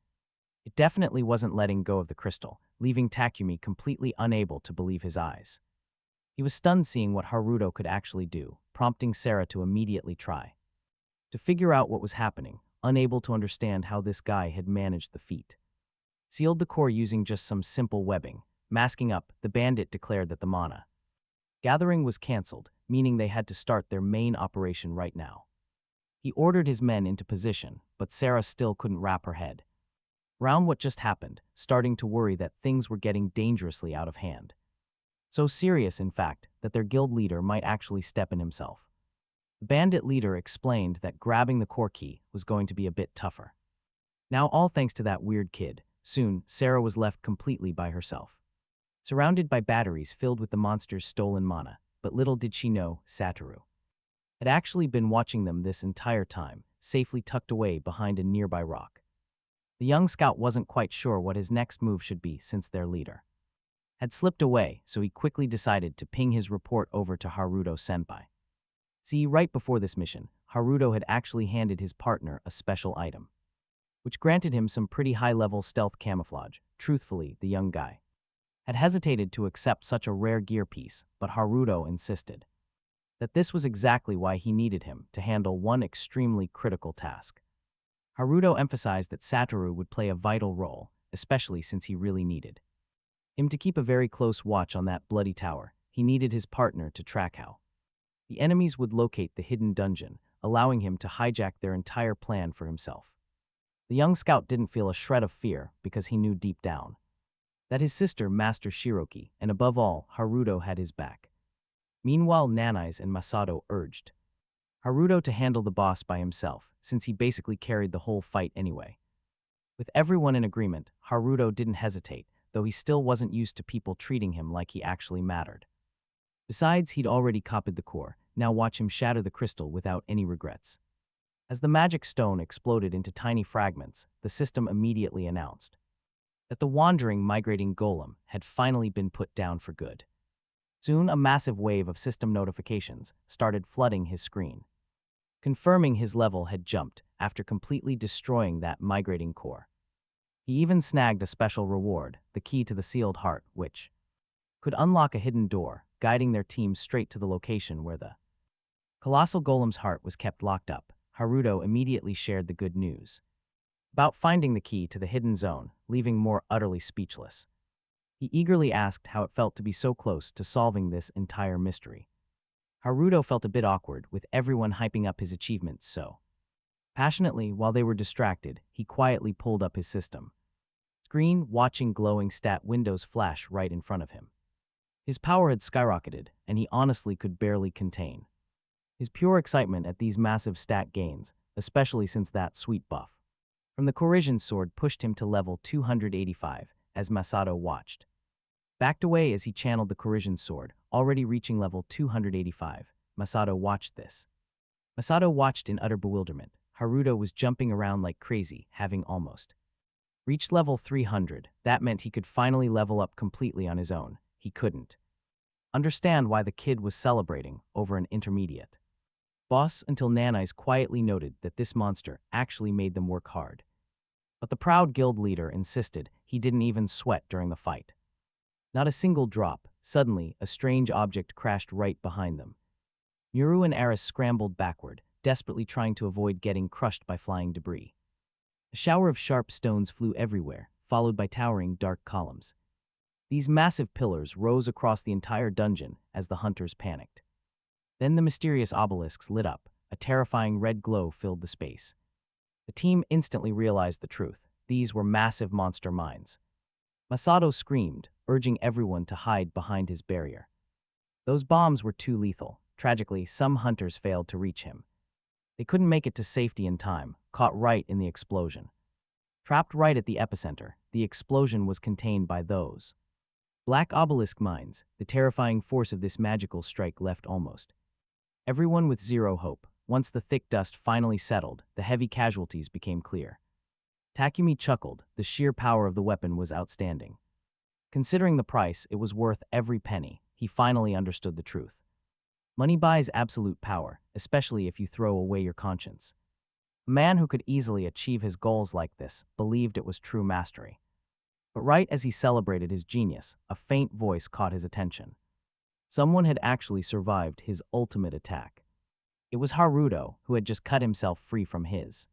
It definitely wasn't letting go of the crystal, leaving Takumi completely unable to believe his eyes. He was stunned seeing what Haruto could actually do, prompting Sarah to immediately try to figure out what was happening, unable to understand how this guy had managed the feat. Sealed the core using just some simple webbing. Masking up, the bandit declared that the mana gathering was cancelled, meaning they had to start their main operation right now. He ordered his men into position, but Sarah still couldn't wrap her head around what just happened, starting to worry that things were getting dangerously out of hand. So serious, in fact, that their guild leader might actually step in himself. The bandit leader explained that grabbing the core key was going to be a bit tougher. Now, all thanks to that weird kid. Soon, Sarah was left completely by herself, surrounded by batteries filled with the monster's stolen mana. But little did she know, Satoru had actually been watching them this entire time, safely tucked away behind a nearby rock. The young scout wasn't quite sure what his next move should be since their leader had slipped away, so he quickly decided to ping his report over to Haruto-senpai. See, right before this mission, Haruto had actually handed his partner a special item, which granted him some pretty high-level stealth camouflage. Truthfully, the young guy had hesitated to accept such a rare gear piece, but Haruto insisted that this was exactly why he needed him to handle one extremely critical task. Haruto emphasized that Satoru would play a vital role, especially since he really needed him to keep a very close watch on that bloody tower. He needed his partner to track how the enemies would locate the hidden dungeon, allowing him to hijack their entire plan for himself. The young scout didn't feel a shred of fear because he knew deep down that his sister, Master Shiroki, and above all, Haruto had his back. Meanwhile, Nanai's and Masato urged Haruto to handle the boss by himself, since he basically carried the whole fight anyway. With everyone in agreement, Haruto didn't hesitate, though he still wasn't used to people treating him like he actually mattered. Besides, he'd already copied the core. Now watch him shatter the crystal without any regrets. As the magic stone exploded into tiny fragments, the system immediately announced that the wandering, migrating golem had finally been put down for good. Soon, a massive wave of system notifications started flooding his screen, confirming his level had jumped after completely destroying that migrating core. He even snagged a special reward, the key to the sealed heart, which could unlock a hidden door, guiding their team straight to the location where the colossal golem's heart was kept locked up. Haruto immediately shared the good news about finding the key to the hidden zone, leaving more utterly speechless. He eagerly asked how it felt to be so close to solving this entire mystery. Haruto felt a bit awkward, with everyone hyping up his achievements so passionately. While they were distracted, he quietly pulled up his system screen, watching glowing stat windows flash right in front of him. His power had skyrocketed, and he honestly could barely contain his pure excitement at these massive stat gains, especially since that sweet buff from the Corrosion sword pushed him to level 285 as Masato watched. Backed away as he channeled the Corrosion sword, already reaching level 285. Masato watched this. Masato watched in utter bewilderment. Haruto was jumping around like crazy, having almost reached level 300. That meant he could finally level up completely on his own. He couldn't understand why the kid was celebrating over an intermediate boss until Nanai's quietly noted that this monster actually made them work hard. But the proud guild leader insisted he didn't even sweat during the fight. Not a single drop. Suddenly, a strange object crashed right behind them. Miru and Eris scrambled backward, desperately trying to avoid getting crushed by flying debris. A shower of sharp stones flew everywhere, followed by towering dark columns. These massive pillars rose across the entire dungeon as the hunters panicked. Then the mysterious obelisks lit up. A terrifying red glow filled the space. The team instantly realized the truth. These were massive monster mines. Masato screamed, urging everyone to hide behind his barrier. Those bombs were too lethal. Tragically, some hunters failed to reach him. They couldn't make it to safety in time, caught right in the explosion. Trapped right at the epicenter, the explosion was contained by those black obelisk mines. The terrifying force of this magical strike left almost everyone with zero hope. Once the thick dust finally settled, the heavy casualties became clear. Takumi chuckled. The sheer power of the weapon was outstanding. Considering the price, it was worth every penny. He finally understood the truth. Money buys absolute power, especially if you throw away your conscience. A man who could easily achieve his goals like this believed it was true mastery. But right as he celebrated his genius, a faint voice caught his attention. Someone had actually survived his ultimate attack. It was Haruto, who had just cut himself free from his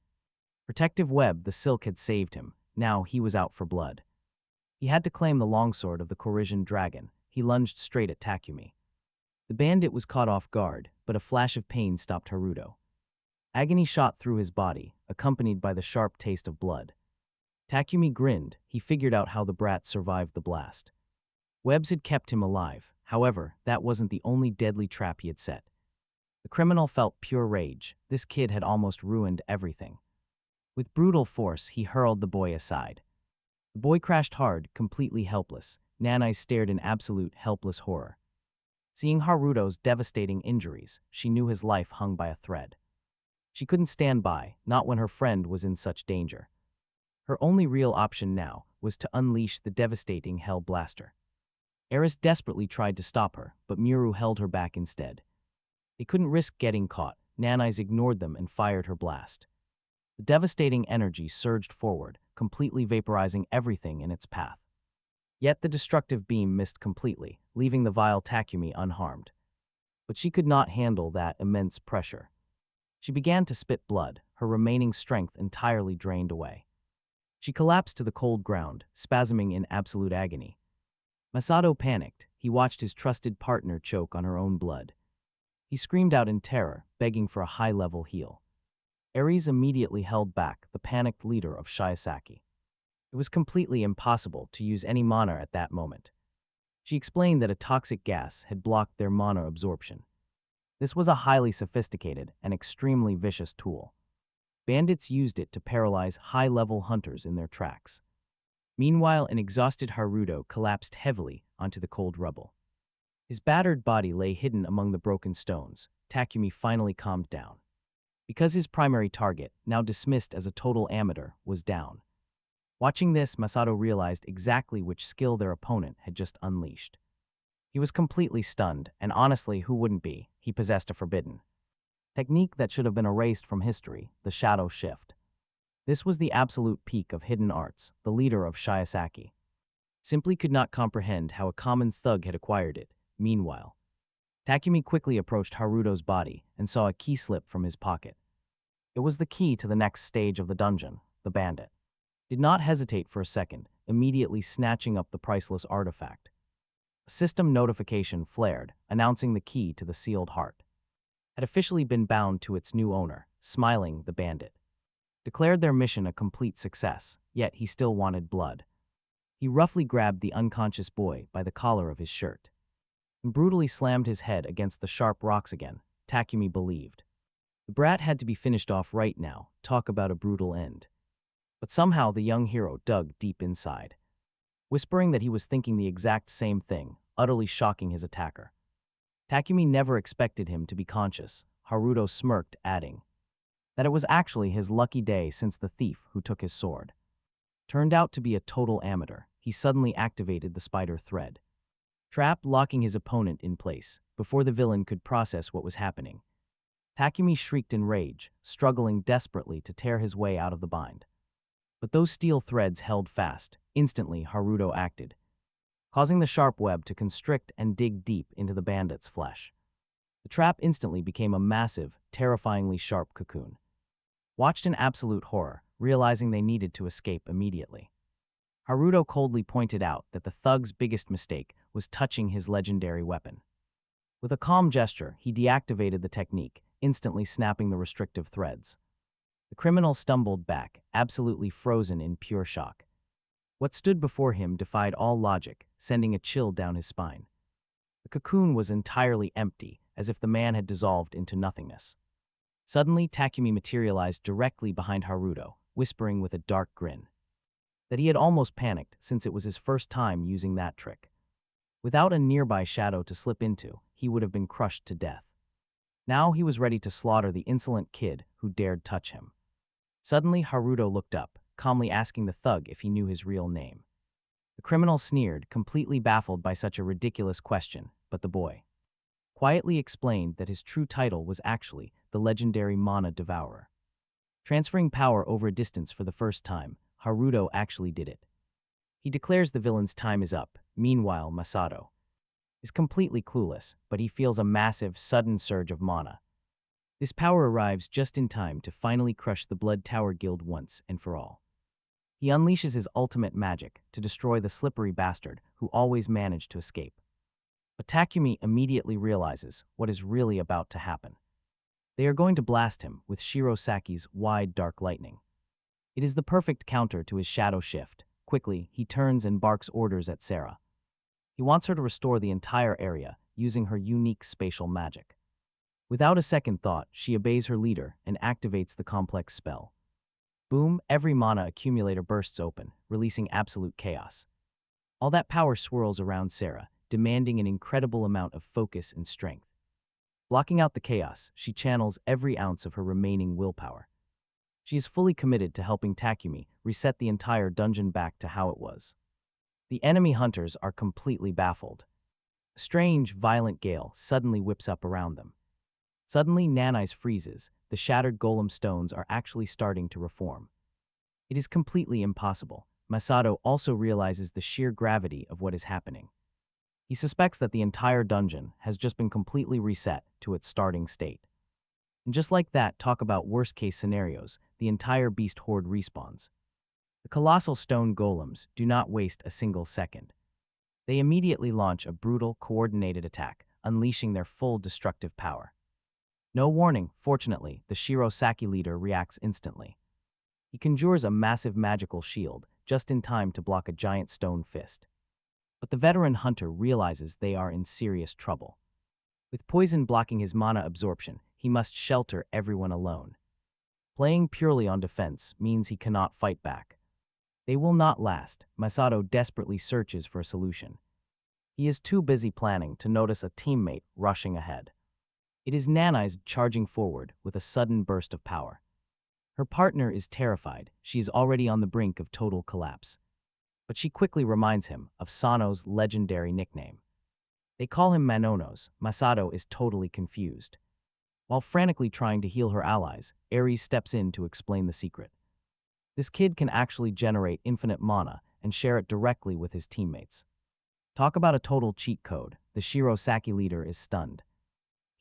protective web. The silk had saved him. Now he was out for blood. He had to claim the longsword of the Corrosion dragon. He lunged straight at Takumi. The bandit was caught off guard, but a flash of pain stopped Haruto. Agony shot through his body, accompanied by the sharp taste of blood. Takumi grinned. He figured out how the brat survived the blast. Webs had kept him alive. However, that wasn't the only deadly trap he had set. The criminal felt pure rage. This kid had almost ruined everything. With brutal force, he hurled the boy aside. The boy crashed hard, completely helpless. Nanai stared in absolute helpless horror. Seeing Haruto's devastating injuries, she knew his life hung by a thread. She couldn't stand by, not when her friend was in such danger. Her only real option now was to unleash the devastating Hell Blaster. Eris desperately tried to stop her, but Miru held her back instead. They couldn't risk getting caught. Nanai's ignored them and fired her blast. The devastating energy surged forward, completely vaporizing everything in its path. Yet the destructive beam missed completely, leaving the vile Takumi unharmed. But she could not handle that immense pressure. She began to spit blood, her remaining strength entirely drained away. She collapsed to the cold ground, spasming in absolute agony. Masato panicked. He watched his trusted partner choke on her own blood. He screamed out in terror, begging for a high-level heal. Ares immediately held back the panicked leader of Shiosaki. It was completely impossible to use any mana at that moment. She explained that a toxic gas had blocked their mana absorption. This was a highly sophisticated and extremely vicious tool. Bandits used it to paralyze high-level hunters in their tracks. Meanwhile, an exhausted Haruto collapsed heavily onto the cold rubble. His battered body lay hidden among the broken stones. Takumi finally calmed down. Because his primary target, now dismissed as a total amateur, was down. Watching this, Masato realized exactly which skill their opponent had just unleashed. He was completely stunned, and honestly, who wouldn't be? He possessed a forbidden technique that should have been erased from history, the shadow shift. This was the absolute peak of hidden arts. The leader of Shiosaki simply could not comprehend how a common thug had acquired it. Meanwhile, Takumi quickly approached Haruto's body and saw a key slip from his pocket. It was the key to the next stage of the dungeon. The bandit did not hesitate for a second, immediately snatching up the priceless artifact. A system notification flared, announcing the key to the sealed heart had officially been bound to its new owner. Smiling, the bandit declared their mission a complete success, yet he still wanted blood. He roughly grabbed the unconscious boy by the collar of his shirt and brutally slammed his head against the sharp rocks again. Takumi believed the brat had to be finished off right now. Talk about a brutal end. But somehow the young hero dug deep inside, whispering that he was thinking the exact same thing, utterly shocking his attacker. Takumi never expected him to be conscious. Haruto smirked, adding that it was actually his lucky day since the thief who took his sword turned out to be a total amateur. He suddenly activated the spider thread trap, locking his opponent in place before the villain could process what was happening. Takumi shrieked in rage, struggling desperately to tear his way out of the bind. But those steel threads held fast. Instantly, Haruto acted, causing the sharp web to constrict and dig deep into the bandit's flesh. The trap instantly became a massive, terrifyingly sharp cocoon. Watched in absolute horror, realizing they needed to escape immediately. Haruto coldly pointed out that the thug's biggest mistake was touching his legendary weapon. With a calm gesture, he deactivated the technique, instantly snapping the restrictive threads. The criminal stumbled back, absolutely frozen in pure shock. What stood before him defied all logic, sending a chill down his spine. The cocoon was entirely empty, as if the man had dissolved into nothingness. Suddenly, Takumi materialized directly behind Haruto, whispering with a dark grin that he had almost panicked since it was his first time using that trick. Without a nearby shadow to slip into, he would have been crushed to death. Now he was ready to slaughter the insolent kid who dared touch him. Suddenly, Haruto looked up, calmly asking the thug if he knew his real name. The criminal sneered, completely baffled by such a ridiculous question, but the boy quietly explained that his true title was actually the legendary Mana Devourer. Transferring power over a distance for the first time, Haruto actually did it. He declares the villain's time is up. Meanwhile, Masato is completely clueless, but he feels a massive, sudden surge of mana. This power arrives just in time to finally crush the Blood Tower Guild once and for all. He unleashes his ultimate magic to destroy the slippery bastard who always managed to escape. But Takumi immediately realizes what is really about to happen. They are going to blast him with Shirosaki's wide dark lightning. It is the perfect counter to his shadow shift. Quickly, he turns and barks orders at Sarah. He wants her to restore the entire area using her unique spatial magic. Without a second thought, she obeys her leader and activates the complex spell. Boom, every mana accumulator bursts open, releasing absolute chaos. All that power swirls around Sarah, demanding an incredible amount of focus and strength. Blocking out the chaos, she channels every ounce of her remaining willpower. She is fully committed to helping Takumi reset the entire dungeon back to how it was. The enemy hunters are completely baffled. A strange, violent gale suddenly whips up around them. Suddenly, Nanai's freezes. The shattered golem stones are actually starting to reform. It is completely impossible. Masato also realizes the sheer gravity of what is happening. He suspects that the entire dungeon has just been completely reset to its starting state. And just like that, talk about worst-case scenarios, the entire beast horde respawns. The colossal stone golems do not waste a single second. They immediately launch a brutal, coordinated attack, unleashing their full destructive power. No warning, fortunately, the Shirosaki leader reacts instantly. He conjures a massive magical shield, just in time to block a giant stone fist. But the veteran hunter realizes they are in serious trouble. With poison blocking his mana absorption, he must shelter everyone alone. Playing purely on defense means he cannot fight back. They will not last. Masato desperately searches for a solution. He is too busy planning to notice a teammate rushing ahead. It is Nanai's charging forward with a sudden burst of power. Her partner is terrified. She is already on the brink of total collapse. But she quickly reminds him of Sano's legendary nickname. They call him Manonos. Masato is totally confused. While frantically trying to heal her allies, Ares steps in to explain the secret. This kid can actually generate infinite mana and share it directly with his teammates. Talk about a total cheat code. The Shirosaki leader is stunned.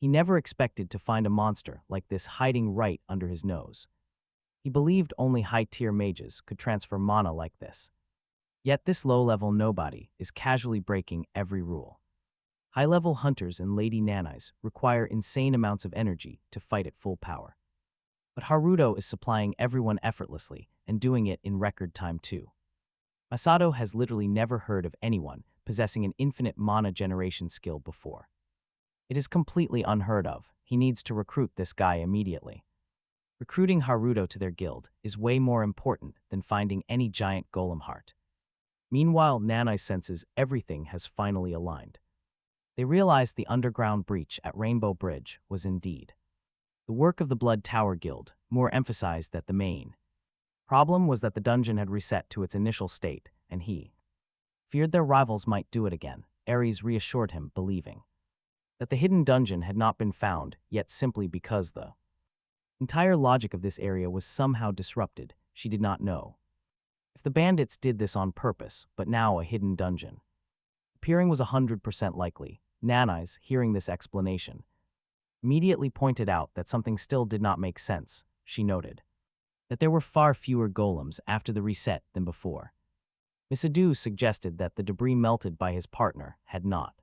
He never expected to find a monster like this hiding right under his nose. He believed only high-tier mages could transfer mana like this. Yet this low-level nobody is casually breaking every rule. High-level hunters and Lady Nanais require insane amounts of energy to fight at full power. But Haruto is supplying everyone effortlessly and doing it in record time too. Masato has literally never heard of anyone possessing an infinite mana generation skill before. It is completely unheard of. He needs to recruit this guy immediately. Recruiting Haruto to their guild is way more important than finding any giant golem heart. Meanwhile, Nanai senses everything has finally aligned. They realize the underground breach at Rainbow Bridge was indeed the work of the Blood Tower Guild, more emphasized than the main. Problem was that the dungeon had reset to its initial state, and he feared their rivals might do it again. Ares reassured him, believing that the hidden dungeon had not been found, yet simply because the entire logic of this area was somehow disrupted. She did not know if the bandits did this on purpose, but now a hidden dungeon appearing was 100% likely. Nanais, hearing this explanation, immediately pointed out that something still did not make sense. She noted that there were far fewer golems after the reset than before. Misadu suggested that the debris melted by his partner had not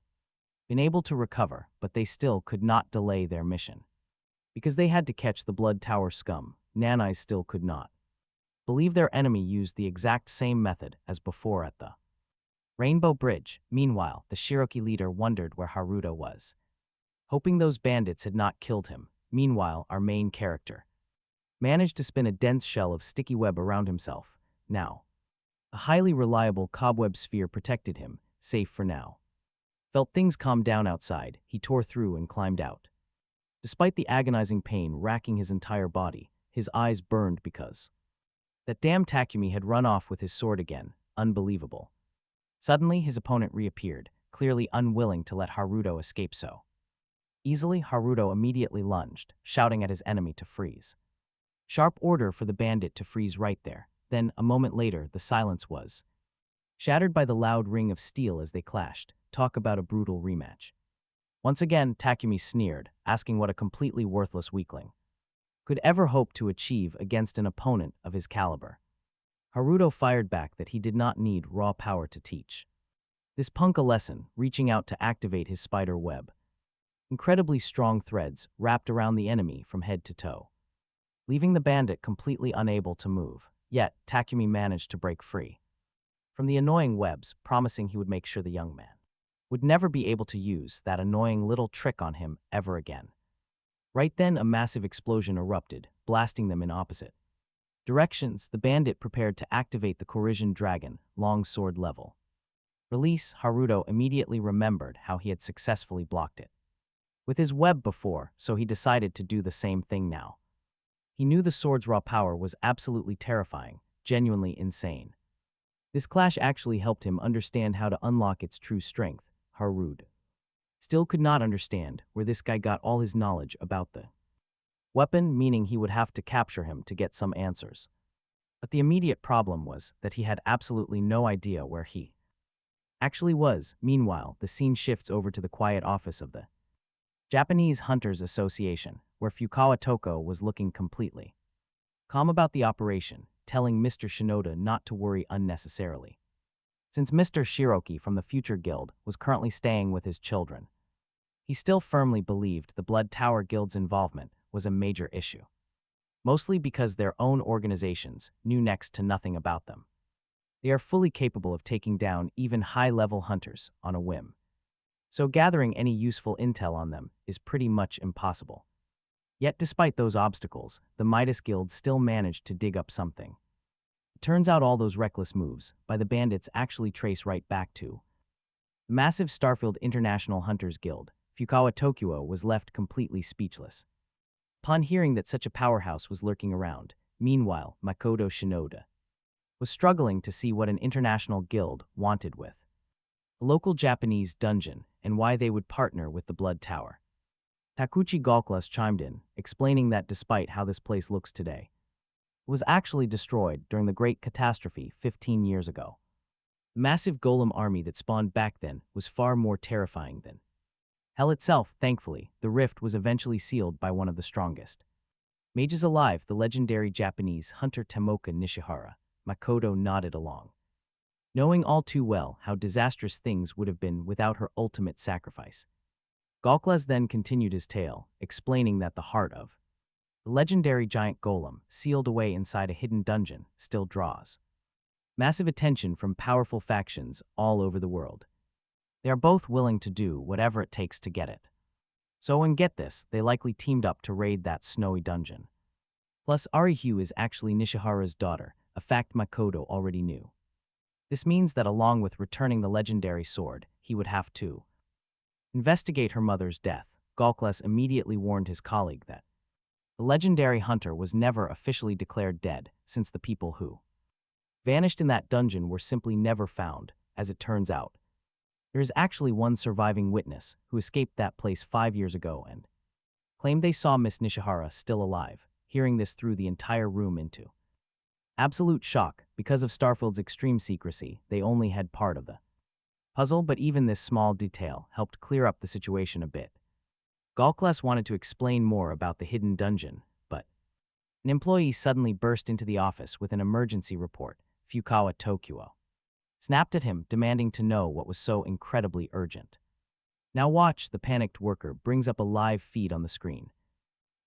been able to recover, but they still could not delay their mission. Because they had to catch the Blood Tower scum, Nanais still could not believe their enemy used the exact same method as before at the Rainbow Bridge. Meanwhile, the Shiroki leader wondered where Haruto was, hoping those bandits had not killed him. Meanwhile, our main character managed to spin a dense shell of sticky web around himself. Now, a highly reliable cobweb sphere protected him, safe for now. Felt things calm down outside, he tore through and climbed out. Despite the agonizing pain racking his entire body, his eyes burned because that damn Takumi had run off with his sword again. Unbelievable. Suddenly, his opponent reappeared, clearly unwilling to let Haruto escape so easily. Haruto immediately lunged, shouting at his enemy to freeze. Sharp order for the bandit to freeze right there. Then, a moment later, the silence was shattered by the loud ring of steel as they clashed. Talk about a brutal rematch. Once again, Takumi sneered, asking what a completely worthless weakling could ever hope to achieve against an opponent of his caliber. Haruto fired back that he did not need raw power to teach this punk a lesson, reaching out to activate his spider web. Incredibly strong threads wrapped around the enemy from head to toe, leaving the bandit completely unable to move. Yet, Takumi managed to break free from the annoying webs, promising he would make sure the young man would never be able to use that annoying little trick on him ever again. Right then, a massive explosion erupted, blasting them in opposite directions. The bandit prepared to activate the Corrosion Dragon, long sword level. Release. Haruto immediately remembered how he had successfully blocked it with his web before, so he decided to do the same thing now. He knew the sword's raw power was absolutely terrifying, genuinely insane. This clash actually helped him understand how to unlock its true strength. Haruto still could not understand where this guy got all his knowledge about the weapon, meaning he would have to capture him to get some answers. But the immediate problem was that he had absolutely no idea where he actually was. Meanwhile, the scene shifts over to the quiet office of the Japanese Hunters Association, where Fukawa Toko was looking completely calm about the operation, telling Mr. Shinoda not to worry unnecessarily, since Mr. Shiroki from the Future Guild was currently staying with his children. He still firmly believed the Blood Tower Guild's involvement was a major issue, mostly because their own organizations knew next to nothing about them. They are fully capable of taking down even high-level hunters on a whim, so gathering any useful intel on them is pretty much impossible. Yet despite those obstacles, the Midas Guild still managed to dig up something. It turns out all those reckless moves by the bandits actually trace right back to the massive Starfield International Hunters Guild. Fukawa Tokyo was left completely speechless upon hearing that such a powerhouse was lurking around. Meanwhile, Makoto Shinoda was struggling to see what an international guild wanted with a local Japanese dungeon and why they would partner with the Blood Tower. Takuchi Galklus chimed in, explaining that despite how this place looks today, it was actually destroyed during the Great Catastrophe 15 years ago. The massive golem army that spawned back then was far more terrifying than Hell itself, thankfully, the rift was eventually sealed by one of the strongest mages alive, the legendary Japanese hunter Tomoka Nishihara. Makoto nodded along, knowing all too well how disastrous things would have been without her ultimate sacrifice. Galklas then continued his tale, explaining that the heart of the legendary giant golem, sealed away inside a hidden dungeon, still draws massive attention from powerful factions all over the world. They are both willing to do whatever it takes to get it. So, and get this, they likely teamed up to raid that snowy dungeon. Plus, Arihu is actually Nishihara's daughter, a fact Makoto already knew. This means that along with returning the legendary sword, he would have to investigate her mother's death. Galklas immediately warned his colleague that the legendary hunter was never officially declared dead, since the people who vanished in that dungeon were simply never found. As it turns out, there is actually one surviving witness who escaped that place 5 years ago and claimed they saw Miss Nishihara still alive. Hearing this threw the entire room into absolute shock. Because of Starfield's extreme secrecy, they only had part of the puzzle, but even this small detail helped clear up the situation a bit. Galklas wanted to explain more about the hidden dungeon, but an employee suddenly burst into the office with an emergency report. Fukawa Tokuo snapped at him, demanding to know what was so incredibly urgent. Now watch, the panicked worker brings up a live feed on the screen,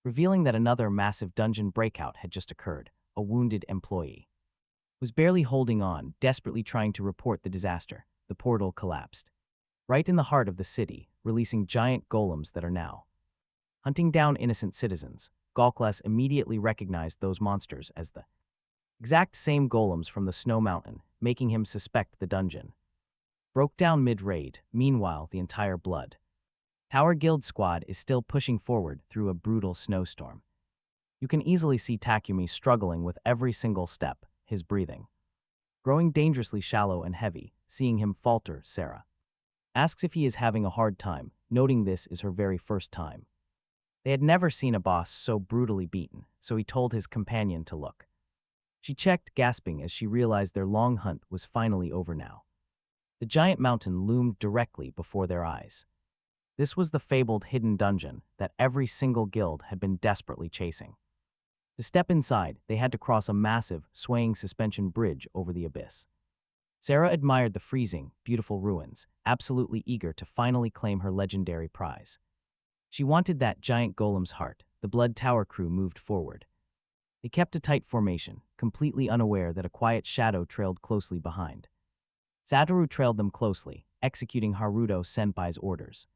revealing that another massive dungeon breakout had just occurred. A wounded employee was barely holding on, desperately trying to report the disaster. The portal collapsed right in the heart of the city, releasing giant golems that are now hunting down innocent citizens. Galklas immediately recognized those monsters as the exact same golems from the Snow Mountain, making him suspect the dungeon broke down mid-raid. Meanwhile, the entire Blood Tower Guild squad is still pushing forward through a brutal snowstorm. You can easily see Takumi struggling with every single step, his breathing growing dangerously shallow and heavy. Seeing him falter, Sarah asks if he is having a hard time, noting this is her very first time. They had never seen a boss so brutally beaten, so he told his companion to look. She checked, gasping as she realized their long hunt was finally over now. The giant mountain loomed directly before their eyes. This was the fabled hidden dungeon that every single guild had been desperately chasing. To step inside, they had to cross a massive, swaying suspension bridge over the abyss. Sarah admired the freezing, beautiful ruins, absolutely eager to finally claim her legendary prize. She wanted that giant golem's heart. The Blood Tower crew moved forward. They kept a tight formation, completely unaware that a quiet shadow trailed closely behind. Satoru trailed them closely, executing Haruto Senpai's orders.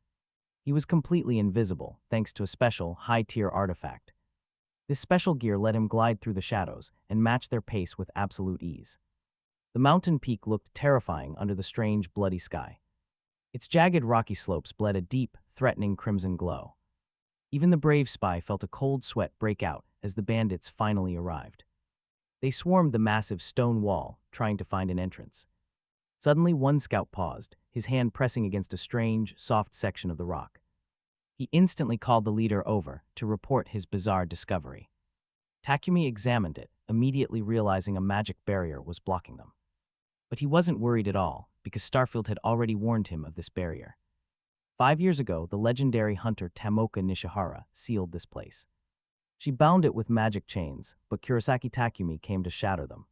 He was completely invisible, thanks to a special, high-tier artifact. This special gear let him glide through the shadows and match their pace with absolute ease. The mountain peak looked terrifying under the strange, bloody sky. Its jagged rocky slopes bled a deep, threatening crimson glow. Even the brave spy felt a cold sweat break out as the bandits finally arrived. They swarmed the massive stone wall, trying to find an entrance. Suddenly, one scout paused, his hand pressing against a strange, soft section of the rock. He instantly called the leader over to report his bizarre discovery. Takumi examined it, immediately realizing a magic barrier was blocking them. But he wasn't worried at all, because Starfield had already warned him of this barrier. 5 years ago, the legendary hunter Tomoka Nishihara sealed this place. She bound it with magic chains, but Kurosaki Takumi came to shatter them.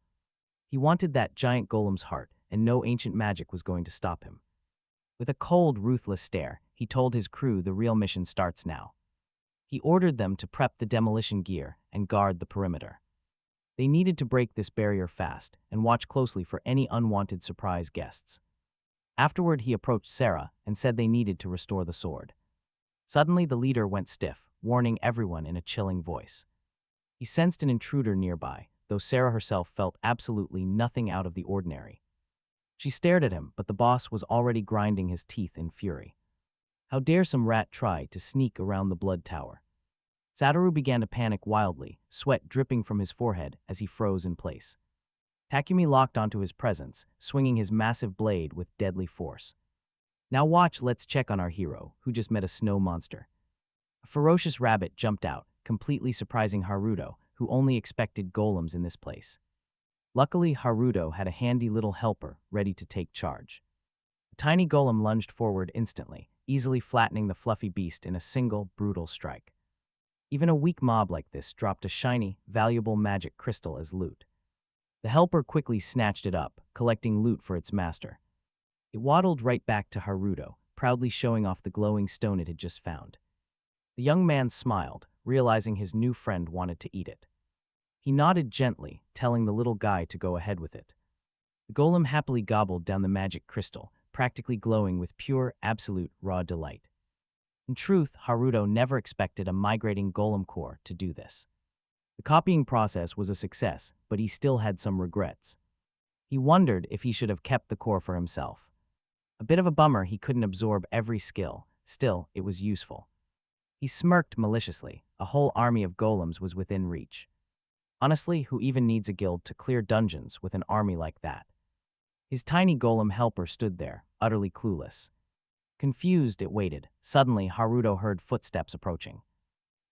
He wanted that giant golem's heart, and no ancient magic was going to stop him. With a cold, ruthless stare, he told his crew the real mission starts now. He ordered them to prep the demolition gear and guard the perimeter. They needed to break this barrier fast and watch closely for any unwanted surprise guests. Afterward, he approached Sarah and said they needed to restore the sword. Suddenly, the leader went stiff, warning everyone in a chilling voice. He sensed an intruder nearby, though Sarah herself felt absolutely nothing out of the ordinary. She stared at him, but the boss was already grinding his teeth in fury. How dare some rat try to sneak around the Blood Tower? Satoru began to panic wildly, sweat dripping from his forehead as he froze in place. Takumi locked onto his presence, swinging his massive blade with deadly force. Now watch, let's check on our hero, who just met a snow monster. A ferocious rabbit jumped out, completely surprising Haruto, who only expected golems in this place. Luckily, Haruto had a handy little helper ready to take charge. The tiny golem lunged forward instantly, easily flattening the fluffy beast in a single, brutal strike. Even a weak mob like this dropped a shiny, valuable magic crystal as loot. The helper quickly snatched it up, collecting loot for its master. It waddled right back to Haruto, proudly showing off the glowing stone it had just found. The young man smiled, realizing his new friend wanted to eat it. He nodded gently, telling the little guy to go ahead with it. The golem happily gobbled down the magic crystal, practically glowing with pure, absolute, raw delight. In truth, Haruto never expected a migrating golem core to do this. The copying process was a success, but he still had some regrets. He wondered if he should have kept the core for himself. A bit of a bummer he couldn't absorb every skill, still, it was useful. He smirked maliciously. A whole army of golems was within reach. Honestly, who even needs a guild to clear dungeons with an army like that? His tiny golem helper stood there, utterly clueless. Confused, it waited. Suddenly, Haruto heard footsteps approaching.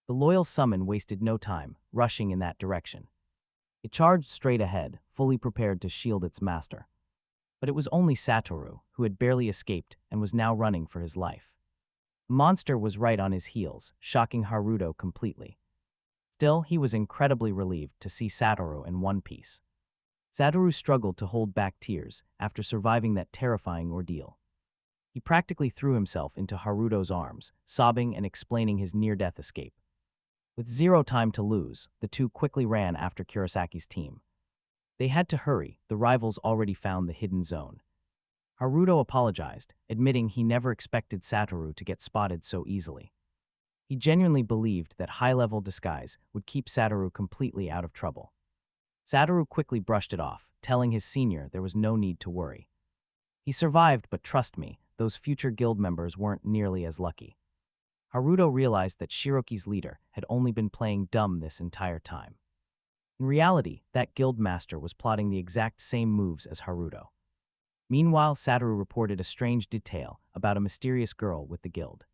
The loyal summon wasted no time, rushing in that direction. It charged straight ahead, fully prepared to shield its master. But it was only Satoru, who had barely escaped and was now running for his life. The monster was right on his heels, shocking Haruto completely. Still, he was incredibly relieved to see Satoru in one piece. Satoru struggled to hold back tears after surviving that terrifying ordeal. He practically threw himself into Haruto's arms, sobbing and explaining his near-death escape. With zero time to lose, the two quickly ran after Kurisaki's team. They had to hurry, the rivals already found the hidden zone. Haruto apologized, admitting he never expected Satoru to get spotted so easily. He genuinely believed that high-level disguise would keep Satoru completely out of trouble. Satoru quickly brushed it off, telling his senior there was no need to worry. He survived, but trust me, those future guild members weren't nearly as lucky. Haruto realized that Shiroki's leader had only been playing dumb this entire time. In reality, that guild master was plotting the exact same moves as Haruto. Meanwhile, Satoru reported a strange detail about a mysterious girl with the guild.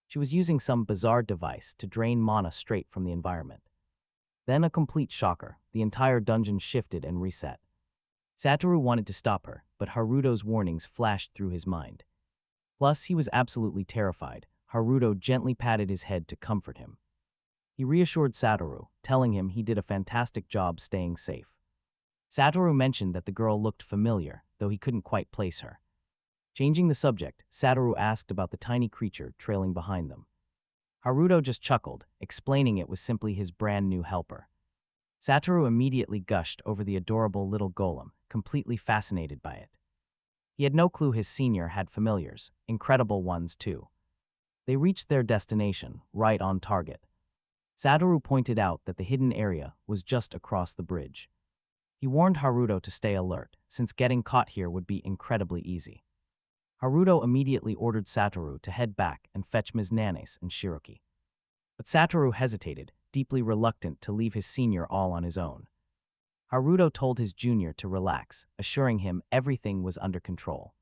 She was using some bizarre device to drain mana straight from the environment. Then a complete shocker, the entire dungeon shifted and reset. Satoru wanted to stop her, but Haruto's warnings flashed through his mind. Plus, he was absolutely terrified. Haruto gently patted his head to comfort him. He reassured Satoru, telling him he did a fantastic job staying safe. Satoru mentioned that the girl looked familiar, though he couldn't quite place her. Changing the subject, Satoru asked about the tiny creature trailing behind them. Haruto just chuckled, explaining it was simply his brand new helper. Satoru immediately gushed over the adorable little golem, completely fascinated by it. He had no clue his senior had familiars, incredible ones too. They reached their destination, right on target. Satoru pointed out that the hidden area was just across the bridge. He warned Haruto to stay alert, since getting caught here would be incredibly easy. Haruto immediately ordered Satoru to head back and fetch Ms. Nanes and Shiroki. But Satoru hesitated, deeply reluctant to leave his senior all on his own. Haruto told his junior to relax, assuring him everything was under control.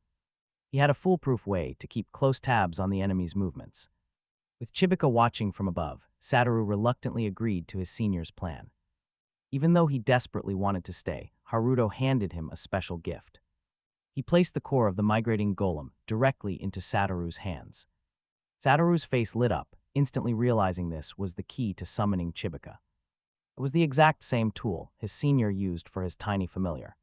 He had a foolproof way to keep close tabs on the enemy's movements. With Chibuka watching from above, Satoru reluctantly agreed to his senior's plan. Even though he desperately wanted to stay, Haruto handed him a special gift. He placed the core of the migrating golem directly into Satoru's hands. Satoru's face lit up, instantly realizing this was the key to summoning Chibuka. It was the exact same tool his senior used for his tiny familiar.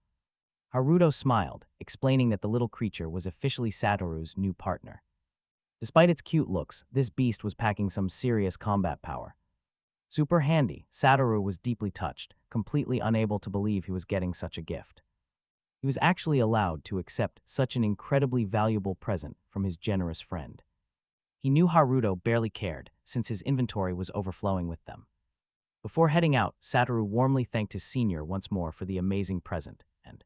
Haruto smiled, explaining that the little creature was officially Satoru's new partner. Despite its cute looks, this beast was packing some serious combat power. Super handy, Satoru was deeply touched, completely unable to believe he was getting such a gift. He was actually allowed to accept such an incredibly valuable present from his generous friend. He knew Haruto barely cared, since his inventory was overflowing with them. Before heading out, Satoru warmly thanked his senior once more for the amazing present, and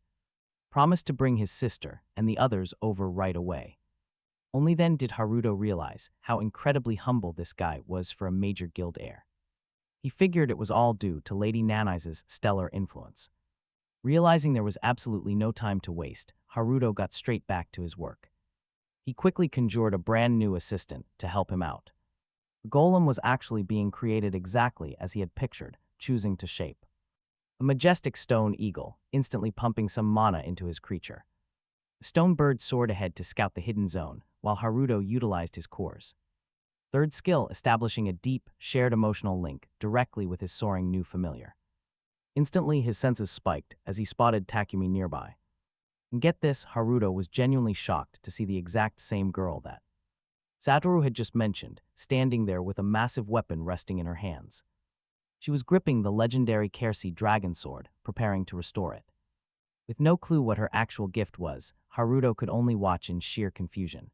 promised to bring his sister and the others over right away. Only then did Haruto realize how incredibly humble this guy was for a major guild heir. He figured it was all due to Lady Nanai's stellar influence. Realizing there was absolutely no time to waste, Haruto got straight back to his work. He quickly conjured a brand new assistant to help him out. The golem was actually being created exactly as he had pictured, choosing to shape. A majestic stone eagle, instantly pumping some mana into his creature. The stone bird soared ahead to scout the hidden zone, while Haruto utilized his cores. Third skill, establishing a deep, shared emotional link directly with his soaring new familiar. Instantly, his senses spiked as he spotted Takumi nearby. And get this, Haruto was genuinely shocked to see the exact same girl that Satoru had just mentioned, standing there with a massive weapon resting in her hands. She was gripping the legendary Keirsei dragon sword, preparing to restore it. With no clue what her actual gift was, Haruto could only watch in sheer confusion,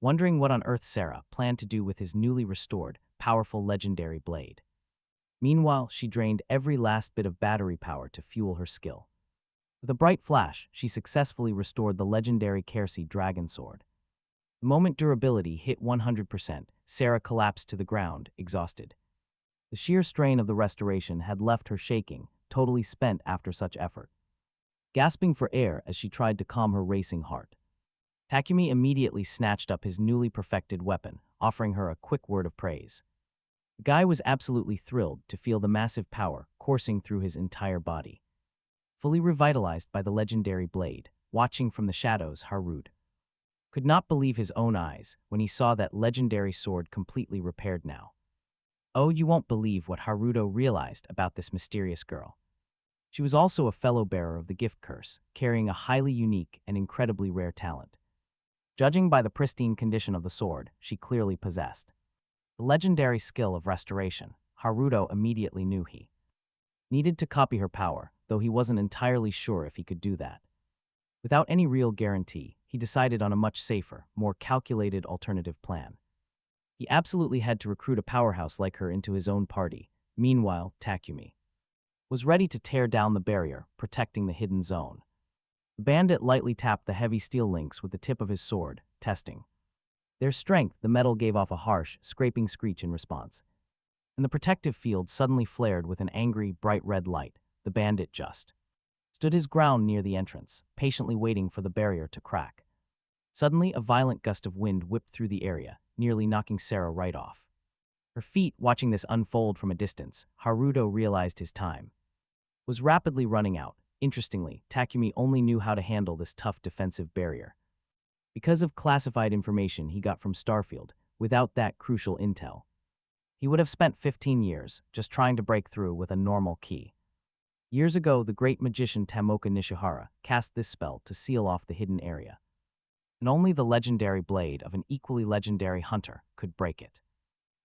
wondering what on earth Sarah planned to do with his newly restored, powerful legendary blade. Meanwhile, she drained every last bit of battery power to fuel her skill. With a bright flash, she successfully restored the legendary Keirsei dragon sword. The moment durability hit 100%, Sarah collapsed to the ground, exhausted. The sheer strain of the restoration had left her shaking, totally spent after such effort. Gasping for air as she tried to calm her racing heart, Takumi immediately snatched up his newly perfected weapon, offering her a quick word of praise. The guy was absolutely thrilled to feel the massive power coursing through his entire body. Fully revitalized by the legendary blade, watching from the shadows, Haruto could not believe his own eyes when he saw that legendary sword completely repaired now. Oh, you won't believe what Haruto realized about this mysterious girl. She was also a fellow bearer of the gift curse, carrying a highly unique and incredibly rare talent. Judging by the pristine condition of the sword, she clearly possessed the legendary skill of restoration. Haruto immediately knew he needed to copy her power, though he wasn't entirely sure if he could do that. Without any real guarantee, he decided on a much safer, more calculated alternative plan. He absolutely had to recruit a powerhouse like her into his own party. Meanwhile, Takumi was ready to tear down the barrier, protecting the hidden zone. The bandit lightly tapped the heavy steel links with the tip of his sword, testing their strength. The metal gave off a harsh, scraping screech in response, and the protective field suddenly flared with an angry, bright red light. The bandit just stood his ground near the entrance, patiently waiting for the barrier to crack. Suddenly, a violent gust of wind whipped through the area, nearly knocking Sarah right off her feet. Watching this unfold from a distance, Haruto realized his time was rapidly running out. Interestingly, Takumi only knew how to handle this tough defensive barrier because of classified information he got from Starfield. Without that crucial intel, he would have spent 15 years just trying to break through with a normal key. Years ago, the great magician Tomoka Nishihara cast this spell to seal off the hidden area, and only the legendary blade of an equally legendary hunter could break it.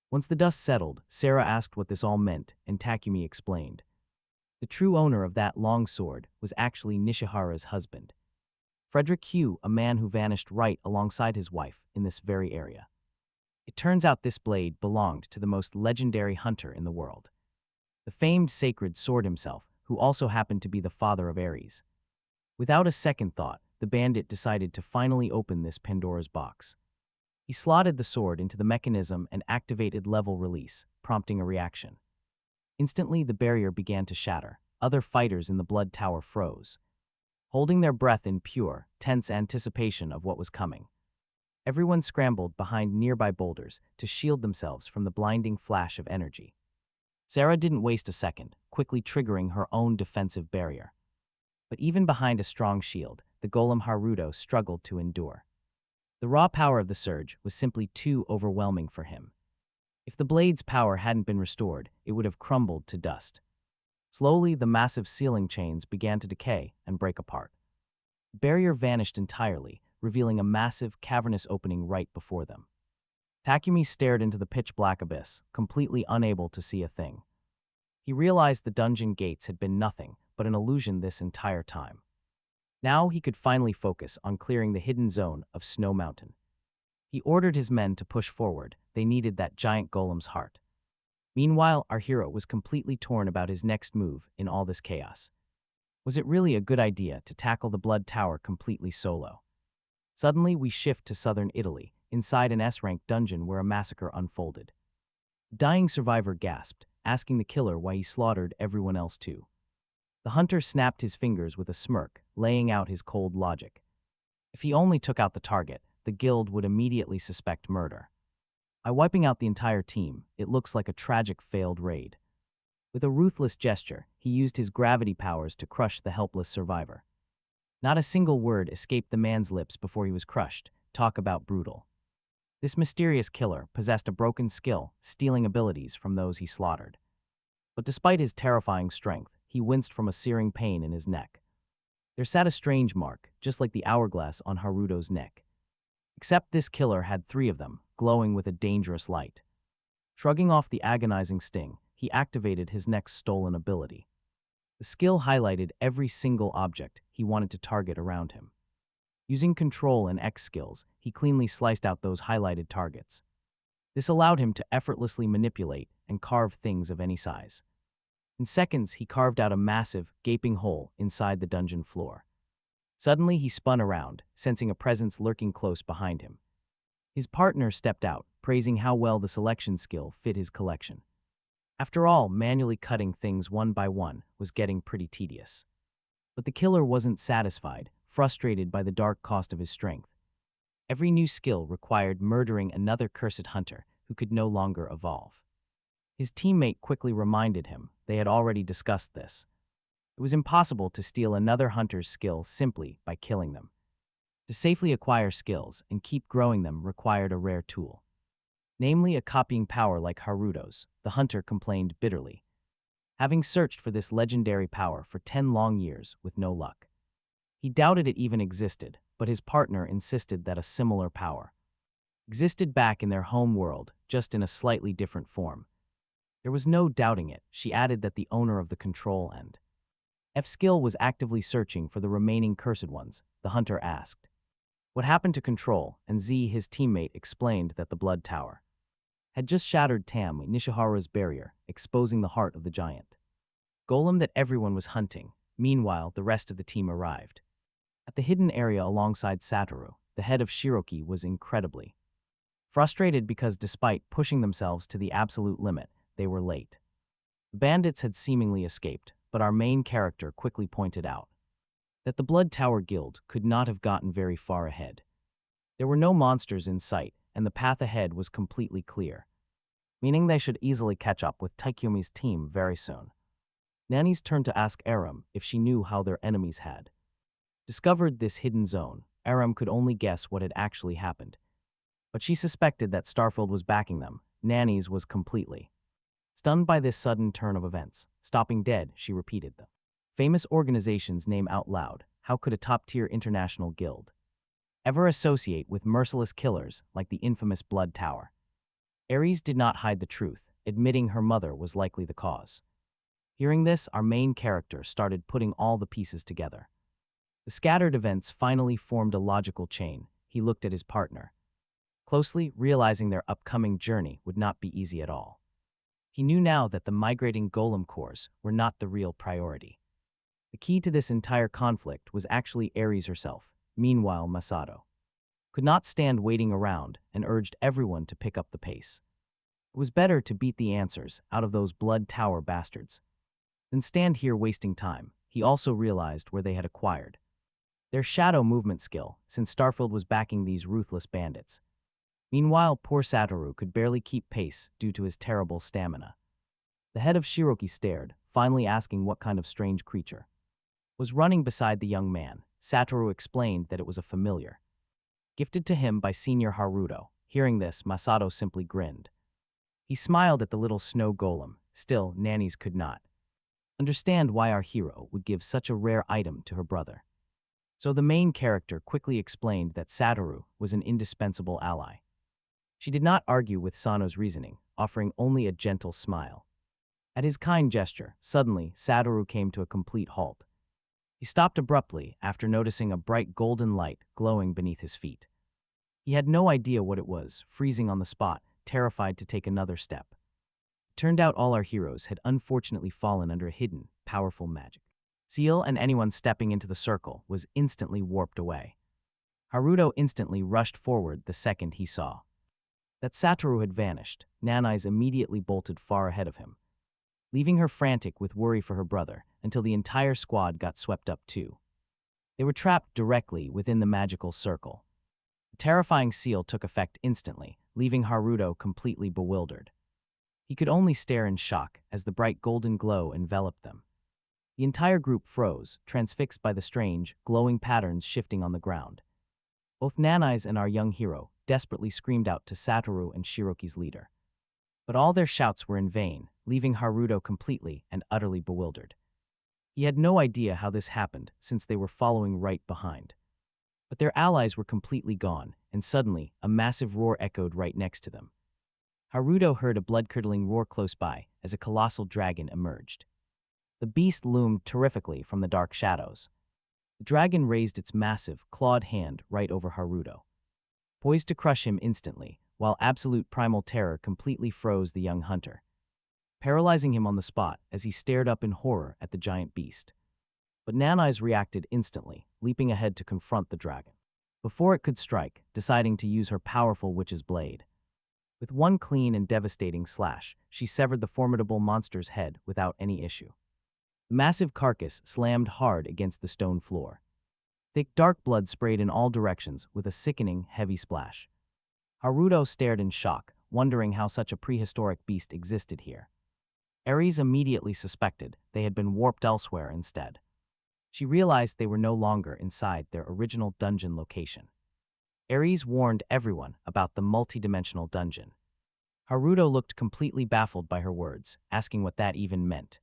Once the dust settled, Sarah asked what this all meant, and Takumi explained. The true owner of that long sword was actually Nishihara's husband, Frederick Hugh, a man who vanished right alongside his wife in this very area. It turns out this blade belonged to the most legendary hunter in the world, the famed sacred sword himself, who also happened to be the father of Ares. Without a second thought, the bandit decided to finally open this Pandora's box. He slotted the sword into the mechanism and activated level release, prompting a reaction. Instantly, the barrier began to shatter. Other fighters in the Blood Tower froze, holding their breath in pure, tense anticipation of what was coming. Everyone scrambled behind nearby boulders to shield themselves from the blinding flash of energy. Sarah didn't waste a second, quickly triggering her own defensive barrier. But even behind a strong shield, the golem Haruto struggled to endure. The raw power of the surge was simply too overwhelming for him. If the blade's power hadn't been restored, it would have crumbled to dust. Slowly, the massive ceiling chains began to decay and break apart. The barrier vanished entirely, revealing a massive, cavernous opening right before them. Takumi stared into the pitch-black abyss, completely unable to see a thing. He realized the dungeon gates had been nothing but an illusion this entire time. Now he could finally focus on clearing the hidden zone of Snow Mountain. He ordered his men to push forward. They needed that giant golem's heart. Meanwhile, our hero was completely torn about his next move in all this chaos. Was it really a good idea to tackle the Blood Tower completely solo? Suddenly, we shift to southern Italy, inside an S-rank dungeon where a massacre unfolded. The dying survivor gasped, asking the killer why he slaughtered everyone else too. The hunter snapped his fingers with a smirk, laying out his cold logic. If he only took out the target, the guild would immediately suspect murder. By wiping out the entire team, it looks like a tragic failed raid. With a ruthless gesture, he used his gravity powers to crush the helpless survivor. Not a single word escaped the man's lips before he was crushed, talk about brutal. This mysterious killer possessed a broken skill, stealing abilities from those he slaughtered. But despite his terrifying strength, he winced from a searing pain in his neck. There sat a strange mark, just like the hourglass on Haruto's neck. Except this killer had 3 of them, glowing with a dangerous light. Shrugging off the agonizing sting, he activated his next stolen ability. The skill highlighted every single object he wanted to target around him. Using Control and X skills, he cleanly sliced out those highlighted targets. This allowed him to effortlessly manipulate and carve things of any size. In seconds, he carved out a massive, gaping hole inside the dungeon floor. Suddenly, he spun around, sensing a presence lurking close behind him. His partner stepped out, praising how well the selection skill fit his collection. After all, manually cutting things one by one was getting pretty tedious. But the killer wasn't satisfied, frustrated by the dark cost of his strength. Every new skill required murdering another cursed hunter who could no longer evolve. His teammate quickly reminded him they had already discussed this. It was impossible to steal another hunter's skill simply by killing them. To safely acquire skills and keep growing them required a rare tool. Namely, a copying power like Haruto's, the hunter complained bitterly. Having searched for this legendary power for 10 long years with no luck. He doubted it even existed, but his partner insisted that a similar power existed back in their home world, just in a slightly different form. There was no doubting it. She added that the owner of the Control and F skill was actively searching for the remaining cursed ones, the hunter asked. What happened to Control, and Z, his teammate, explained that the Blood Tower had just shattered Tam Nishihara's barrier, exposing the heart of the giant golem that everyone was hunting. Meanwhile, the rest of the team arrived. At the hidden area alongside Satoru, the head of Shiroki was incredibly frustrated because despite pushing themselves to the absolute limit, they were late. The bandits had seemingly escaped, but our main character quickly pointed out that the Blood Tower Guild could not have gotten very far ahead. There were no monsters in sight, and the path ahead was completely clear, meaning they should easily catch up with Taikumi's team very soon. Nani's turned to ask Aram if she knew how their enemies had discovered this hidden zone. Aram could only guess what had actually happened, but she suspected that Starfield was backing them. Nani's was completely stunned by this sudden turn of events. Stopping dead, she repeated the famous organization's name out loud. How could a top-tier international guild ever associate with merciless killers like the infamous Blood Tower? Ares did not hide the truth, admitting her mother was likely the cause. Hearing this, our main character started putting all the pieces together. The scattered events finally formed a logical chain. He looked at his partner closely, realizing their upcoming journey would not be easy at all. He knew now that the migrating golem cores were not the real priority. The key to this entire conflict was actually Ares herself. Meanwhile, Masato could not stand waiting around and urged everyone to pick up the pace. It was better to beat the answers out of those Blood Tower bastards than stand here wasting time. He also realized where they had acquired their shadow movement skill, since Starfield was backing these ruthless bandits. Meanwhile, poor Satoru could barely keep pace due to his terrible stamina. The head of Shiroki stared, finally asking what kind of strange creature was running beside the young man. Satoru explained that it was a familiar gifted to him by Senior Haruto. Hearing this, Masato simply grinned. He smiled at the little snow golem. Still, Nannies could not understand why our hero would give such a rare item to her brother. So the main character quickly explained that Satoru was an indispensable ally. She did not argue with Sano's reasoning, offering only a gentle smile. At his kind gesture, suddenly, Satoru came to a complete halt. He stopped abruptly after noticing a bright golden light glowing beneath his feet. He had no idea what it was, freezing on the spot, terrified to take another step. It turned out all our heroes had unfortunately fallen under a hidden, powerful magic seal, and anyone stepping into the circle was instantly warped away. Haruto instantly rushed forward the second he saw that Satoru had vanished. Nanai's immediately bolted far ahead of him, leaving her frantic with worry for her brother until the entire squad got swept up too. They were trapped directly within the magical circle. The terrifying seal took effect instantly, leaving Haruto completely bewildered. He could only stare in shock as the bright golden glow enveloped them. The entire group froze, transfixed by the strange, glowing patterns shifting on the ground. Both Nanai's and our young hero desperately screamed out to Satoru and Shiroki's leader. But all their shouts were in vain, leaving Haruto completely and utterly bewildered. He had no idea how this happened since they were following right behind. But their allies were completely gone, and suddenly, a massive roar echoed right next to them. Haruto heard a blood-curdling roar close by as a colossal dragon emerged. The beast loomed terrifically from the dark shadows. The dragon raised its massive, clawed hand right over Haruto, poised to crush him instantly, while absolute primal terror completely froze the young hunter, paralyzing him on the spot as he stared up in horror at the giant beast. But Nanai's reacted instantly, leaping ahead to confront the dragon. Before it could strike, deciding to use her powerful witch's blade. With one clean and devastating slash, she severed the formidable monster's head without any issue. The massive carcass slammed hard against the stone floor. Thick dark blood sprayed in all directions with a sickening, heavy splash. Haruto stared in shock, wondering how such a prehistoric beast existed here. Ares immediately suspected they had been warped elsewhere instead. She realized they were no longer inside their original dungeon location. Ares warned everyone about the multidimensional dungeon. Haruto looked completely baffled by her words, asking what that even meant.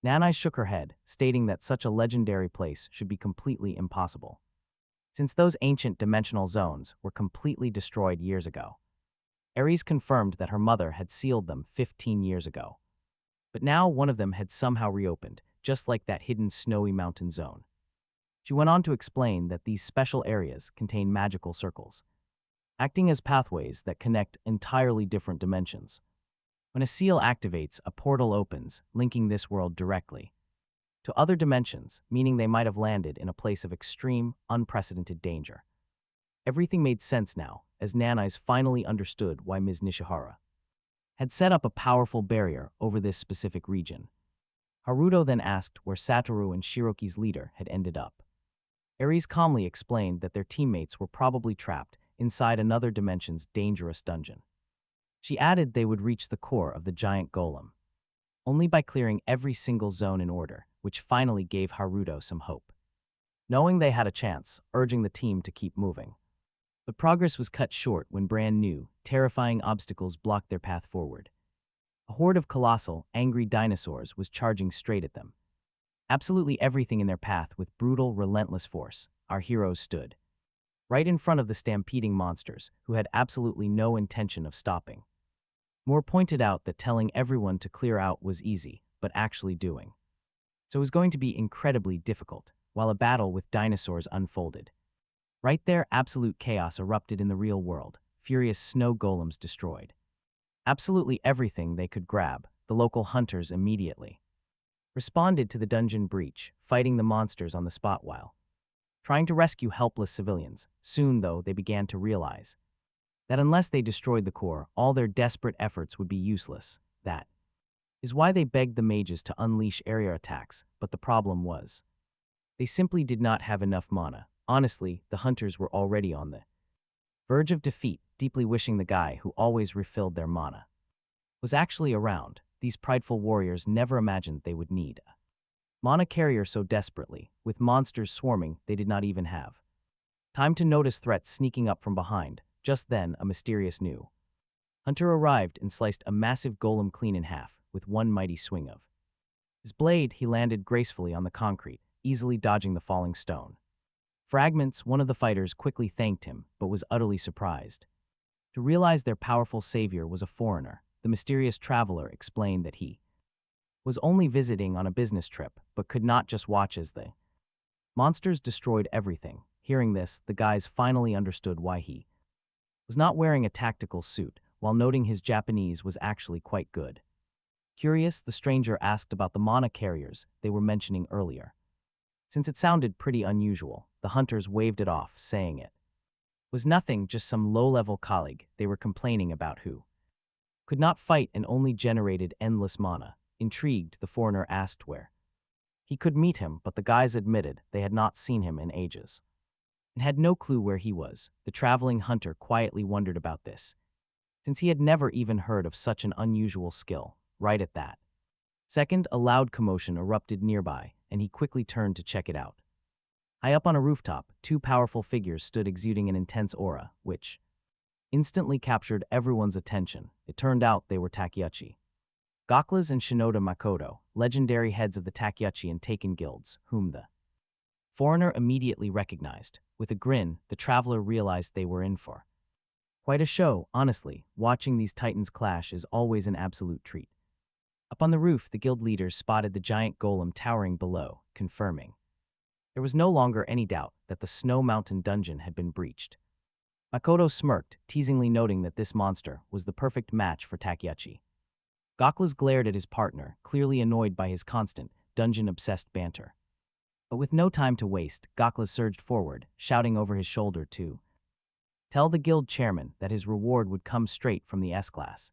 Nanai shook her head, stating that such a legendary place should be completely impossible, since those ancient dimensional zones were completely destroyed years ago. Ares confirmed that her mother had sealed them 15 years ago. But now one of them had somehow reopened, just like that hidden snowy mountain zone. She went on to explain that these special areas contain magical circles, acting as pathways that connect entirely different dimensions. When a seal activates, a portal opens, linking this world directly to other dimensions, meaning they might have landed in a place of extreme, unprecedented danger. Everything made sense now, as Nanai's finally understood why Ms. Nishihara had set up a powerful barrier over this specific region. Haruto then asked where Satoru and Shiroki's leader had ended up. Ares calmly explained that their teammates were probably trapped inside another dimension's dangerous dungeon. She added they would reach the core of the giant golem only by clearing every single zone in order, which finally gave Haruto some hope, knowing they had a chance, urging the team to keep moving. But progress was cut short when brand new, terrifying obstacles blocked their path forward. A horde of colossal, angry dinosaurs was charging straight at them. Absolutely everything in their path with brutal, relentless force. Our heroes stood right in front of the stampeding monsters, who had absolutely no intention of stopping. Moore pointed out that telling everyone to clear out was easy, but actually doing so was going to be incredibly difficult, while a battle with dinosaurs unfolded. Right there, absolute chaos erupted in the real world, furious snow golems destroyed absolutely everything they could grab. The local hunters immediately responded to the dungeon breach, fighting the monsters on the spot while trying to rescue helpless civilians. Soon, though, they began to realize that unless they destroyed the core, all their desperate efforts would be useless. That is why they begged the mages to unleash area attacks, but the problem was they simply did not have enough mana. Honestly, the hunters were already on the verge of defeat, deeply wishing the guy who always refilled their mana was actually around. These prideful warriors never imagined they would need a mana carrier so desperately, with monsters swarming they did not even have time to notice threats sneaking up from behind. Just then, a mysterious new hunter arrived and sliced a massive golem clean in half with one mighty swing of his blade. He landed gracefully on the concrete, easily dodging the falling stone fragments. One of the fighters quickly thanked him, but was utterly surprised to realize their powerful savior was a foreigner. The mysterious traveler explained that he was only visiting on a business trip, but could not just watch as the monsters destroyed everything. Hearing this, the guys finally understood why he was not wearing a tactical suit, while noting his Japanese was actually quite good. Curious, the stranger asked about the mana carriers they were mentioning earlier. Since it sounded pretty unusual, the hunters waved it off, saying it was nothing, just some low-level colleague they were complaining about who could not fight and only generated endless mana. Intrigued, the foreigner asked where he could meet him, but the guys admitted they had not seen him in ages and had no clue where he was. The traveling hunter quietly wondered about this, since he had never even heard of such an unusual skill. Right at that second, a loud commotion erupted nearby, and he quickly turned to check it out. High up on a rooftop, two powerful figures stood exuding an intense aura, which instantly captured everyone's attention. It turned out they were Takeyachi. Gaklas and Shinoda Makoto, legendary heads of the Takeyachi and Taken guilds, whom the foreigner immediately recognized. With a grin, the traveler realized they were in for quite a show. Honestly, watching these titans clash is always an absolute treat. Up on the roof, the guild leaders spotted the giant golem towering below, confirming there was no longer any doubt that the Snow Mountain dungeon had been breached. Makoto smirked, teasingly noting that this monster was the perfect match for Takeyachi. Gaklas glared at his partner, clearly annoyed by his constant, dungeon-obsessed banter. But with no time to waste, Gaklas surged forward, shouting over his shoulder to tell the guild chairman that his reward would come straight from the S-class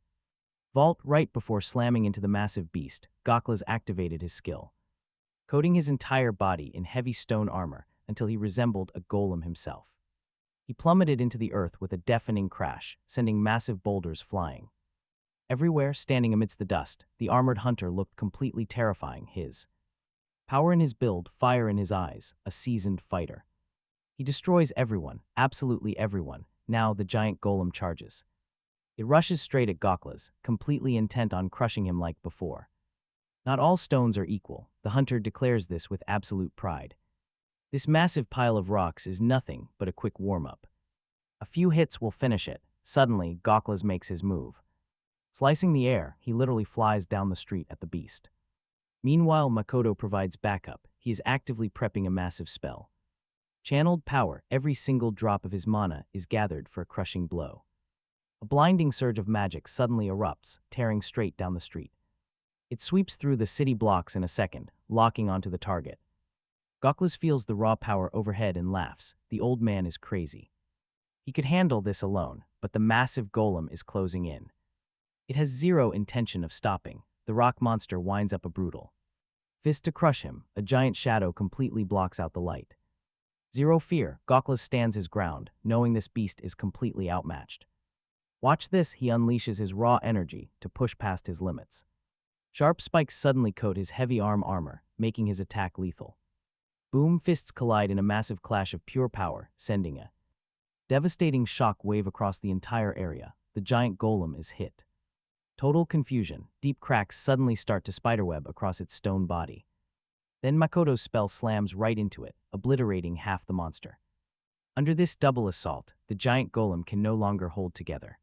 vault. Right before slamming into the massive beast, Gaklas activated his skill, coating his entire body in heavy stone armor until he resembled a golem himself. He plummeted into the earth with a deafening crash, sending massive boulders flying. Everywhere, standing amidst the dust, the armored hunter looked completely terrifying. His power in his build, fire in his eyes, a seasoned fighter. He destroys everyone, absolutely everyone. Now the giant golem charges. It rushes straight at Gaklas, completely intent on crushing him like before. Not all stones are equal. The hunter declares this with absolute pride. This massive pile of rocks is nothing but a quick warm-up. A few hits will finish it. Suddenly, Gaklas makes his move. Slicing the air, he literally flies down the street at the beast. Meanwhile, Makoto provides backup. He is actively prepping a massive spell. Channeled power, every single drop of his mana is gathered for a crushing blow. A blinding surge of magic suddenly erupts, tearing straight down the street. It sweeps through the city blocks in a second, locking onto the target. Gaklas feels the raw power overhead and laughs. The old man is crazy. He could handle this alone, but the massive golem is closing in. It has zero intention of stopping. The rock monster winds up a brutal fist to crush him. A giant shadow completely blocks out the light. Zero fear, Gaklas stands his ground, knowing this beast is completely outmatched. Watch this, he unleashes his raw energy to push past his limits. Sharp spikes suddenly coat his heavy armor, making his attack lethal. Boom, fists collide in a massive clash of pure power, sending a devastating shock wave across the entire area. The giant golem is hit. Total confusion. Deep cracks suddenly start to spiderweb across its stone body. Then Makoto's spell slams right into it, obliterating half the monster. Under this double assault, the giant golem can no longer hold together.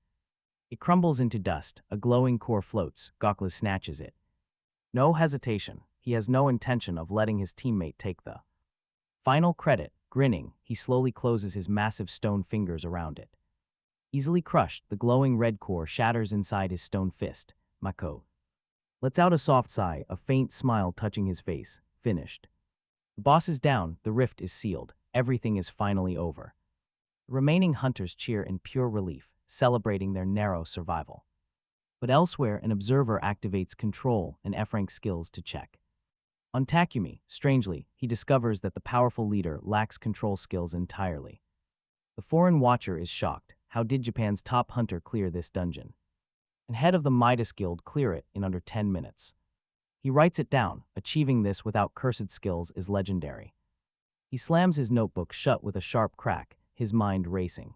It crumbles into dust, a glowing core floats. Gaklas snatches it. No hesitation. He has no intention of letting his teammate take the final credit. Grinning, he slowly closes his massive stone fingers around it. Easily crushed, the glowing red core shatters inside his stone fist. Makoto lets out a soft sigh, a faint smile touching his face. Finished. The boss is down, the rift is sealed. Everything is finally over. The remaining hunters cheer in pure relief, celebrating their narrow survival. But elsewhere, an observer activates control and F-rank skills to check. On Takumi, strangely, he discovers that the powerful leader lacks control skills entirely. The foreign watcher is shocked. How did Japan's top hunter clear this dungeon? And head of the Midas Guild clear it in under 10 minutes. He writes it down. Achieving this without cursed skills is legendary. He slams his notebook shut with a sharp crack, his mind racing.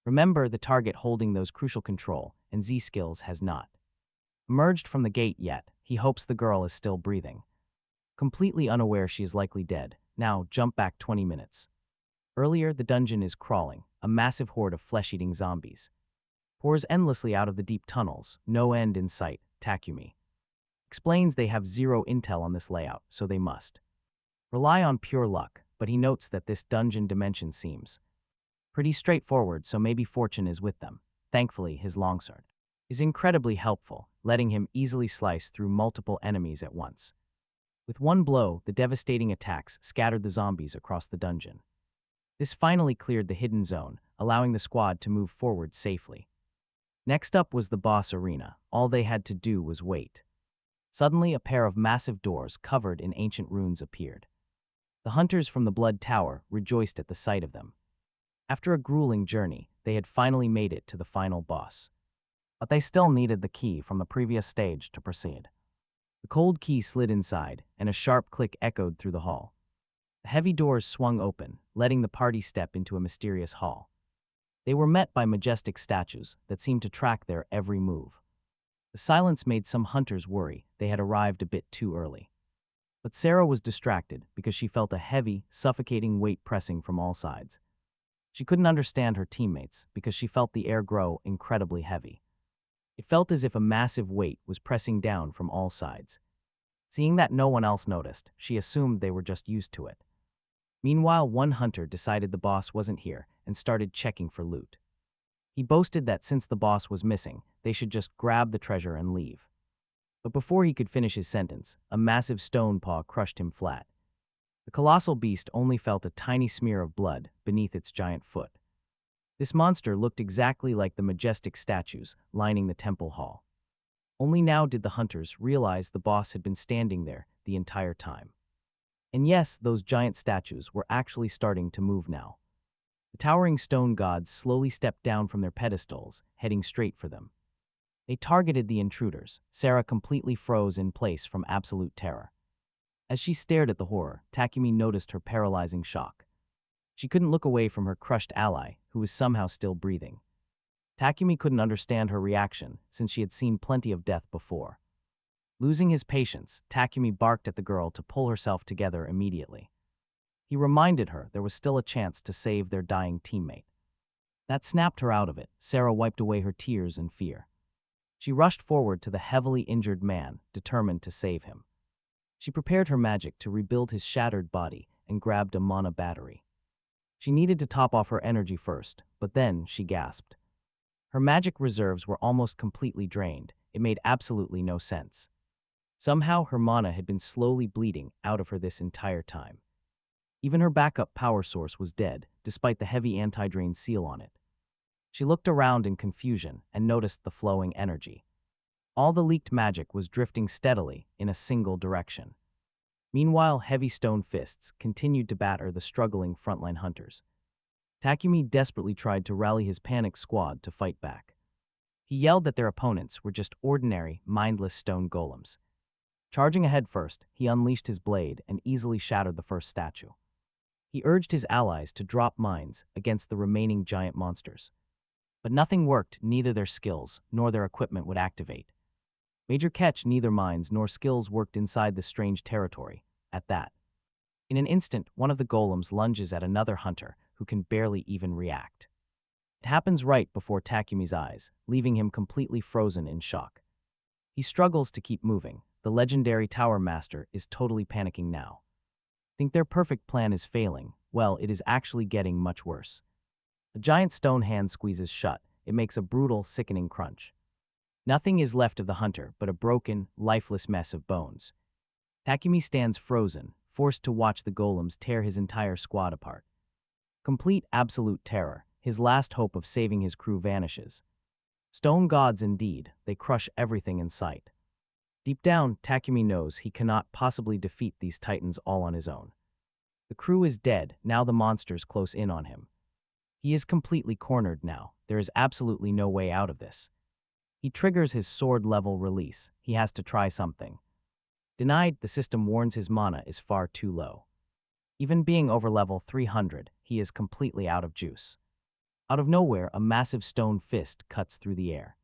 Remember, the target holding those crucial control and Z skills has not emerged from the gate yet. He hopes the girl is still breathing. Completely unaware she is likely dead. Now, jump back 20 minutes. Earlier, the dungeon is crawling. A massive horde of flesh-eating zombies pours endlessly out of the deep tunnels, no end in sight. Takumi explains they have zero intel on this layout, so they must rely on pure luck, but he notes that this dungeon dimension seems pretty straightforward, so maybe fortune is with them. Thankfully, his longsword is incredibly helpful, letting him easily slice through multiple enemies at once. With one blow, the devastating attacks scattered the zombies across the dungeon. This finally cleared the hidden zone, allowing the squad to move forward safely. Next up was the boss arena. All they had to do was wait. Suddenly, a pair of massive doors covered in ancient runes appeared. The hunters from the Blood Tower rejoiced at the sight of them. After a grueling journey, they had finally made it to the final boss. But they still needed the key from the previous stage to proceed. The cold key slid inside, and a sharp click echoed through the hall. The heavy doors swung open, letting the party step into a mysterious hall. They were met by majestic statues that seemed to track their every move. The silence made some hunters worry they had arrived a bit too early. But Sarah was distracted because she felt a heavy, suffocating weight pressing from all sides. She couldn't understand her teammates because she felt the air grow incredibly heavy. It felt as if a massive weight was pressing down from all sides. Seeing that no one else noticed, she assumed they were just used to it. Meanwhile, one hunter decided the boss wasn't here and started checking for loot. He boasted that since the boss was missing, they should just grab the treasure and leave. But before he could finish his sentence, a massive stone paw crushed him flat. The colossal beast only felt a tiny smear of blood beneath its giant foot. This monster looked exactly like the majestic statues lining the temple hall. Only now did the hunters realize the boss had been standing there the entire time. And yes, those giant statues were actually starting to move now. The towering stone gods slowly stepped down from their pedestals, heading straight for them. They targeted the intruders. Sarah completely froze in place from absolute terror. As she stared at the horror, Takumi noticed her paralyzing shock. She couldn't look away from her crushed ally, who was somehow still breathing. Takumi couldn't understand her reaction, since she had seen plenty of death before. Losing his patience, Takumi barked at the girl to pull herself together immediately. He reminded her there was still a chance to save their dying teammate. That snapped her out of it. Sarah wiped away her tears and fear. She rushed forward to the heavily injured man, determined to save him. She prepared her magic to rebuild his shattered body and grabbed a mana battery. She needed to top off her energy first, but then she gasped. Her magic reserves were almost completely drained. It made absolutely no sense. Somehow her mana had been slowly bleeding out of her this entire time. Even her backup power source was dead, despite the heavy anti-drain seal on it. She looked around in confusion and noticed the flowing energy. All the leaked magic was drifting steadily in a single direction. Meanwhile, heavy stone fists continued to batter the struggling frontline hunters. Takumi desperately tried to rally his panicked squad to fight back. He yelled that their opponents were just ordinary, mindless stone golems. Charging ahead first, he unleashed his blade and easily shattered the first statue. He urged his allies to drop mines against the remaining giant monsters. But nothing worked. Neither their skills nor their equipment would activate. Major catch, neither mines nor skills worked inside the strange territory. At that, in an instant, one of the golems lunges at another hunter who can barely even react. It happens right before Takumi's eyes, leaving him completely frozen in shock. He struggles to keep moving. The legendary Tower Master is totally panicking now. Think their perfect plan is failing? Well, it is actually getting much worse. A giant stone hand squeezes shut. It makes a brutal, sickening crunch. Nothing is left of the hunter but a broken, lifeless mess of bones. Takumi stands frozen, forced to watch the golems tear his entire squad apart. Complete, absolute terror. His last hope of saving his crew vanishes. Stone gods indeed, they crush everything in sight. Deep down, Takumi knows he cannot possibly defeat these titans all on his own. The crew is dead, now the monsters close in on him. He is completely cornered now. There is absolutely no way out of this. He triggers his sword-level release. He has to try something. Denied, the system warns his mana is far too low. Even being over level 300, he is completely out of juice. Out of nowhere, a massive stone fist cuts through the air.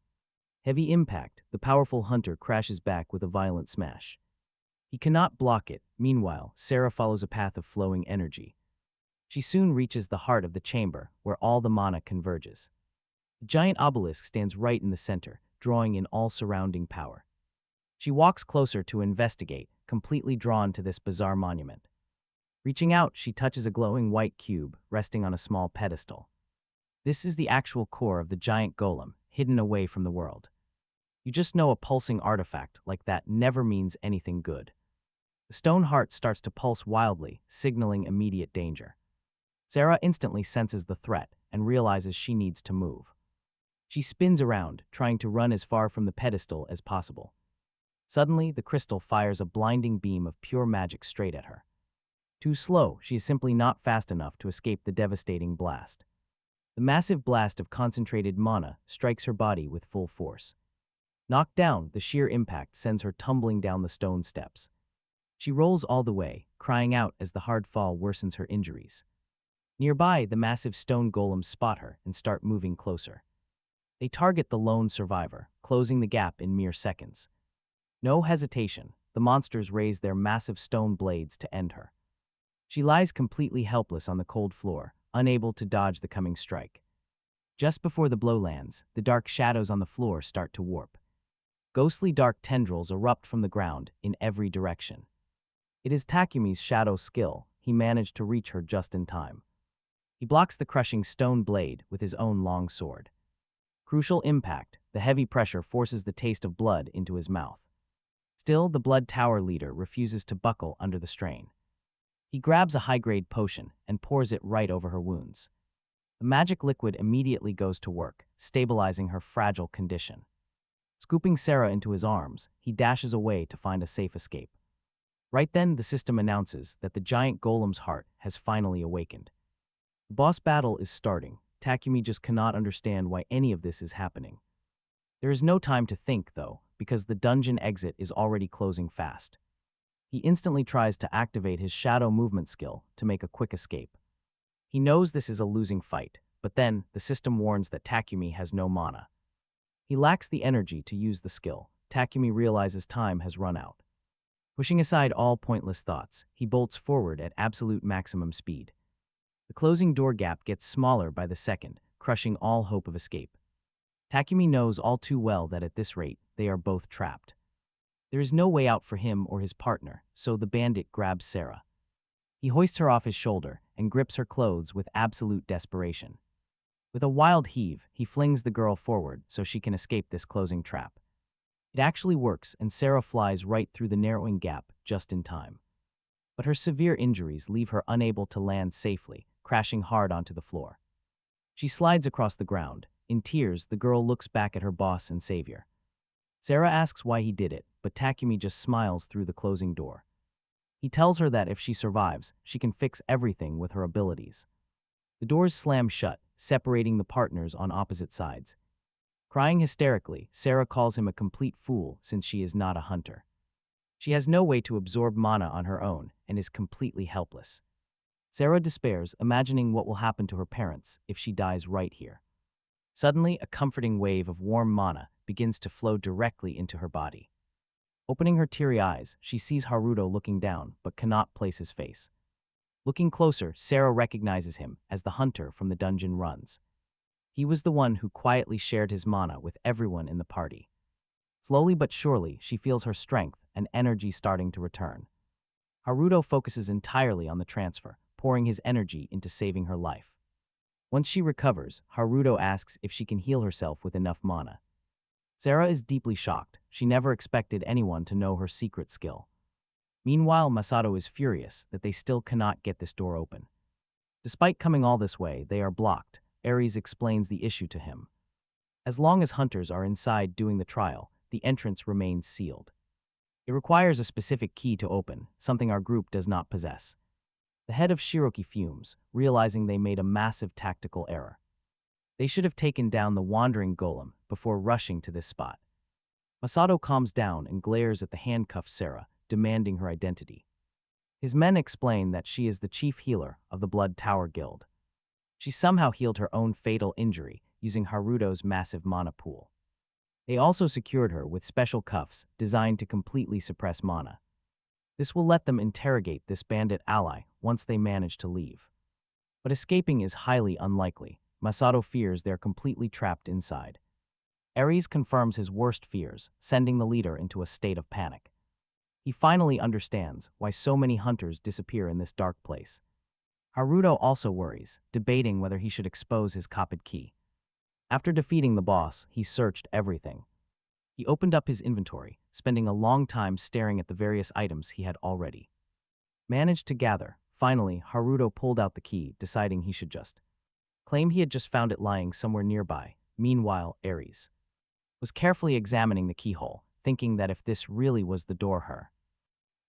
Heavy impact, the powerful hunter crashes back with a violent smash. He cannot block it. Meanwhile, Sarah follows a path of flowing energy. She soon reaches the heart of the chamber, where all the mana converges. A giant obelisk stands right in the center, drawing in all surrounding power. She walks closer to investigate, completely drawn to this bizarre monument. Reaching out, she touches a glowing white cube resting on a small pedestal. This is the actual core of the giant golem, hidden away from the world. You just know a pulsing artifact like that never means anything good. The stone heart starts to pulse wildly, signaling immediate danger. Sarah instantly senses the threat and realizes she needs to move. She spins around, trying to run as far from the pedestal as possible. Suddenly, the crystal fires a blinding beam of pure magic straight at her. Too slow, she is simply not fast enough to escape the devastating blast. The massive blast of concentrated mana strikes her body with full force. Knocked down, the sheer impact sends her tumbling down the stone steps. She rolls all the way, crying out as the hard fall worsens her injuries. Nearby, the massive stone golems spot her and start moving closer. They target the lone survivor, closing the gap in mere seconds. No hesitation, the monsters raise their massive stone blades to end her. She lies completely helpless on the cold floor, unable to dodge the coming strike. Just before the blow lands, the dark shadows on the floor start to warp. Ghostly dark tendrils erupt from the ground in every direction. It is Takumi's shadow skill. He managed to reach her just in time. He blocks the crushing stone blade with his own long sword. Crucial impact, the heavy pressure forces the taste of blood into his mouth. Still, the Blood Tower leader refuses to buckle under the strain. He grabs a high-grade potion and pours it right over her wounds. The magic liquid immediately goes to work, stabilizing her fragile condition. Scooping Sarah into his arms, he dashes away to find a safe escape. Right then, the system announces that the giant golem's heart has finally awakened. The boss battle is starting. Takumi just cannot understand why any of this is happening. There is no time to think, though, because the dungeon exit is already closing fast. He instantly tries to activate his shadow movement skill to make a quick escape. He knows this is a losing fight, but then the system warns that Takumi has no mana. He lacks the energy to use the skill. Takumi realizes time has run out. Pushing aside all pointless thoughts, he bolts forward at absolute maximum speed. The closing door gap gets smaller by the second, crushing all hope of escape. Takumi knows all too well that at this rate, they are both trapped. There is no way out for him or his partner, so the bandit grabs Sarah. He hoists her off his shoulder and grips her clothes with absolute desperation. With a wild heave, he flings the girl forward so she can escape this closing trap. It actually works, and Sarah flies right through the narrowing gap just in time. But her severe injuries leave her unable to land safely, crashing hard onto the floor. She slides across the ground. In tears, the girl looks back at her boss and savior. Sarah asks why he did it, but Takumi just smiles through the closing door. He tells her that if she survives, she can fix everything with her abilities. The doors slam shut, separating the partners on opposite sides. Crying hysterically, Sarah calls him a complete fool since she is not a hunter. She has no way to absorb mana on her own and is completely helpless. Sarah despairs, imagining what will happen to her parents if she dies right here. Suddenly, a comforting wave of warm mana begins to flow directly into her body. Opening her teary eyes, she sees Haruto looking down but cannot place his face. Looking closer, Sarah recognizes him as the hunter from the dungeon runs. He was the one who quietly shared his mana with everyone in the party. Slowly but surely, she feels her strength and energy starting to return. Haruto focuses entirely on the transfer, pouring his energy into saving her life. Once she recovers, Haruto asks if she can heal herself with enough mana. Sarah is deeply shocked. She never expected anyone to know her secret skill. Meanwhile, Masato is furious that they still cannot get this door open. Despite coming all this way, they are blocked. Ares explains the issue to him. As long as hunters are inside doing the trial, the entrance remains sealed. It requires a specific key to open, something our group does not possess. The head of Shiroki fumes, realizing they made a massive tactical error. They should have taken down the wandering golem before rushing to this spot. Masato calms down and glares at the handcuffed Sarah, demanding her identity. His men explain that she is the chief healer of the Blood Tower Guild. She somehow healed her own fatal injury using Haruto's massive mana pool. They also secured her with special cuffs designed to completely suppress mana. This will let them interrogate this bandit ally once they manage to leave. But escaping is highly unlikely. Masato fears they're completely trapped inside. Ares confirms his worst fears, sending the leader into a state of panic. He finally understands why so many hunters disappear in this dark place. Haruto also worries, debating whether he should expose his copied key. After defeating the boss, he searched everything. He opened up his inventory, spending a long time staring at the various items he had already managed to gather. Finally, Haruto pulled out the key, deciding he should just claim he had just found it lying somewhere nearby. Meanwhile, Ares was carefully examining the keyhole, thinking that if this really was the door her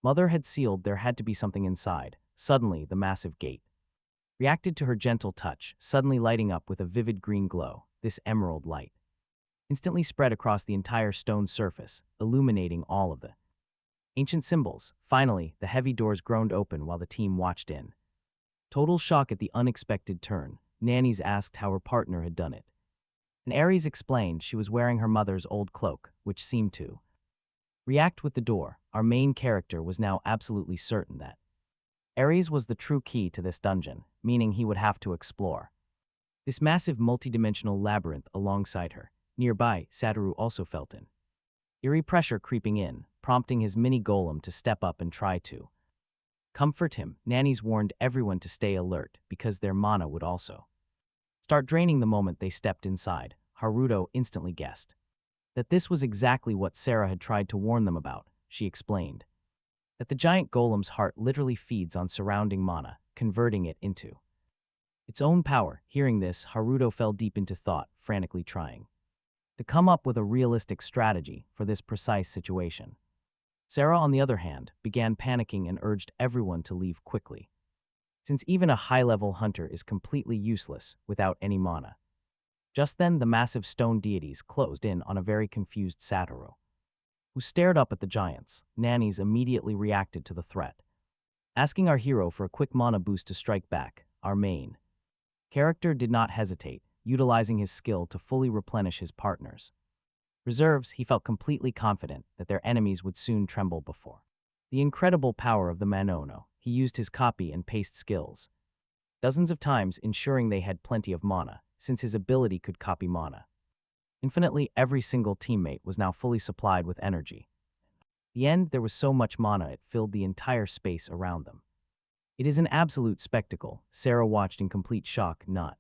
mother had sealed, there had to be something inside. Suddenly, the massive gate reacted to her gentle touch, suddenly lighting up with a vivid green glow. This emerald light instantly spread across the entire stone surface, illuminating all of the Ancient symbols. Finally, the heavy doors groaned open while the team watched in. Total shock at the unexpected turn, Nannies asked how her partner had done it. And Aries explained she was wearing her mother's old cloak, which seemed to react with the door. Our main character was now absolutely certain that Aries was the true key to this dungeon, meaning he would have to explore this massive multidimensional labyrinth alongside her. Nearby, Satoru also felt an eerie pressure creeping in, prompting his mini golem to step up and try to comfort him. Nannies warned everyone to stay alert because their mana would also start draining the moment they stepped inside. Haruto instantly guessed that this was exactly what Sarah had tried to warn them about. She explained that the giant golem's heart literally feeds on surrounding mana, converting it into its own power. Hearing this, Haruto fell deep into thought, frantically trying to come up with a realistic strategy for this precise situation. Sarah, on the other hand, began panicking and urged everyone to leave quickly, since even a high-level hunter is completely useless without any mana. Just then, the massive stone deities closed in on a very confused Satoru, who stared up at the giants. Nannies immediately reacted to the threat, asking our hero for a quick mana boost to strike back. Our main character did not hesitate, utilizing his skill to fully replenish his partner's reserves. He felt completely confident that their enemies would soon tremble before the incredible power of the Manhwa. He used his copy and paste skills dozens of times, ensuring they had plenty of mana, since his ability could copy mana infinitely. Every single teammate was now fully supplied with energy. In the end, there was so much mana it filled the entire space around them. It is an absolute spectacle. Sarah watched in complete shock, not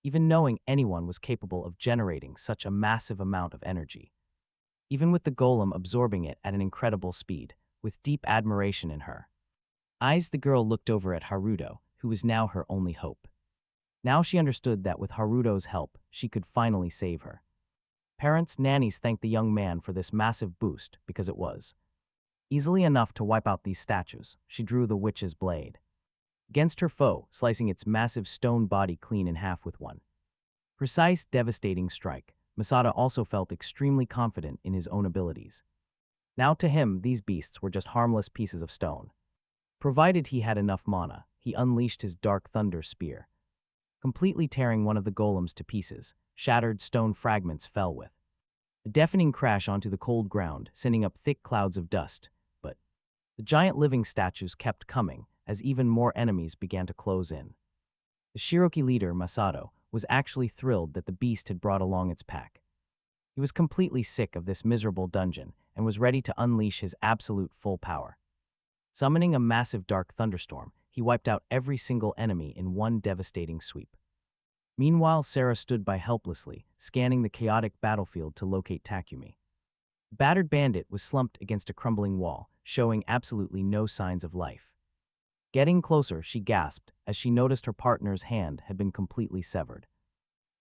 even knowing anyone was capable of generating such a massive amount of energy, even with the golem absorbing it at an incredible speed. With deep admiration in her eyes, the girl looked over at Haruto, who was now her only hope. Now she understood that with Haruto's help, she could finally save her parents. Nannies thanked the young man for this massive boost because it was easily enough to wipe out these statues. She drew the witch's blade against her foe, slicing its massive stone body clean in half with one precise, devastating strike. Masada also felt extremely confident in his own abilities. Now to him, these beasts were just harmless pieces of stone. Provided he had enough mana, he unleashed his Dark Thunder Spear, completely tearing one of the golems to pieces. Shattered stone fragments fell with a deafening crash onto the cold ground, sending up thick clouds of dust. But the giant living statues kept coming as even more enemies began to close in. The Shiroki leader, Masato, was actually thrilled that the beast had brought along its pack. He was completely sick of this miserable dungeon and was ready to unleash his absolute full power. Summoning a massive dark thunderstorm, he wiped out every single enemy in one devastating sweep. Meanwhile, Sarah stood by helplessly, scanning the chaotic battlefield to locate Takumi. The battered bandit was slumped against a crumbling wall, showing absolutely no signs of life. Getting closer, she gasped as she noticed her partner's hand had been completely severed.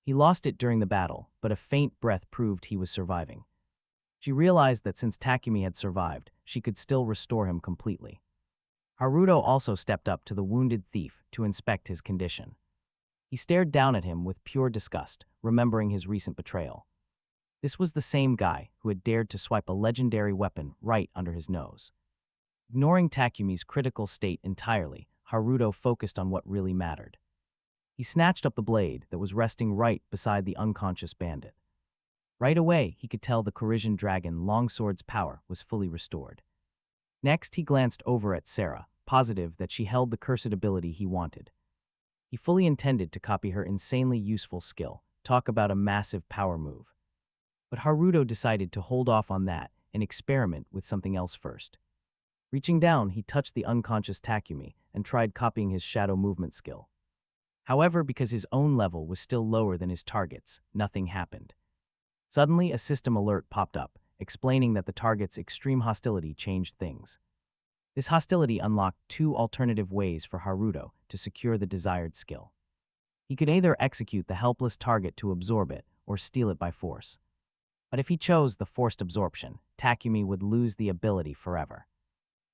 He lost it during the battle, but a faint breath proved he was surviving. She realized that since Takumi had survived, she could still restore him completely. Haruto also stepped up to the wounded thief to inspect his condition. He stared down at him with pure disgust, remembering his recent betrayal. This was the same guy who had dared to swipe a legendary weapon right under his nose. Ignoring Takumi's critical state entirely, Haruto focused on what really mattered. He snatched up the blade that was resting right beside the unconscious bandit. Right away, he could tell the Corrosion Dragon Longsword's power was fully restored. Next, he glanced over at Sarah, positive that she held the cursed ability he wanted. He fully intended to copy her insanely useful skill, talk about a massive power move. But Haruto decided to hold off on that and experiment with something else first. Reaching down, he touched the unconscious Takumi and tried copying his shadow movement skill. However, because his own level was still lower than his target's, nothing happened. Suddenly, a system alert popped up, explaining that the target's extreme hostility changed things. This hostility unlocked two alternative ways for Haruto to secure the desired skill. He could either execute the helpless target to absorb it or steal it by force. But if he chose the forced absorption, Takumi would lose the ability forever.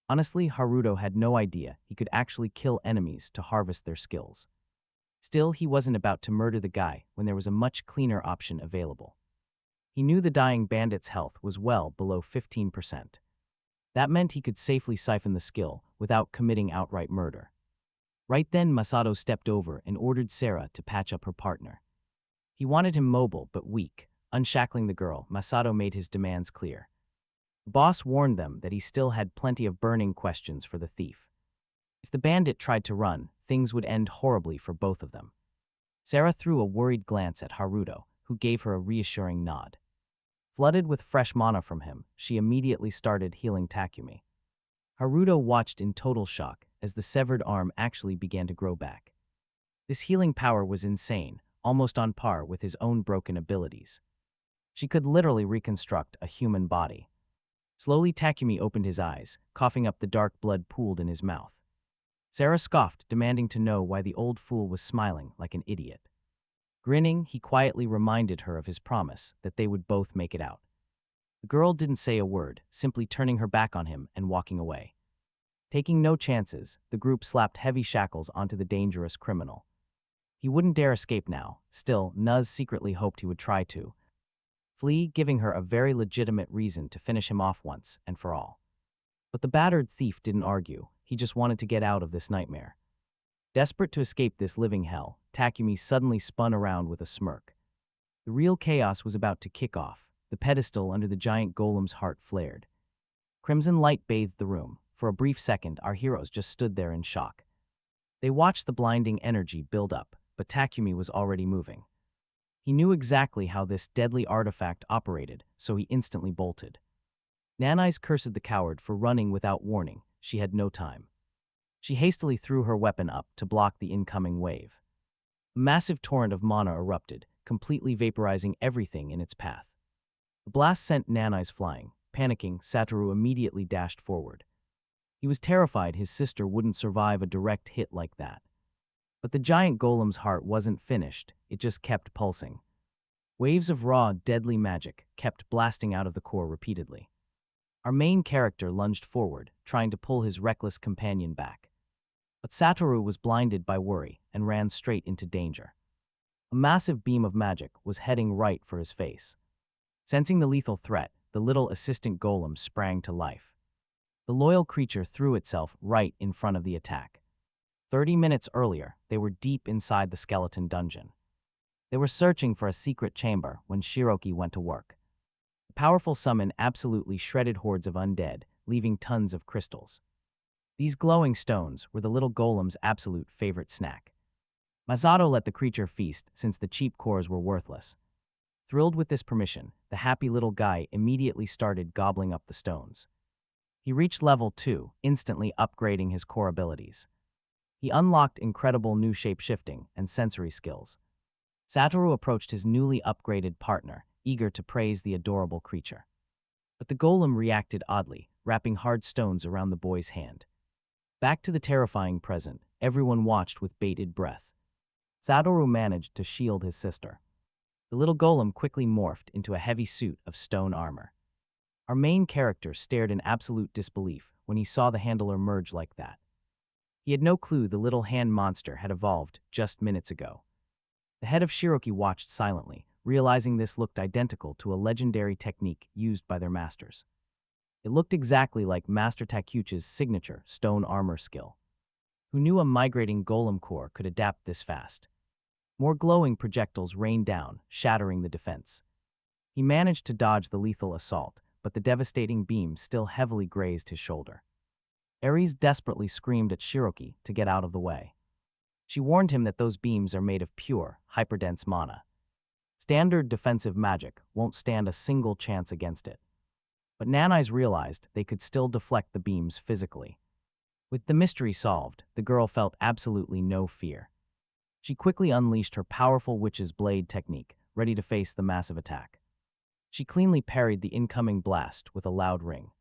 Honestly, Haruto had no idea he could actually kill enemies to harvest their skills. Still, he wasn't about to murder the guy when there was a much cleaner option available. He knew the dying bandit's health was well below 15%. That meant he could safely siphon the skill without committing outright murder. Right then, Masato stepped over and ordered Sarah to patch up her partner. He wanted him mobile but weak. Unshackling the girl, Masato made his demands clear. The boss warned them that he still had plenty of burning questions for the thief. If the bandit tried to run, things would end horribly for both of them. Sarah threw a worried glance at Haruto, who gave her a reassuring nod. Flooded with fresh mana from him, she immediately started healing Takumi. Haruto watched in total shock as the severed arm actually began to grow back. This healing power was insane, almost on par with his own broken abilities. She could literally reconstruct a human body. Slowly, Takumi opened his eyes, coughing up the dark blood pooled in his mouth. Sarah scoffed, demanding to know why the old fool was smiling like an idiot. Grinning, he quietly reminded her of his promise that they would both make it out. The girl didn't say a word, simply turning her back on him and walking away. Taking no chances, the group slapped heavy shackles onto the dangerous criminal. He wouldn't dare escape now. Still, Nuz secretly hoped he would try to flee, giving her a very legitimate reason to finish him off once and for all. But the battered thief didn't argue. He just wanted to get out of this nightmare. Desperate to escape this living hell, Takumi suddenly spun around with a smirk. The real chaos was about to kick off. The pedestal under the giant golem's heart flared. Crimson light bathed the room. For a brief second, our heroes just stood there in shock. They watched the blinding energy build up, but Takumi was already moving. He knew exactly how this deadly artifact operated, so he instantly bolted. Nanai's cursed the coward for running without warning. She had no time. She hastily threw her weapon up to block the incoming wave. A massive torrent of mana erupted, completely vaporizing everything in its path. The blast sent Nanai's flying. Panicking, Satoru immediately dashed forward. He was terrified his sister wouldn't survive a direct hit like that. But the giant golem's heart wasn't finished, it just kept pulsing. Waves of raw, deadly magic kept blasting out of the core repeatedly. Our main character lunged forward, trying to pull his reckless companion back. But Satoru was blinded by worry and ran straight into danger. A massive beam of magic was heading right for his face. Sensing the lethal threat, the little assistant golem sprang to life. The loyal creature threw itself right in front of the attack. 30 minutes earlier, they were deep inside the skeleton dungeon. They were searching for a secret chamber when Shiroki went to work. The powerful summon absolutely shredded hordes of undead, leaving tons of crystals. These glowing stones were the little golem's absolute favorite snack. Masato let the creature feast since the cheap cores were worthless. Thrilled with this permission, the happy little guy immediately started gobbling up the stones. He reached level 2, instantly upgrading his core abilities. He unlocked incredible new shape-shifting and sensory skills. Satoru approached his newly upgraded partner, eager to praise the adorable creature. But the golem reacted oddly, wrapping hard stones around the boy's hand. Back to the terrifying present, everyone watched with bated breath. Satoru managed to shield his sister. The little golem quickly morphed into a heavy suit of stone armor. Our main character stared in absolute disbelief when he saw the handler merge like that. He had no clue the little hand monster had evolved just minutes ago. The head of Shiroki watched silently, realizing this looked identical to a legendary technique used by their masters. It looked exactly like Master Takeuchi's signature stone armor skill. Who knew a migrating golem core could adapt this fast? More glowing projectiles rained down, shattering the defense. He managed to dodge the lethal assault, but the devastating beam still heavily grazed his shoulder. Ares desperately screamed at Shiroki to get out of the way. She warned him that those beams are made of pure, hyperdense mana. Standard defensive magic won't stand a single chance against it. But Nanai's realized they could still deflect the beams physically. With the mystery solved, the girl felt absolutely no fear. She quickly unleashed her powerful witch's blade technique, ready to face the massive attack. She cleanly parried the incoming blast with a loud ring.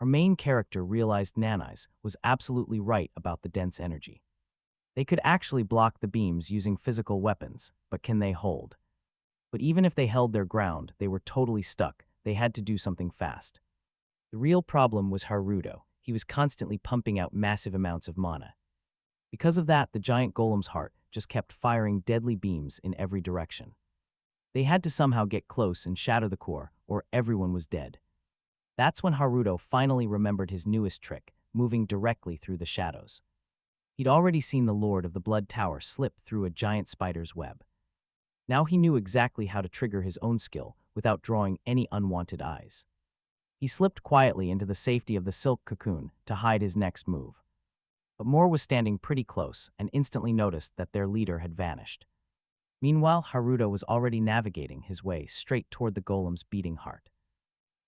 Our main character realized Nanai's was absolutely right about the dense energy. They could actually block the beams using physical weapons, but can they hold? But even if they held their ground, they were totally stuck. They had to do something fast. The real problem was Haruto. He was constantly pumping out massive amounts of mana. Because of that, the giant golem's heart just kept firing deadly beams in every direction. They had to somehow get close and shatter the core, or everyone was dead. That's when Haruto finally remembered his newest trick, moving directly through the shadows. He'd already seen the Lord of the Blood Tower slip through a giant spider's web. Now he knew exactly how to trigger his own skill without drawing any unwanted eyes. He slipped quietly into the safety of the silk cocoon to hide his next move. But Moore was standing pretty close and instantly noticed that their leader had vanished. Meanwhile, Haruto was already navigating his way straight toward the golem's beating heart.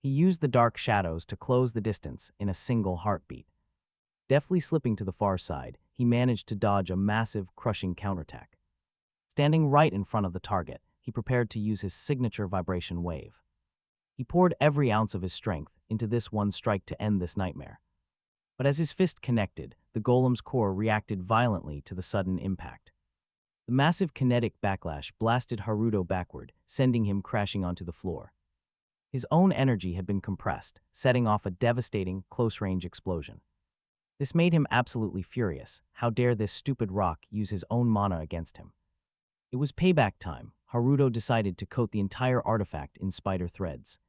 He used the dark shadows to close the distance in a single heartbeat. Deftly slipping to the far side, he managed to dodge a massive, crushing counterattack. Standing right in front of the target, he prepared to use his signature vibration wave. He poured every ounce of his strength into this one strike to end this nightmare. But as his fist connected, the golem's core reacted violently to the sudden impact. The massive kinetic backlash blasted Haruto backward, sending him crashing onto the floor. His own energy had been compressed, setting off a devastating, close-range explosion. This made him absolutely furious. How dare this stupid rock use his own mana against him? It was payback time. Haruto decided to coat the entire artifact in spider threads.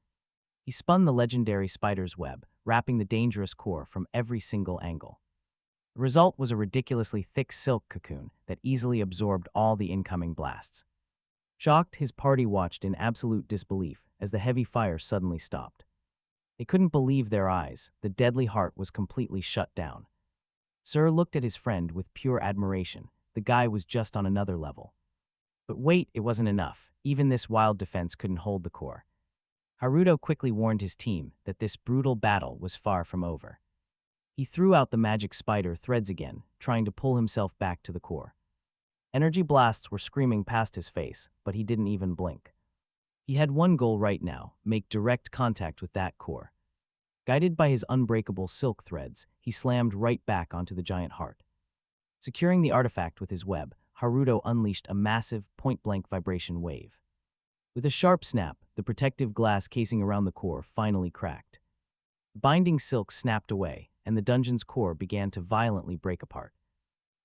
He spun the legendary spider's web, wrapping the dangerous core from every single angle. The result was a ridiculously thick silk cocoon that easily absorbed all the incoming blasts. Shocked, his party watched in absolute disbelief as the heavy fire suddenly stopped. They couldn't believe their eyes. The deadly heart was completely shut down. Sir looked at his friend with pure admiration. The guy was just on another level. But wait, it wasn't enough. Even this wild defense couldn't hold the core. Haruto quickly warned his team that this brutal battle was far from over. He threw out the magic spider threads again, trying to pull himself back to the core. Energy blasts were screaming past his face, but he didn't even blink. He had one goal right now: make direct contact with that core. Guided by his unbreakable silk threads, he slammed right back onto the giant heart. Securing the artifact with his web, Haruto unleashed a massive, point-blank vibration wave. With a sharp snap, the protective glass casing around the core finally cracked. The binding silk snapped away, and the dungeon's core began to violently break apart.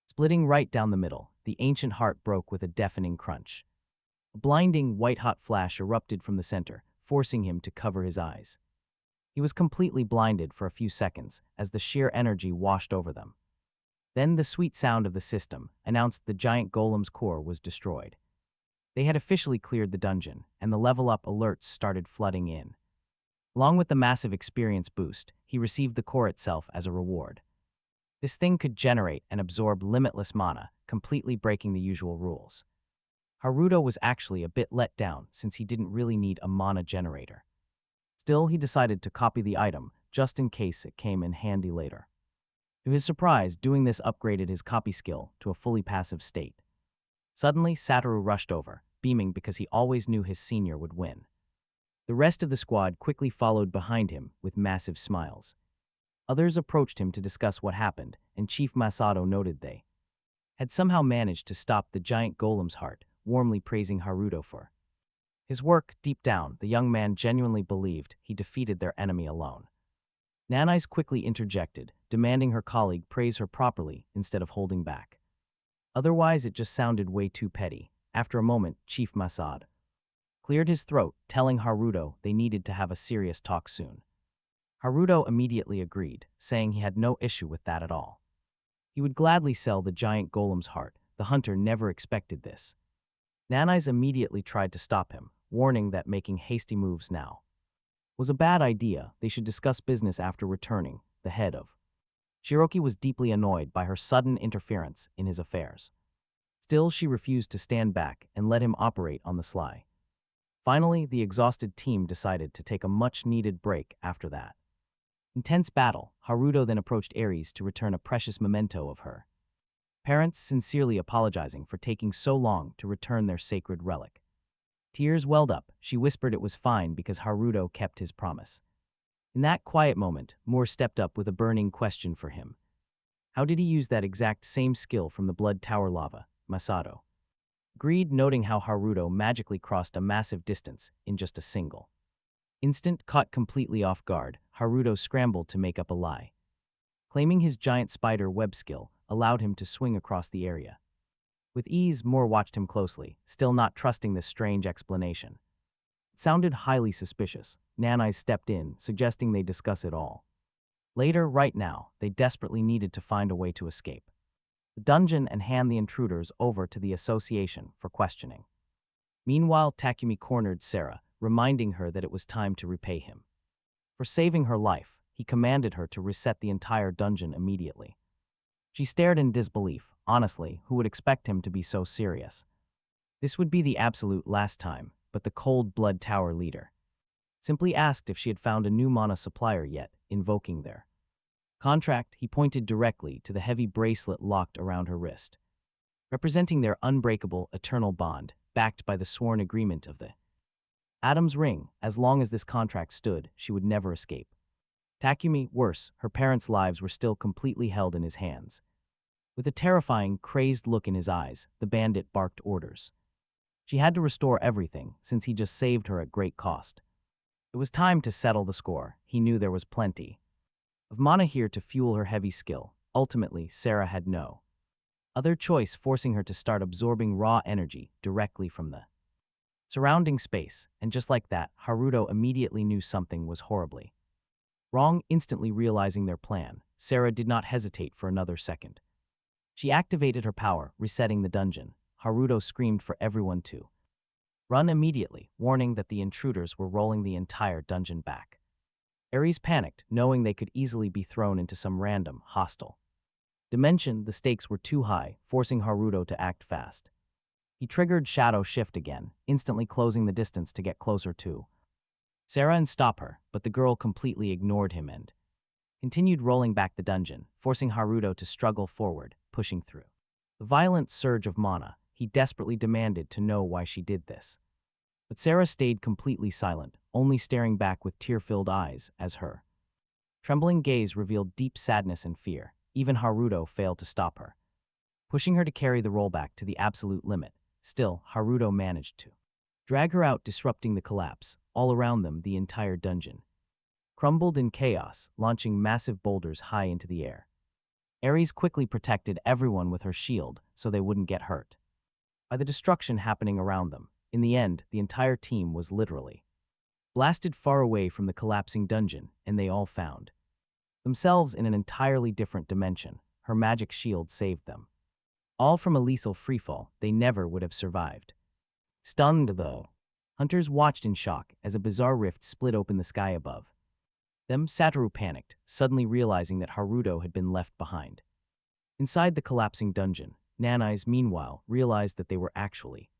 Splitting right down the middle, the ancient heart broke with a deafening crunch. A blinding, white-hot flash erupted from the center, forcing him to cover his eyes. He was completely blinded for a few seconds as the sheer energy washed over them. Then the sweet sound of the system announced the giant golem's core was destroyed. They had officially cleared the dungeon, and the level-up alerts started flooding in. Along with the massive experience boost, he received the core itself as a reward. This thing could generate and absorb limitless mana, completely breaking the usual rules. Haruto was actually a bit let down since he didn't really need a mana generator. Still, he decided to copy the item just in case it came in handy later. To his surprise, doing this upgraded his copy skill to a fully passive state. Suddenly, Satoru rushed over, beaming because he always knew his senior would win. The rest of the squad quickly followed behind him with massive smiles. Others approached him to discuss what happened, and Chief Masato noted they had somehow managed to stop the giant golem's heart, warmly praising Haruto for his work. Deep down, the young man genuinely believed he defeated their enemy alone. Nanais quickly interjected, demanding her colleague praise her properly instead of holding back. Otherwise, it just sounded way too petty. After a moment, Chief Masato cleared his throat, telling Haruto they needed to have a serious talk soon. Haruto immediately agreed, saying he had no issue with that at all. He would gladly sell the giant golem's heart. The hunter never expected this. Nanais immediately tried to stop him, warning that making hasty moves now was a bad idea. They should discuss business after returning. The head of Shiroki was deeply annoyed by her sudden interference in his affairs. Still, she refused to stand back and let him operate on the sly. Finally, the exhausted team decided to take a much-needed break after that intense battle. Haruto then approached Ares to return a precious memento of her parents, sincerely apologizing for taking so long to return their sacred relic. Tears welled up. She whispered it was fine because Haruto kept his promise. In that quiet moment, Moore stepped up with a burning question for him. How did he use that exact same skill from the Blood Tower lava? Masato agreed, noting how Haruto magically crossed a massive distance in just a single instant. Caught completely off guard, Haruto scrambled to make up a lie. Claiming his giant spider web skill allowed him to swing across the area. With ease, Moore watched him closely, still not trusting this strange explanation. It sounded highly suspicious. Nanai stepped in, suggesting they discuss it all. Later, right now, they desperately needed to find a way to escape the dungeon and hand the intruders over to the association for questioning. Meanwhile, Takumi cornered Sarah, reminding her that it was time to repay him. For saving her life, he commanded her to reset the entire dungeon immediately. She stared in disbelief. Honestly, who would expect him to be so serious? This would be the absolute last time, but the Cold Blood Tower leader simply asked if she had found a new mana supplier yet, invoking their contract. He pointed directly to the heavy bracelet locked around her wrist, representing their unbreakable, eternal bond, backed by the sworn agreement of the Adam's ring. As long as this contract stood, she would never escape. Takumi, worse, her parents' lives were still completely held in his hands. With a terrifying, crazed look in his eyes, the bandit barked orders. She had to restore everything, since he just saved her at great cost. It was time to settle the score. He knew there was plenty of mana here to fuel her heavy skill. Ultimately, Sarah had no other choice, forcing her to start absorbing raw energy directly from the surrounding space. And just like that, Haruto immediately knew something was horribly wrong. Instantly realizing their plan, Sarah did not hesitate for another second. She activated her power, resetting the dungeon. Haruto screamed for everyone to run immediately, warning that the intruders were rolling the entire dungeon back. Ares panicked, knowing they could easily be thrown into some random, hostile dimension. The stakes were too high, forcing Haruto to act fast. He triggered Shadow Shift again, instantly closing the distance to get closer to Sarah and stop her, but the girl completely ignored him and continued rolling back the dungeon, forcing Haruto to struggle forward, pushing through the violent surge of mana. He desperately demanded to know why she did this. But Sarah stayed completely silent, only staring back with tear-filled eyes as her trembling gaze revealed deep sadness and fear. Even Haruto failed to stop her, pushing her to carry the rollback to the absolute limit. Still, Haruto managed to drag her out, disrupting the collapse. All around them, the entire dungeon crumbled in chaos, launching massive boulders high into the air. Ares quickly protected everyone with her shield so they wouldn't get hurt by the destruction happening around them. In the end, the entire team was literally blasted far away from the collapsing dungeon, and they all found themselves in an entirely different dimension. Her magic shield saved them all from a lethal freefall. They never would have survived. Stunned, though, hunters watched in shock as a bizarre rift split open the sky above them. Satoru panicked, suddenly realizing that Haruto had been left behind inside the collapsing dungeon. Nanai's, meanwhile, realized that they were actually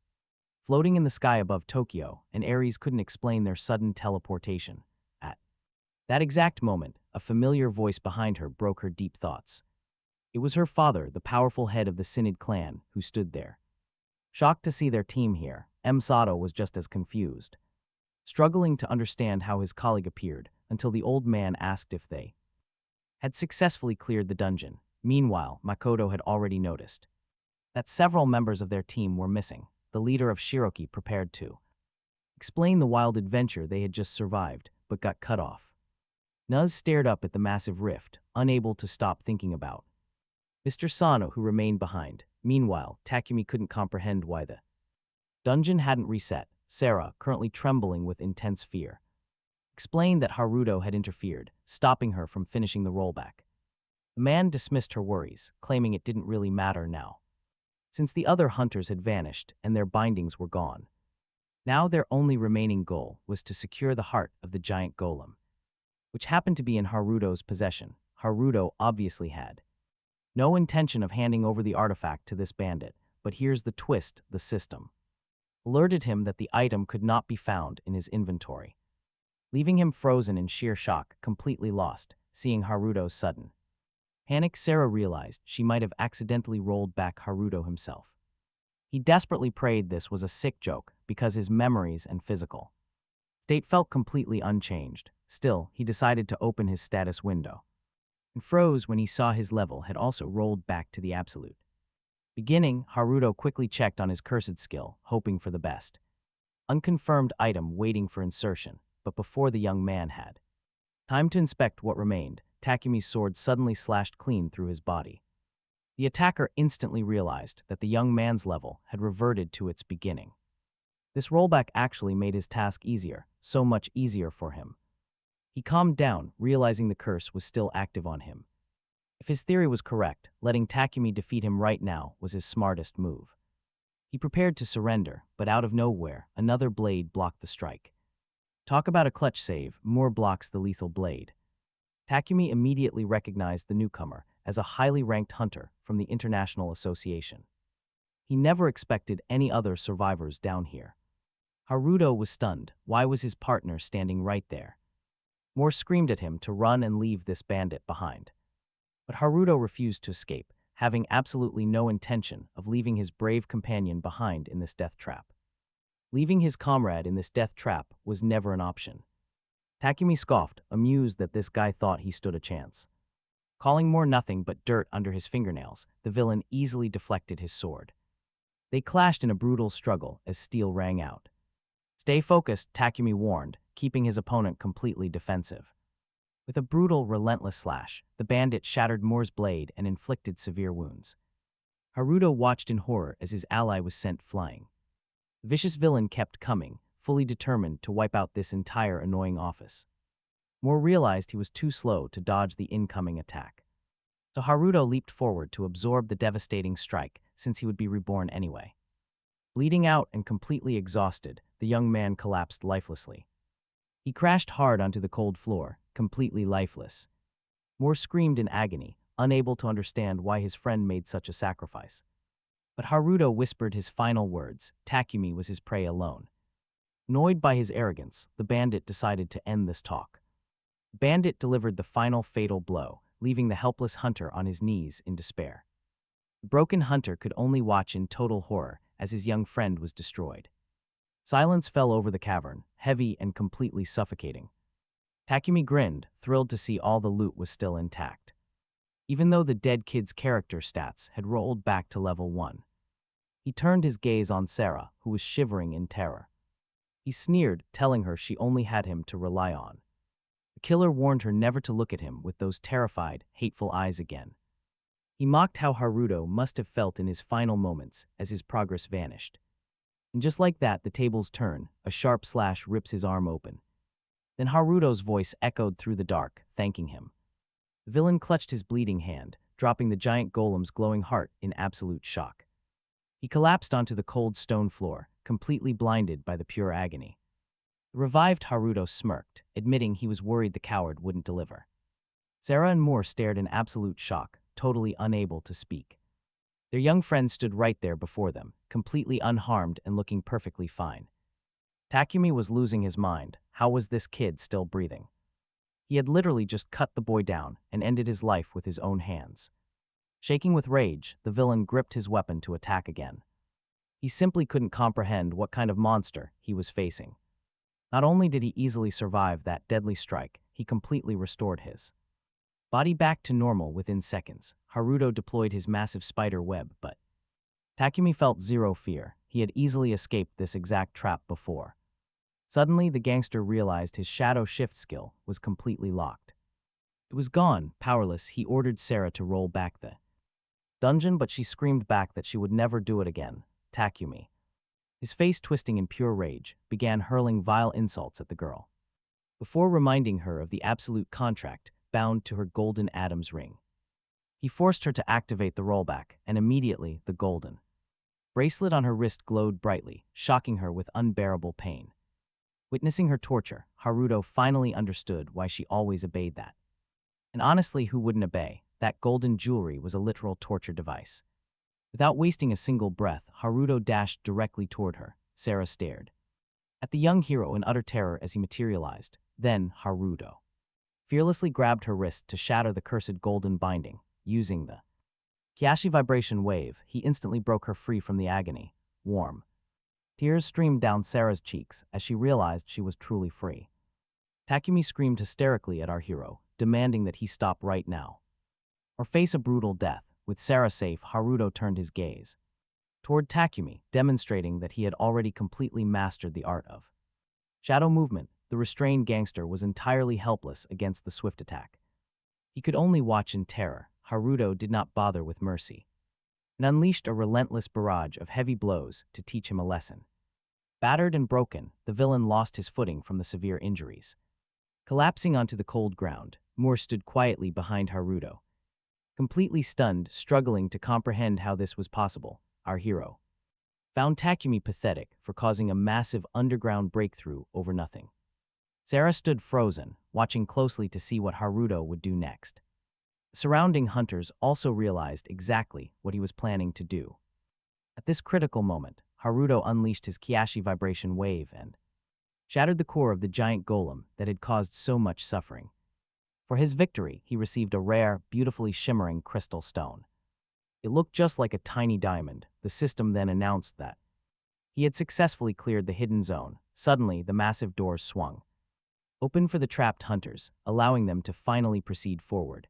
floating in the sky above Tokyo, and Ares couldn't explain their sudden teleportation. At that exact moment, a familiar voice behind her broke her deep thoughts. It was her father, the powerful head of the Synod clan, who stood there. Shocked to see their team here, Sato was just as confused, struggling to understand how his colleague appeared, until the old man asked if they had successfully cleared the dungeon. Meanwhile, Makoto had already noticed that several members of their team were missing. The leader of Shiroki prepared to explain the wild adventure they had just survived, but got cut off. Nuz stared up at the massive rift, unable to stop thinking about Mr. Sano, who remained behind. Meanwhile, Takumi couldn't comprehend why the dungeon hadn't reset. Sarah, currently trembling with intense fear, explained that Haruto had interfered, stopping her from finishing the rollback. The man dismissed her worries, claiming it didn't really matter now, since the other hunters had vanished and their bindings were gone. Now their only remaining goal was to secure the heart of the giant golem, which happened to be in Haruto's possession. Haruto obviously had no intention of handing over the artifact to this bandit, but here's the twist: the system alerted him that the item could not be found in his inventory, leaving him frozen in sheer shock, completely lost. Seeing Haruto's sudden panic, Sarah realized she might have accidentally rolled back Haruto himself. He desperately prayed this was a sick joke, because his memories and physical state felt completely unchanged. Still, he decided to open his status window and froze when he saw his level had also rolled back to the absolute beginning. Haruto quickly checked on his cursed skill, hoping for the best. Unconfirmed item waiting for insertion, but before the young man had time to inspect what remained, Takumi's sword suddenly slashed clean through his body. The attacker instantly realized that the young man's level had reverted to its beginning This rollback actually made his task easier, so much easier for him. He calmed down, realizing the curse was still active on him. If his theory was correct, letting Takumi defeat him right now was his smartest move. He prepared to surrender, but out of nowhere, another blade blocked the strike. Talk about a clutch save, more blocks the lethal blade. Takumi immediately recognized the newcomer as a highly ranked hunter from the International Association. He never expected any other survivors down here. Haruto was stunned. Why was his partner standing right there? Moore screamed at him to run and leave this bandit behind. But Haruto refused to escape, having absolutely no intention of leaving his brave companion behind in this death trap. Leaving his comrade in this death trap was never an option. Takumi scoffed, amused that this guy thought he stood a chance. Calling Moore nothing but dirt under his fingernails, the villain easily deflected his sword. They clashed in a brutal struggle as steel rang out. Stay focused, Takumi warned, keeping his opponent completely defensive. With a brutal, relentless slash, the bandit shattered Moore's blade and inflicted severe wounds. Haruto watched in horror as his ally was sent flying. The vicious villain kept coming, fully determined to wipe out this entire annoying office. Moore realized he was too slow to dodge the incoming attack. So Haruto leaped forward to absorb the devastating strike, since he would be reborn anyway. Bleeding out and completely exhausted, the young man collapsed lifelessly. He crashed hard onto the cold floor, completely lifeless. Moore screamed in agony, unable to understand why his friend made such a sacrifice. But Haruto whispered his final words. Takumi was his prey alone. Annoyed by his arrogance, the bandit decided to end this talk. The bandit delivered the final fatal blow, leaving the helpless hunter on his knees in despair. The broken hunter could only watch in total horror as his young friend was destroyed. Silence fell over the cavern, heavy and completely suffocating. Takumi grinned, thrilled to see all the loot was still intact. Even though the dead kid's character stats had rolled back to level 1. He turned his gaze on Sarah, who was shivering in terror. He sneered, telling her she only had him to rely on. The killer warned her never to look at him with those terrified, hateful eyes again. He mocked how Haruto must have felt in his final moments as his progress vanished. And just like that, the tables turn, a sharp slash rips his arm open. Then Haruto's voice echoed through the dark, thanking him. The villain clutched his bleeding hand, dropping the giant golem's glowing heart in absolute shock. He collapsed onto the cold stone floor, completely blinded by the pure agony. The revived Haruto smirked, admitting he was worried the coward wouldn't deliver. Sarah and Moore stared in absolute shock, totally unable to speak. Their young friend stood right there before them, completely unharmed and looking perfectly fine. Takumi was losing his mind. How was this kid still breathing? He had literally just cut the boy down and ended his life with his own hands. Shaking with rage, the villain gripped his weapon to attack again. He simply couldn't comprehend what kind of monster he was facing. Not only did he easily survive that deadly strike, he completely restored his body back to normal within seconds. Haruto deployed his massive spider web, but Takumi felt zero fear. He had easily escaped this exact trap before. Suddenly, the gangster realized his shadow shift skill was completely locked. It was gone. Powerless, he ordered Sarah to roll back the dungeon, but she screamed back that she would never do it again. Takumi, his face twisting in pure rage, began hurling vile insults at the girl, before reminding her of the absolute contract bound to her golden Adam's ring. He forced her to activate the rollback, and immediately the golden bracelet on her wrist glowed brightly, shocking her with unbearable pain. Witnessing her torture, Haruto finally understood why she always obeyed that. And honestly, who wouldn't obey? That golden jewelry was a literal torture device. Without wasting a single breath, Haruto dashed directly toward her. Sarah stared at the young hero in utter terror as he materialized. Then Haruto fearlessly grabbed her wrist to shatter the cursed golden binding. Using the Kyashi vibration wave, he instantly broke her free from the agony. Warm tears streamed down Sarah's cheeks as she realized she was truly free. Takumi screamed hysterically at our hero, demanding that he stop right now or face a brutal death. With Sarah safe, Haruto turned his gaze toward Takumi, demonstrating that he had already completely mastered the art of shadow movement. The restrained gangster was entirely helpless against the swift attack. He could only watch in terror. Haruto did not bother with mercy and unleashed a relentless barrage of heavy blows to teach him a lesson. Battered and broken, the villain lost his footing from the severe injuries. Collapsing onto the cold ground, Moore stood quietly behind Haruto. Completely stunned, struggling to comprehend how this was possible, our hero found Takumi pathetic for causing a massive underground breakthrough over nothing. Sarah stood frozen, watching closely to see what Haruto would do next. The surrounding hunters also realized exactly what he was planning to do. At this critical moment, Haruto unleashed his Kiashi vibration wave and shattered the core of the giant golem that had caused so much suffering. For his victory, he received a rare, beautifully shimmering crystal stone. It looked just like a tiny diamond. The system then announced that he had successfully cleared the hidden zone. Suddenly, the massive doors swung open for the trapped hunters, allowing them to finally proceed forward.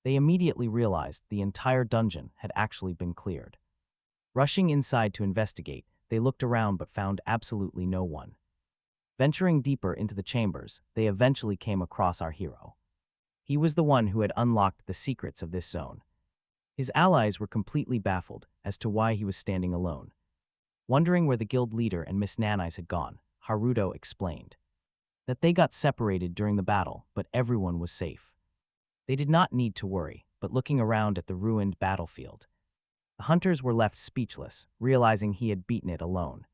They immediately realized the entire dungeon had actually been cleared. Rushing inside to investigate, they looked around but found absolutely no one. Venturing deeper into the chambers, they eventually came across our hero. He was the one who had unlocked the secrets of this zone. His allies were completely baffled as to why he was standing alone. Wondering where the guild leader and Miss Nanais had gone, Haruto explained that they got separated during the battle, but everyone was safe. They did not need to worry, but looking around at the ruined battlefield, the hunters were left speechless, realizing he had beaten it alone.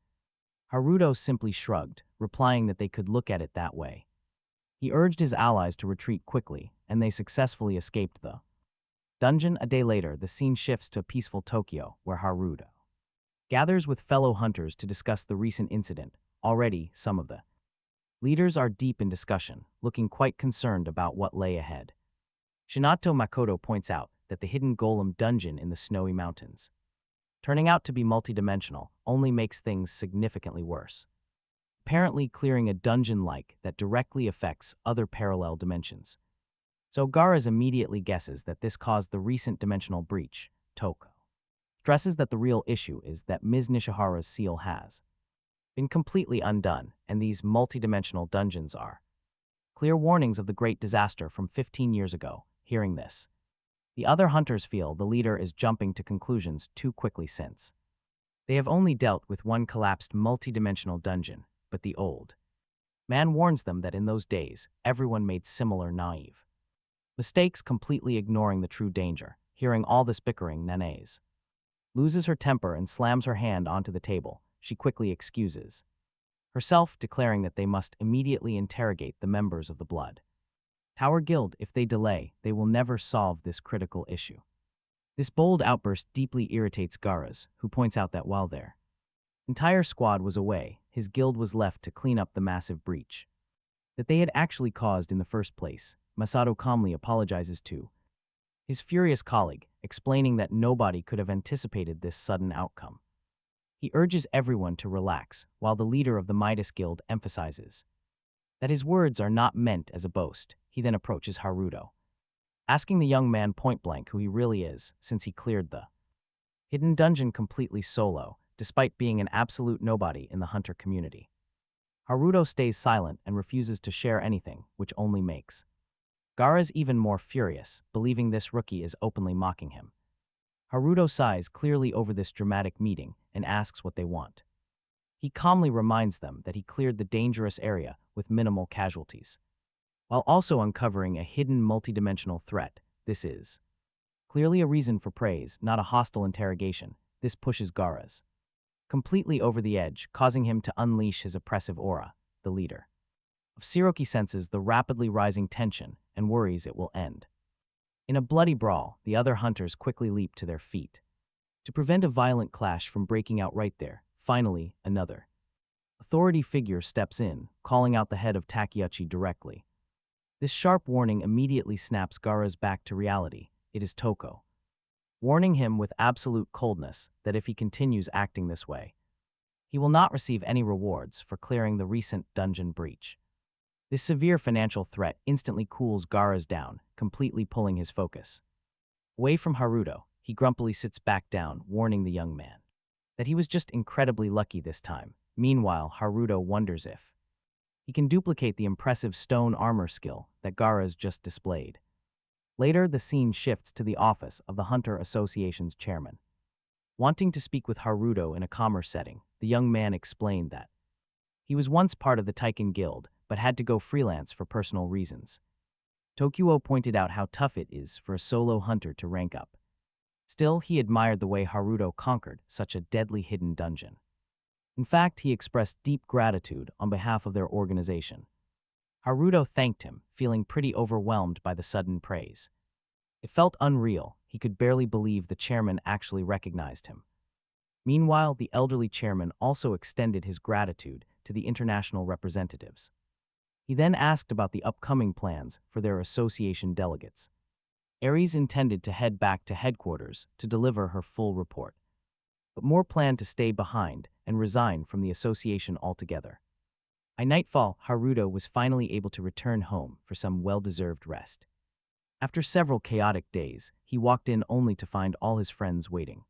Haruto simply shrugged, replying that they could look at it that way. He urged his allies to retreat quickly, and they successfully escaped the dungeon. A day later, the scene shifts to peaceful Tokyo, where Haruto gathers with fellow hunters to discuss the recent incident. Already, some of the leaders are deep in discussion, looking quite concerned about what lay ahead. Shinato Makoto points out that the hidden golem dungeon in the snowy mountains, turning out to be multidimensional, only makes things significantly worse. Apparently clearing a dungeon-like that directly affects other parallel dimensions. So Garas immediately guesses that this caused the recent dimensional breach. Toko stresses that the real issue is that Ms. Nishihara's seal has been completely undone, and these multidimensional dungeons are clear warnings of the great disaster from 15 years ago. Hearing this, the other hunters feel the leader is jumping to conclusions too quickly since they have only dealt with one collapsed multidimensional dungeon, but the old man warns them that in those days, everyone made similar naive mistakes, completely ignoring the true danger. Hearing all this bickering, Nanais loses her temper and slams her hand onto the table. She quickly excuses herself, declaring that they must immediately interrogate the members of the Blood Tower Guild. If they delay, they will never solve this critical issue. This bold outburst deeply irritates Garas, who points out that while their entire squad was away, his guild was left to clean up the massive breach that they had actually caused in the first place. Masato calmly apologizes to his furious colleague, explaining that nobody could have anticipated this sudden outcome. He urges everyone to relax, while the leader of the Midas Guild emphasizes that his words are not meant as a boast. He then approaches Haruto, asking the young man point-blank who he really is, since he cleared the hidden dungeon completely solo, despite being an absolute nobody in the hunter community. Haruto stays silent and refuses to share anything, which only makes Garas even more furious, believing this rookie is openly mocking him. Haruto sighs clearly over this dramatic meeting and asks what they want. He calmly reminds them that he cleared the dangerous area with minimal casualties, while also uncovering a hidden multidimensional threat. This is clearly a reason for praise, not a hostile interrogation. This pushes Garas completely over the edge, causing him to unleash his oppressive aura. The leader of Shiroki senses the rapidly rising tension and worries it will end. In a bloody brawl, the other hunters quickly leap to their feet to prevent a violent clash from breaking out right there. Finally, another authority figure steps in, calling out the head of Takeuchi directly. This sharp warning immediately snaps Garas back to reality. It is Toko, warning him with absolute coldness that if he continues acting this way, he will not receive any rewards for clearing the recent dungeon breach. This severe financial threat instantly cools Garas down, completely pulling his focus away from Haruto. He grumpily sits back down, warning the young man that he was just incredibly lucky this time. Meanwhile, Haruto wonders if he can duplicate the impressive stone armor skill that Garas just displayed. Later, the scene shifts to the office of the Hunter Association's chairman. Wanting to speak with Haruto in a calmer setting, the young man explained that He was once part of the Taiken Guild, but had to go freelance for personal reasons. Tokuo pointed out how tough it is for a solo hunter to rank up. Still, he admired the way Haruto conquered such a deadly hidden dungeon. In fact, he expressed deep gratitude on behalf of their organization. Haruto thanked him, feeling pretty overwhelmed by the sudden praise. It felt unreal. He could barely believe the chairman actually recognized him. Meanwhile, the elderly chairman also extended his gratitude to the international representatives. He then asked about the upcoming plans for their association delegates. Aries intended to head back to headquarters to deliver her full report, but more planned to stay behind and resign from the association altogether. By nightfall, Haruto was finally able to return home for some well-deserved rest. After several chaotic days, he walked in only to find all his friends waiting.